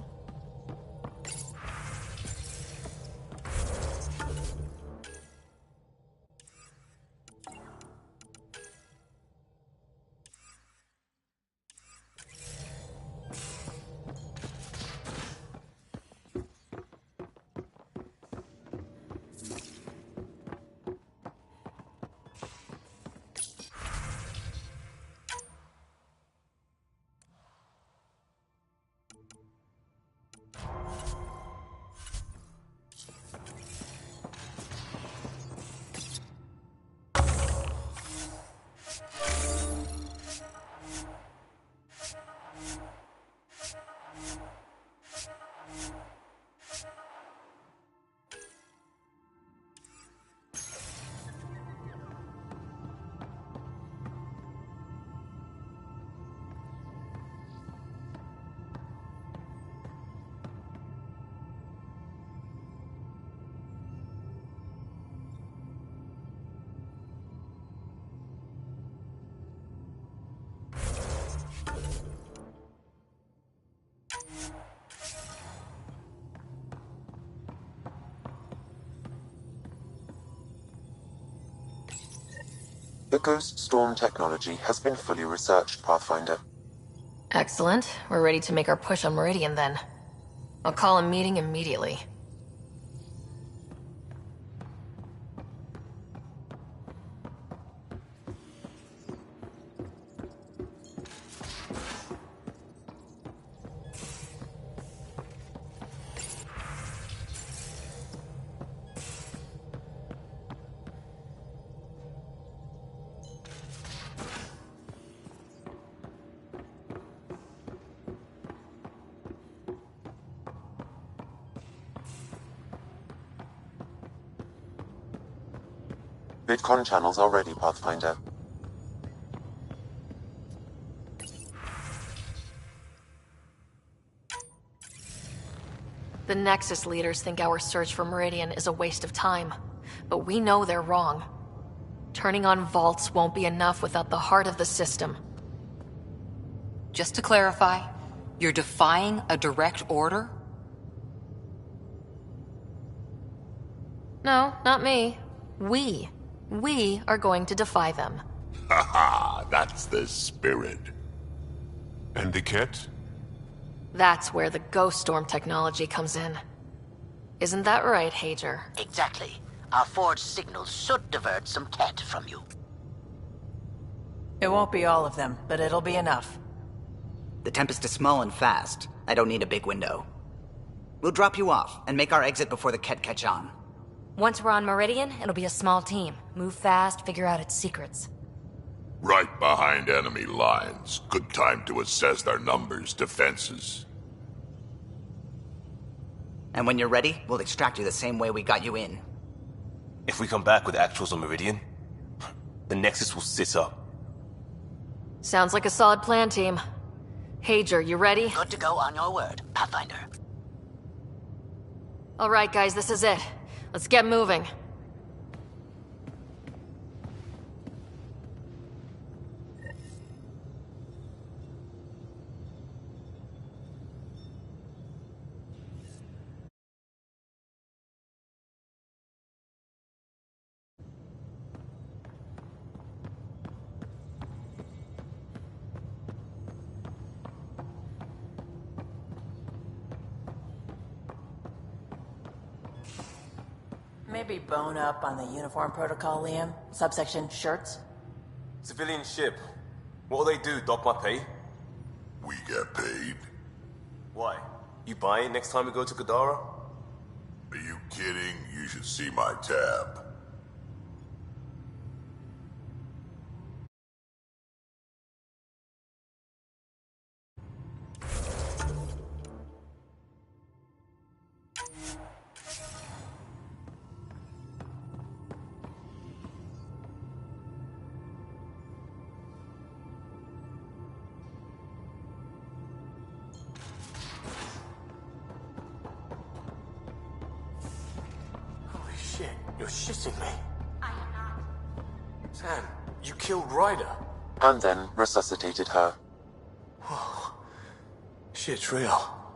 The Ghost Storm technology has been fully researched, Pathfinder. Excellent. We're ready to make our push on Meridian then. I'll call a meeting immediately. VidCon channels are ready, Pathfinder. The Nexus leaders think our search for Meridian is a waste of time, but we know they're wrong. Turning on vaults won't be enough without the heart of the system. Just to clarify, you're defying a direct order? No, not me. We are going to defy them. Haha, that's the spirit. And the kit? That's where the Ghost Storm technology comes in. Isn't that right, Hager? Exactly. Our forged signals should divert some cat from you. It won't be all of them, but it'll be enough. The Tempest is small and fast. I don't need a big window. We'll drop you off and make our exit before the Ket catch on. Once we're on Meridian, it'll be a small team. Move fast, figure out its secrets. Right behind enemy lines. Good time to assess their numbers, defenses. And when you're ready, we'll extract you the same way we got you in. If we come back with actuals on Meridian, the Nexus will sit up. Sounds like a solid plan, team. Hager, you ready? Good to go on your word, Pathfinder. All right, guys, this is it. Let's get moving. Maybe bone up on the uniform protocol, Liam. Subsection shirts. Civilian ship. What'll they do, dock my pay? We get paid. Why? You buy it next time we go to Kadara? Are you kidding? You should see my tab. Holy shit, you're shitting me. I am not. Sam, you killed Ryder. And then resuscitated her. Whoa. Shit's real.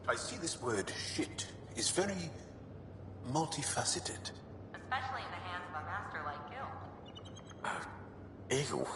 I see this word shit is very multifaceted. Especially in the hands of a master like Gil. Ew.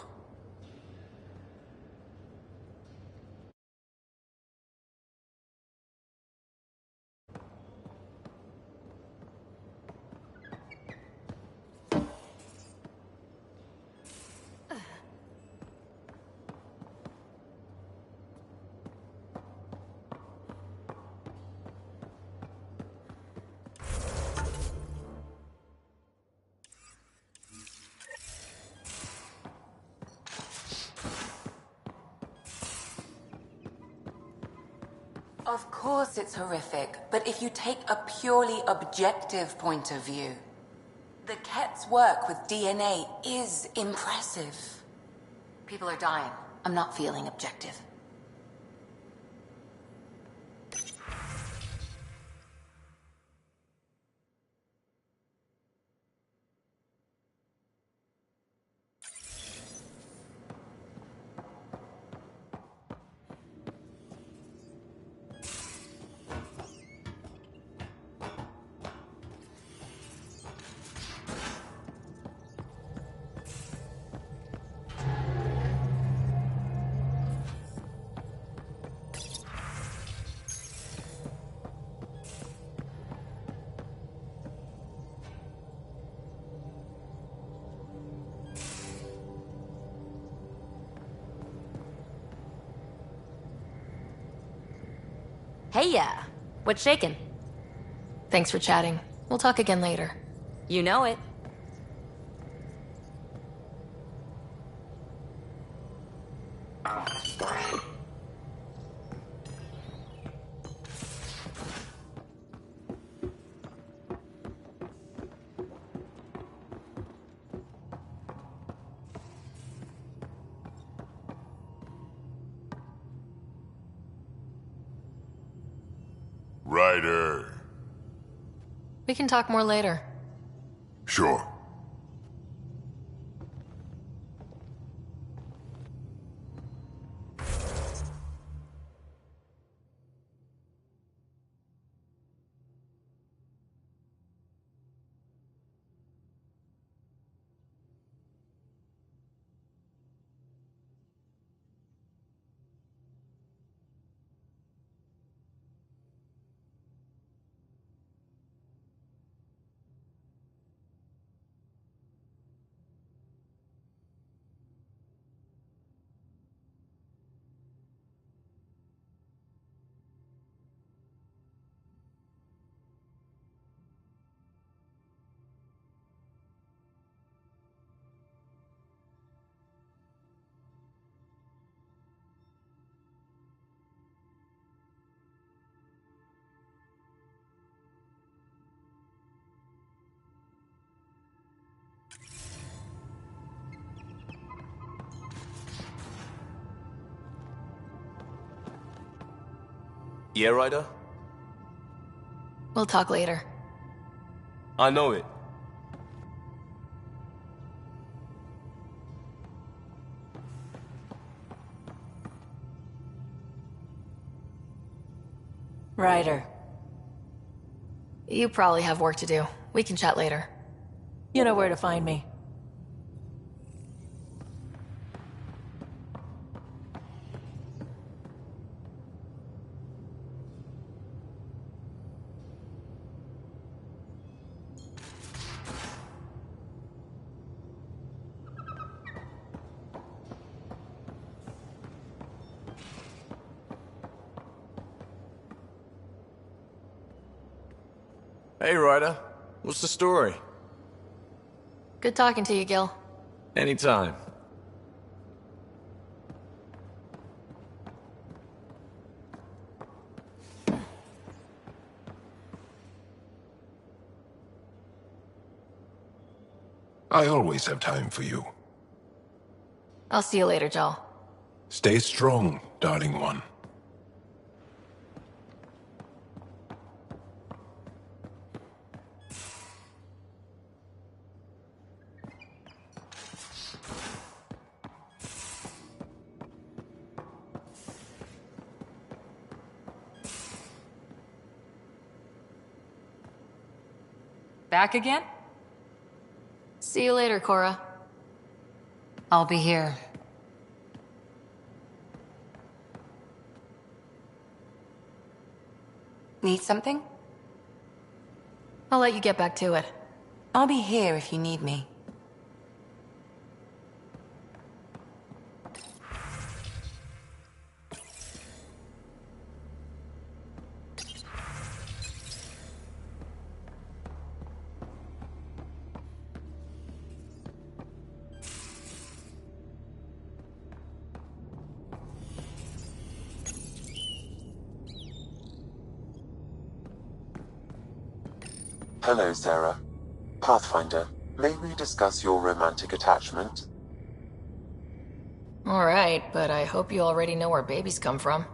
Of course it's horrific, but if you take a purely objective point of view, the Ket's work with DNA is impressive. People are dying. I'm not feeling objective. Hey, yeah. What's shaking? Thanks for chatting. We'll talk again later. You know it. Ryder. We can talk more later. Sure. Yeah, Ryder? We'll talk later. I know it. Ryder. You probably have work to do. We can chat later. You know where to find me. Hey, Ryder. What's the story? Good talking to you, Gil. Anytime. I always have time for you. I'll see you later, Joel. Stay strong, darling one. Back again? See you later, Cora. I'll be here. Need something? I'll let you get back to it. I'll be here if you need me. Hello, Sarah. Pathfinder, may we discuss your romantic attachment? Alright, but I hope you already know where babies come from.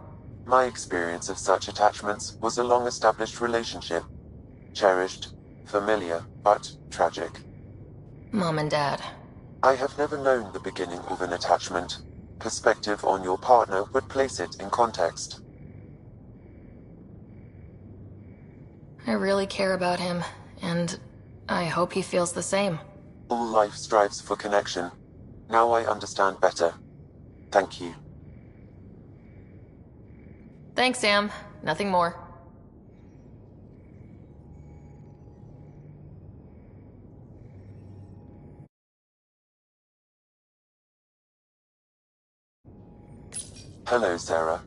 My experience of such attachments was a long-established relationship. Cherished, familiar, but tragic. Mom and Dad. I have never known the beginning of an attachment. Perspective on your partner would place it in context. I really care about him, and I hope he feels the same. All life strives for connection. Now I understand better. Thank you. Thanks, Sam. Nothing more. Hello, Sarah.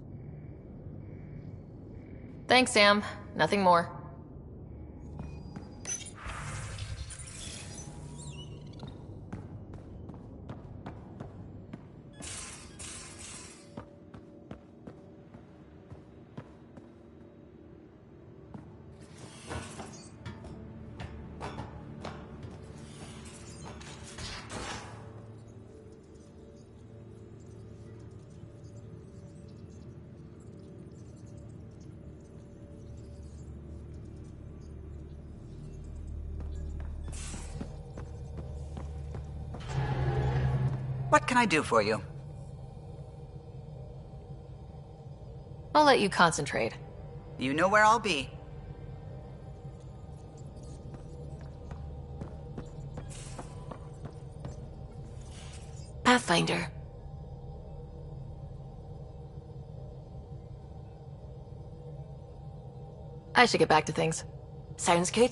Thanks, Sam. Nothing more. What can I do for you? I'll let you concentrate. You know where I'll be. Pathfinder. I should get back to things. Sounds good.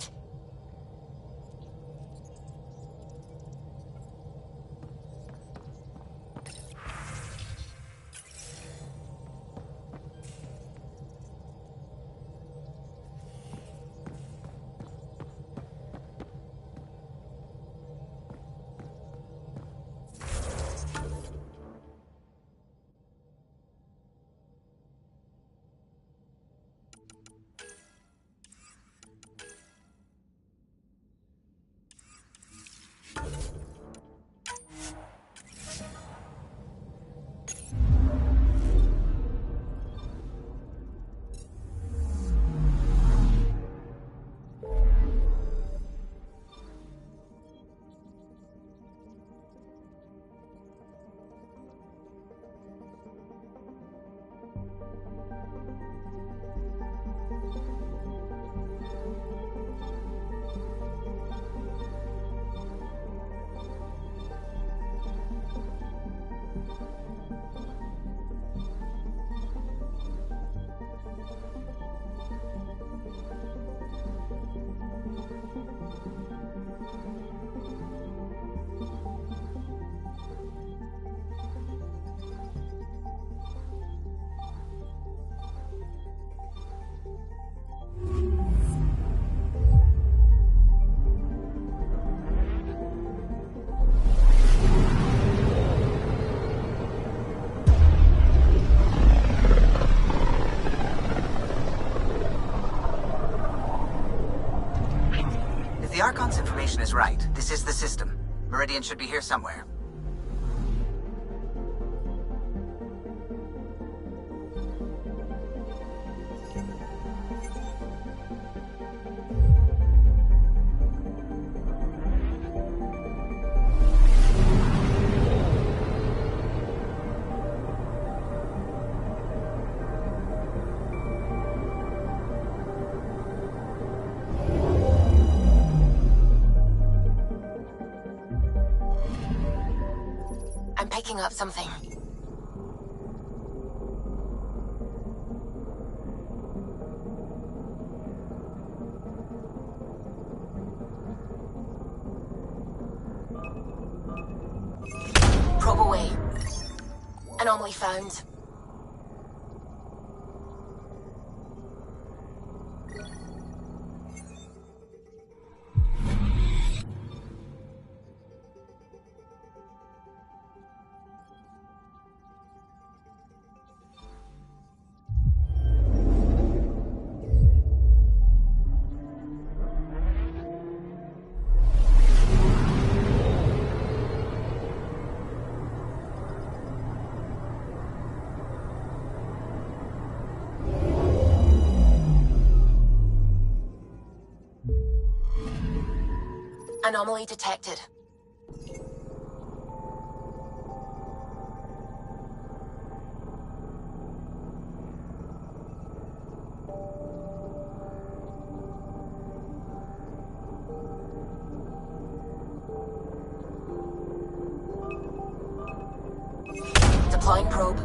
The Archon's information is right. This is the system. Meridian should be here somewhere. picking up something. Probe away. Anomaly found. Anomaly detected. Deploying probe.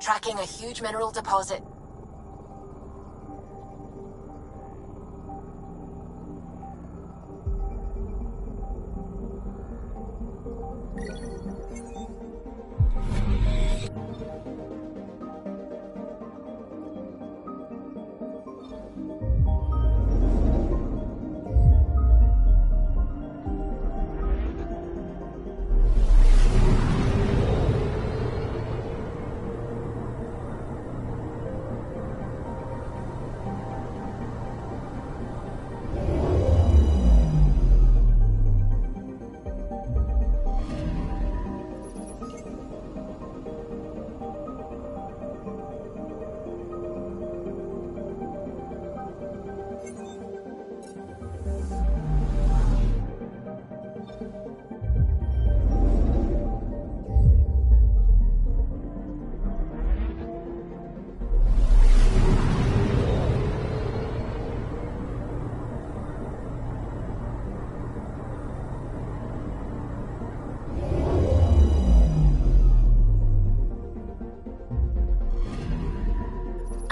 Tracking a huge mineral deposit.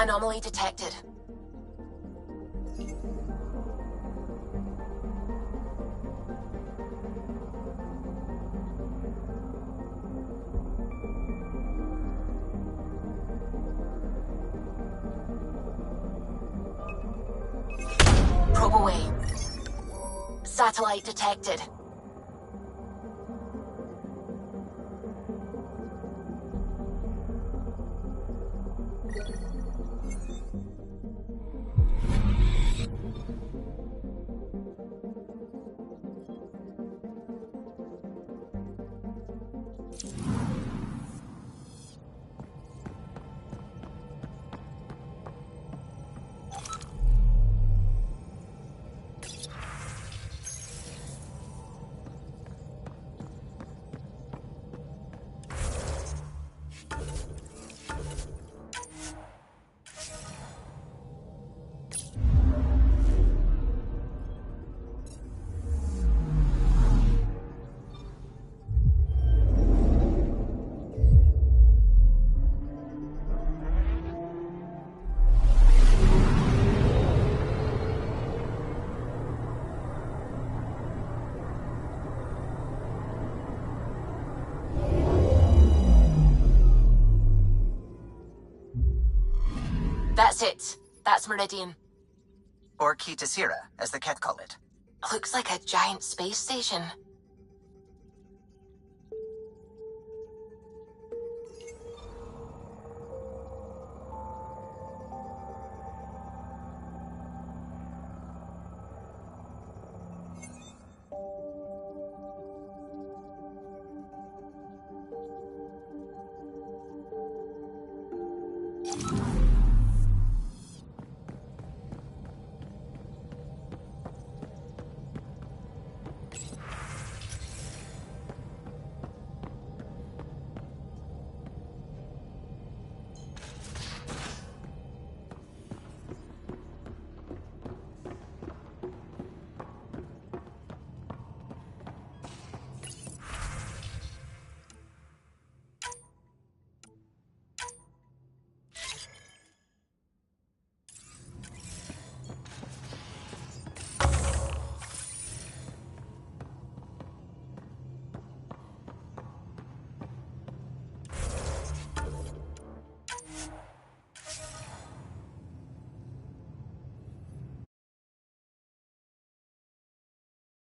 Anomaly detected. Probe away. Satellite detected. That's it. That's Meridian. Or Key to Sierra, as the Ket call it. Looks like a giant space station.